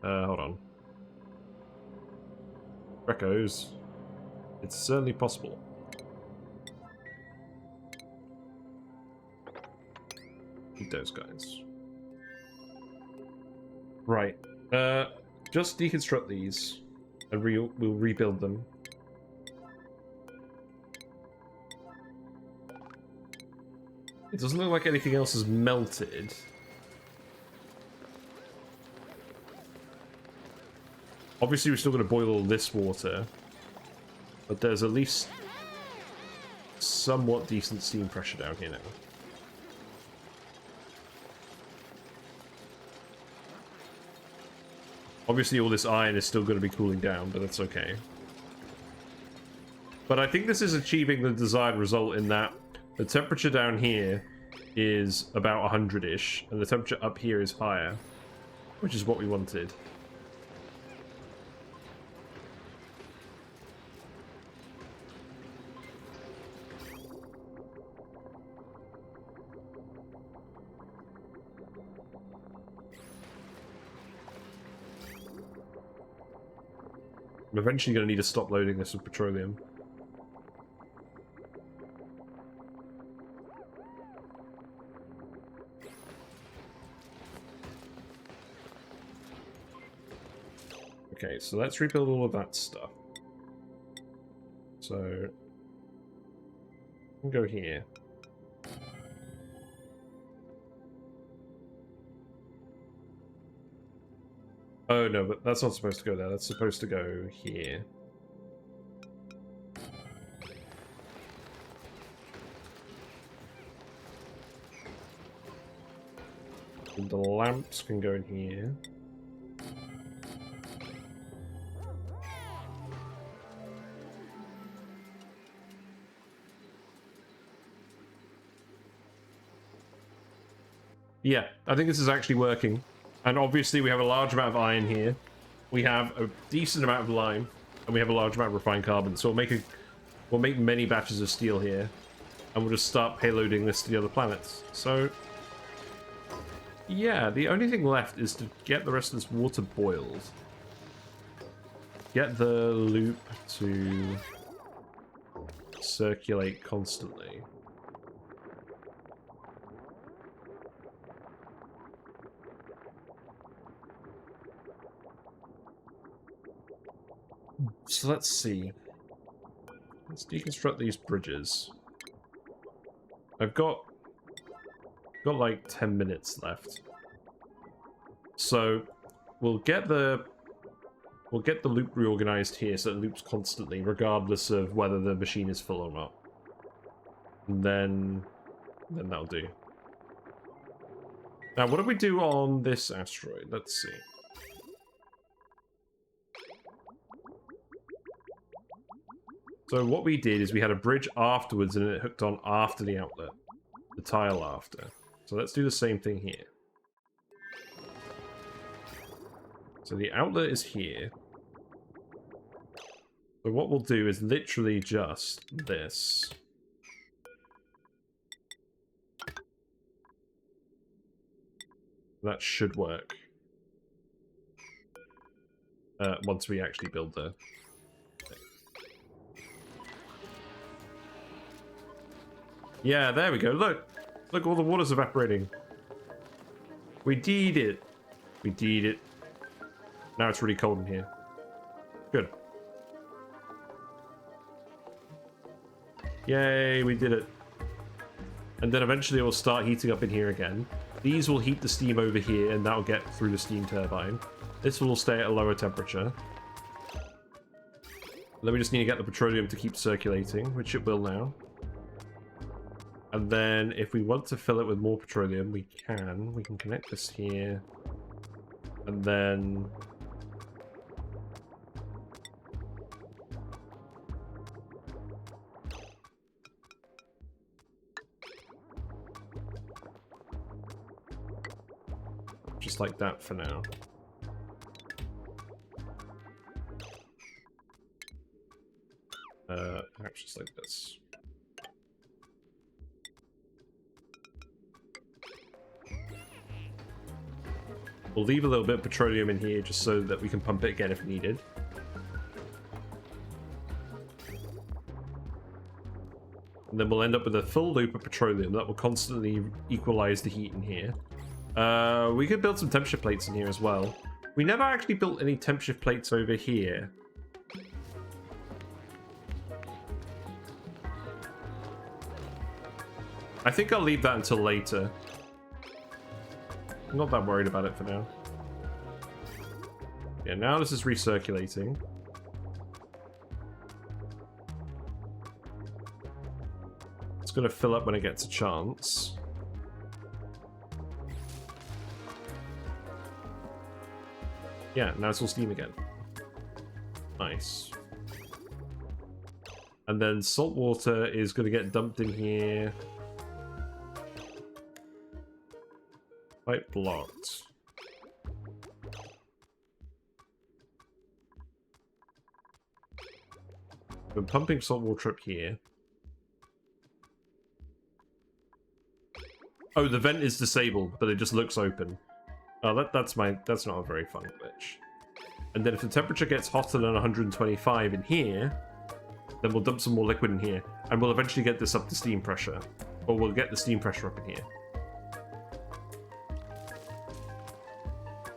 Hold on. Recos. It's certainly possible. Those guys. Right. Just deconstruct these. And we'll rebuild them. It doesn't look like anything else has melted. Obviously, we're still going to boil all this water. But there's at least somewhat decent steam pressure down here now. Obviously, all this iron is still going to be cooling down, but that's okay. But I think this is achieving the desired result in that the temperature down here is about 100-ish, and the temperature up here is higher, which is what we wanted. I'm eventually going to need to stop loading this with petroleum. Okay, so let's rebuild all of that stuff. So, we'll go here. Oh no, but that's not supposed to go there. That's supposed to go here. And the lamps can go in here. Yeah, I think this is actually working. And obviously we have a large amount of iron here. We have a decent amount of lime. And we have a large amount of refined carbon. So we'll make many batches of steel here. And we'll just start payloading this to the other planets. So, yeah, the only thing left is to get the rest of this water boiled. Get the loop to circulate constantly. So let's see. Let's deconstruct these bridges. I've got like 10 minutes left. So we'll get the loop reorganized here so it loops constantly, regardless of whether the machine is full or not. And then that'll do. Now, what do we do on this asteroid? Let's see. So what we did is we had a bridge afterwards and it hooked on after the outlet. The tile after. So let's do the same thing here. So the outlet is here. So what we'll do is literally just this. That should work. Once we actually build the... Yeah, there we go. Look! Look, all the water's evaporating. We did it. We did it. Now it's really cold in here. Good. Yay, we did it. And then eventually it will start heating up in here again. These will heat the steam over here, and that'll get through the steam turbine. This will stay at a lower temperature. Then we just need to get the petroleum to keep circulating, which it will now. And then if we want to fill it with more petroleum, we can. We can connect this here. And then... just like that for now. Perhaps just like this. We'll leave a little bit of petroleum in here just so that we can pump it again if needed. And then we'll end up with a full loop of petroleum that will constantly equalize the heat in here. We could build some temperature plates in here as well. We never actually built any temperature plates over here. I think I'll leave that until later. I'm not that worried about it for now. Yeah, now this is recirculating. It's going to fill up when it gets a chance. Yeah, now it's all steam again. Nice. And then salt water is going to get dumped in here. Pipe blocked. Been pumping salt water up here. Oh, the vent is disabled, but it just looks open. Oh, that's not a very fun glitch. And then if the temperature gets hotter than 125 in here, then we'll dump some more liquid in here, and we'll eventually get this up to steam pressure. Or we'll get the steam pressure up in here.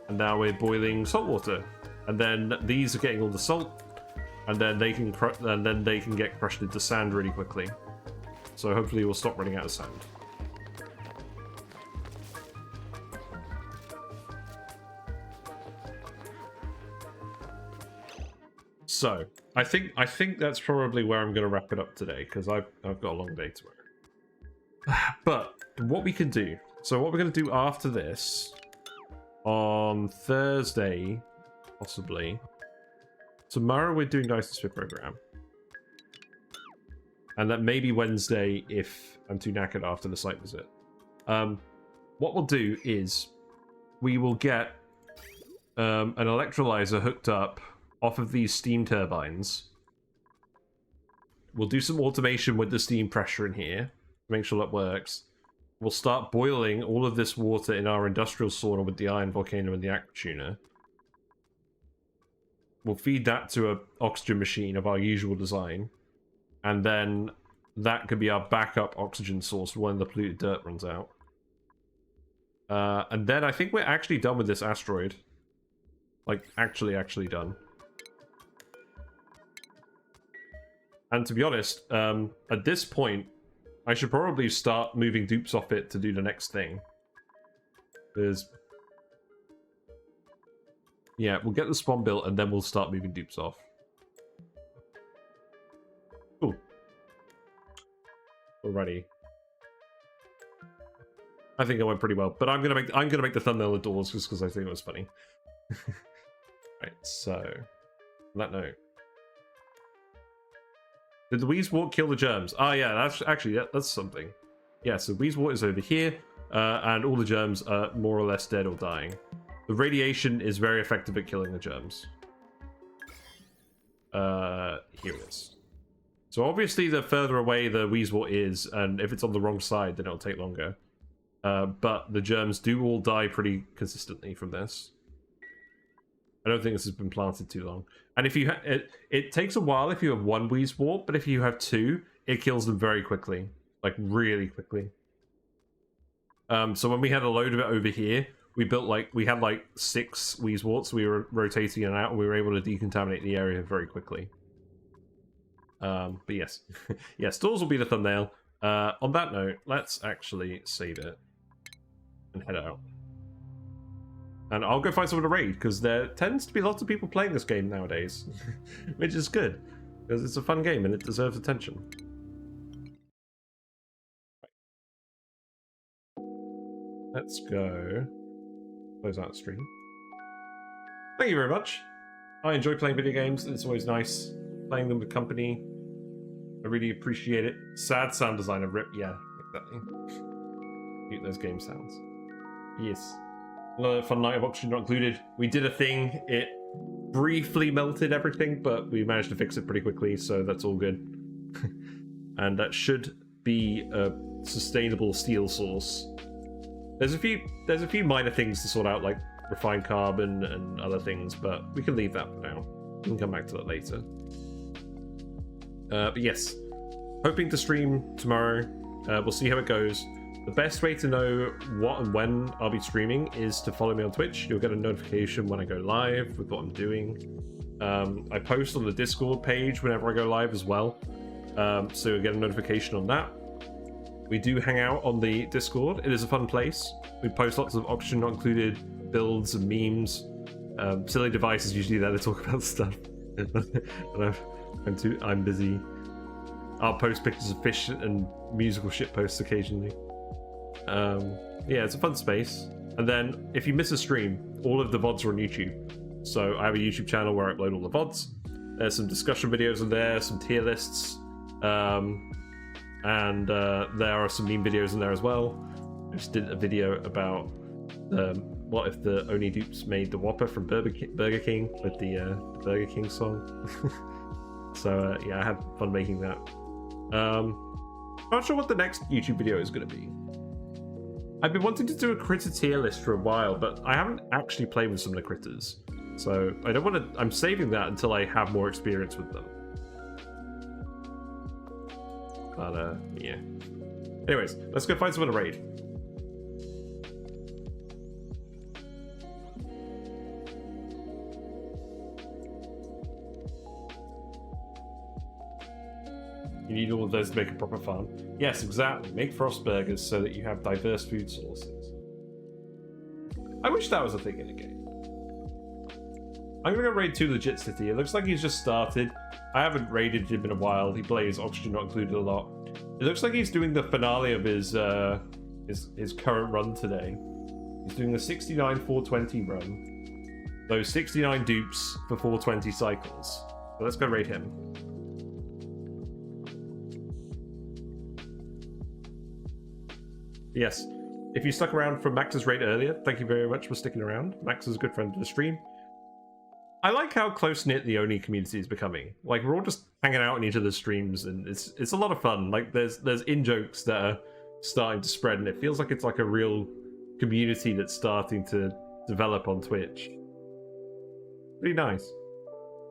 And now we're boiling salt water. And then these are getting all the salt, and then they can get crushed into sand really quickly. So hopefully we'll stop running out of sand. So I think that's probably where I'm going to wrap it up today, because I've got a long day tomorrow. But what we can do, so what we're going to do after this, on Thursday, possibly. Tomorrow we're doing Dice and Spit program. And that may be Wednesday if I'm too knackered after the site visit. What we'll do is we will get an electrolyzer hooked up off of these steam turbines. We'll do some automation with the steam pressure in here to make sure that works. We'll start boiling all of this water in our industrial sauna with the Iron Volcano and the aqua tuner. We'll feed that to an oxygen machine of our usual design, and then that could be our backup oxygen source when the polluted dirt runs out. And then I think we're actually done with this asteroid. Like, actually done. And to be honest, at this point, I should probably start moving dupes off it to do the next thing. Yeah, we'll get the spawn built and then we'll start moving dupes off. Cool. Alrighty. I think it went pretty well, but I'm gonna make the thumbnail indoors just because I think it was funny. Right, so on that note. Did the Wheezewort kill the germs? Oh yeah, that's something. Yeah, so Wheezewort is over here, and all the germs are more or less dead or dying. The radiation is very effective at killing the germs. Here it is. So obviously the further away the Wheezewort is, and if it's on the wrong side, then it'll take longer. But the germs do all die pretty consistently from this. I don't think this has been planted too long. And if you it takes a while if you have one Wheezewort, but if you have two, it kills them very quickly. Like, really quickly. So when we had a load of it over here, we had like 6 Wheezeworts. We were rotating in and out, and we were able to decontaminate the area very quickly. But yes. Yeah, stores will be the thumbnail. On that note, let's actually save it and head out. And I'll go find someone to raid, because there tends to be lots of people playing this game nowadays. Which is good, because it's a fun game and it deserves attention. Let's go. Close out the stream. Thank you very much. I enjoy playing video games, and it's always nice playing them with company. I really appreciate it. Sad sound designer, rip. Yeah, exactly. Cute those game sounds. Yes. Another fun night of oxygen not included. We did a thing. It briefly melted everything, but we managed to fix it pretty quickly, so that's all good. And that should be a sustainable steel source. There's a few minor things to sort out, like refined carbon and other things, but we can leave that for now. We can come back to that later. But yes, hoping to stream tomorrow. We'll see how it goes. The best way to know what and when I'll be streaming is to follow me on Twitch. You'll get a notification when I go live with what I'm doing. I post on the Discord page whenever I go live as well. So you'll get a notification on that. We do hang out on the Discord. It is a fun place. We post lots of oxygen not included builds and memes. Silly devices usually there to talk about stuff. And I'm busy. I'll post pictures of fish and musical shit posts occasionally. Yeah, it's a fun space. And then if you miss a stream, all of the VODs are on YouTube. So I have a YouTube channel where I upload all the VODs. There's some discussion videos on there, some tier lists, and there are some meme videos in there as well. I just did a video about what if the Oni dupes made the Whopper from Burger King with the Burger King song. So yeah, I had fun making that. Not sure what the next YouTube video is going to be. I've been wanting to do a critter tier list for a while, but I haven't actually played with some of the critters. So I don't want to... I'm saving that until I have more experience with them. But, yeah. Anyways, let's go find someone to raid. You need all of those to make a proper farm. Yes, exactly. Make frost burgers so that you have diverse food sources. I wish that was a thing in a game. I'm gonna go raid 2 Legit City. It looks like he's just started. I haven't raided him in a while. He plays Oxygen Not Included a lot. It looks like he's doing the finale of his current run today. He's doing the 69 420 run. Those 69 dupes for 420 cycles. So let's go raid him. Yes, if you stuck around for Max's raid earlier, thank you very much for sticking around. Max is a good friend of the stream. I like how close-knit the Oni community is becoming. Like, we're all just hanging out in each other's streams, and it's a lot of fun. Like, there's in-jokes that are starting to spread, and it feels like it's like a real community that's starting to develop on Twitch. Pretty nice.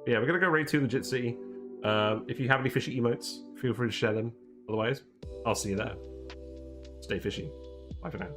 Yeah, we're gonna go raid 2 Legit City. If you have any fishy emotes, feel free to share them. Otherwise, I'll see you there. Stay fishy. Bye for now.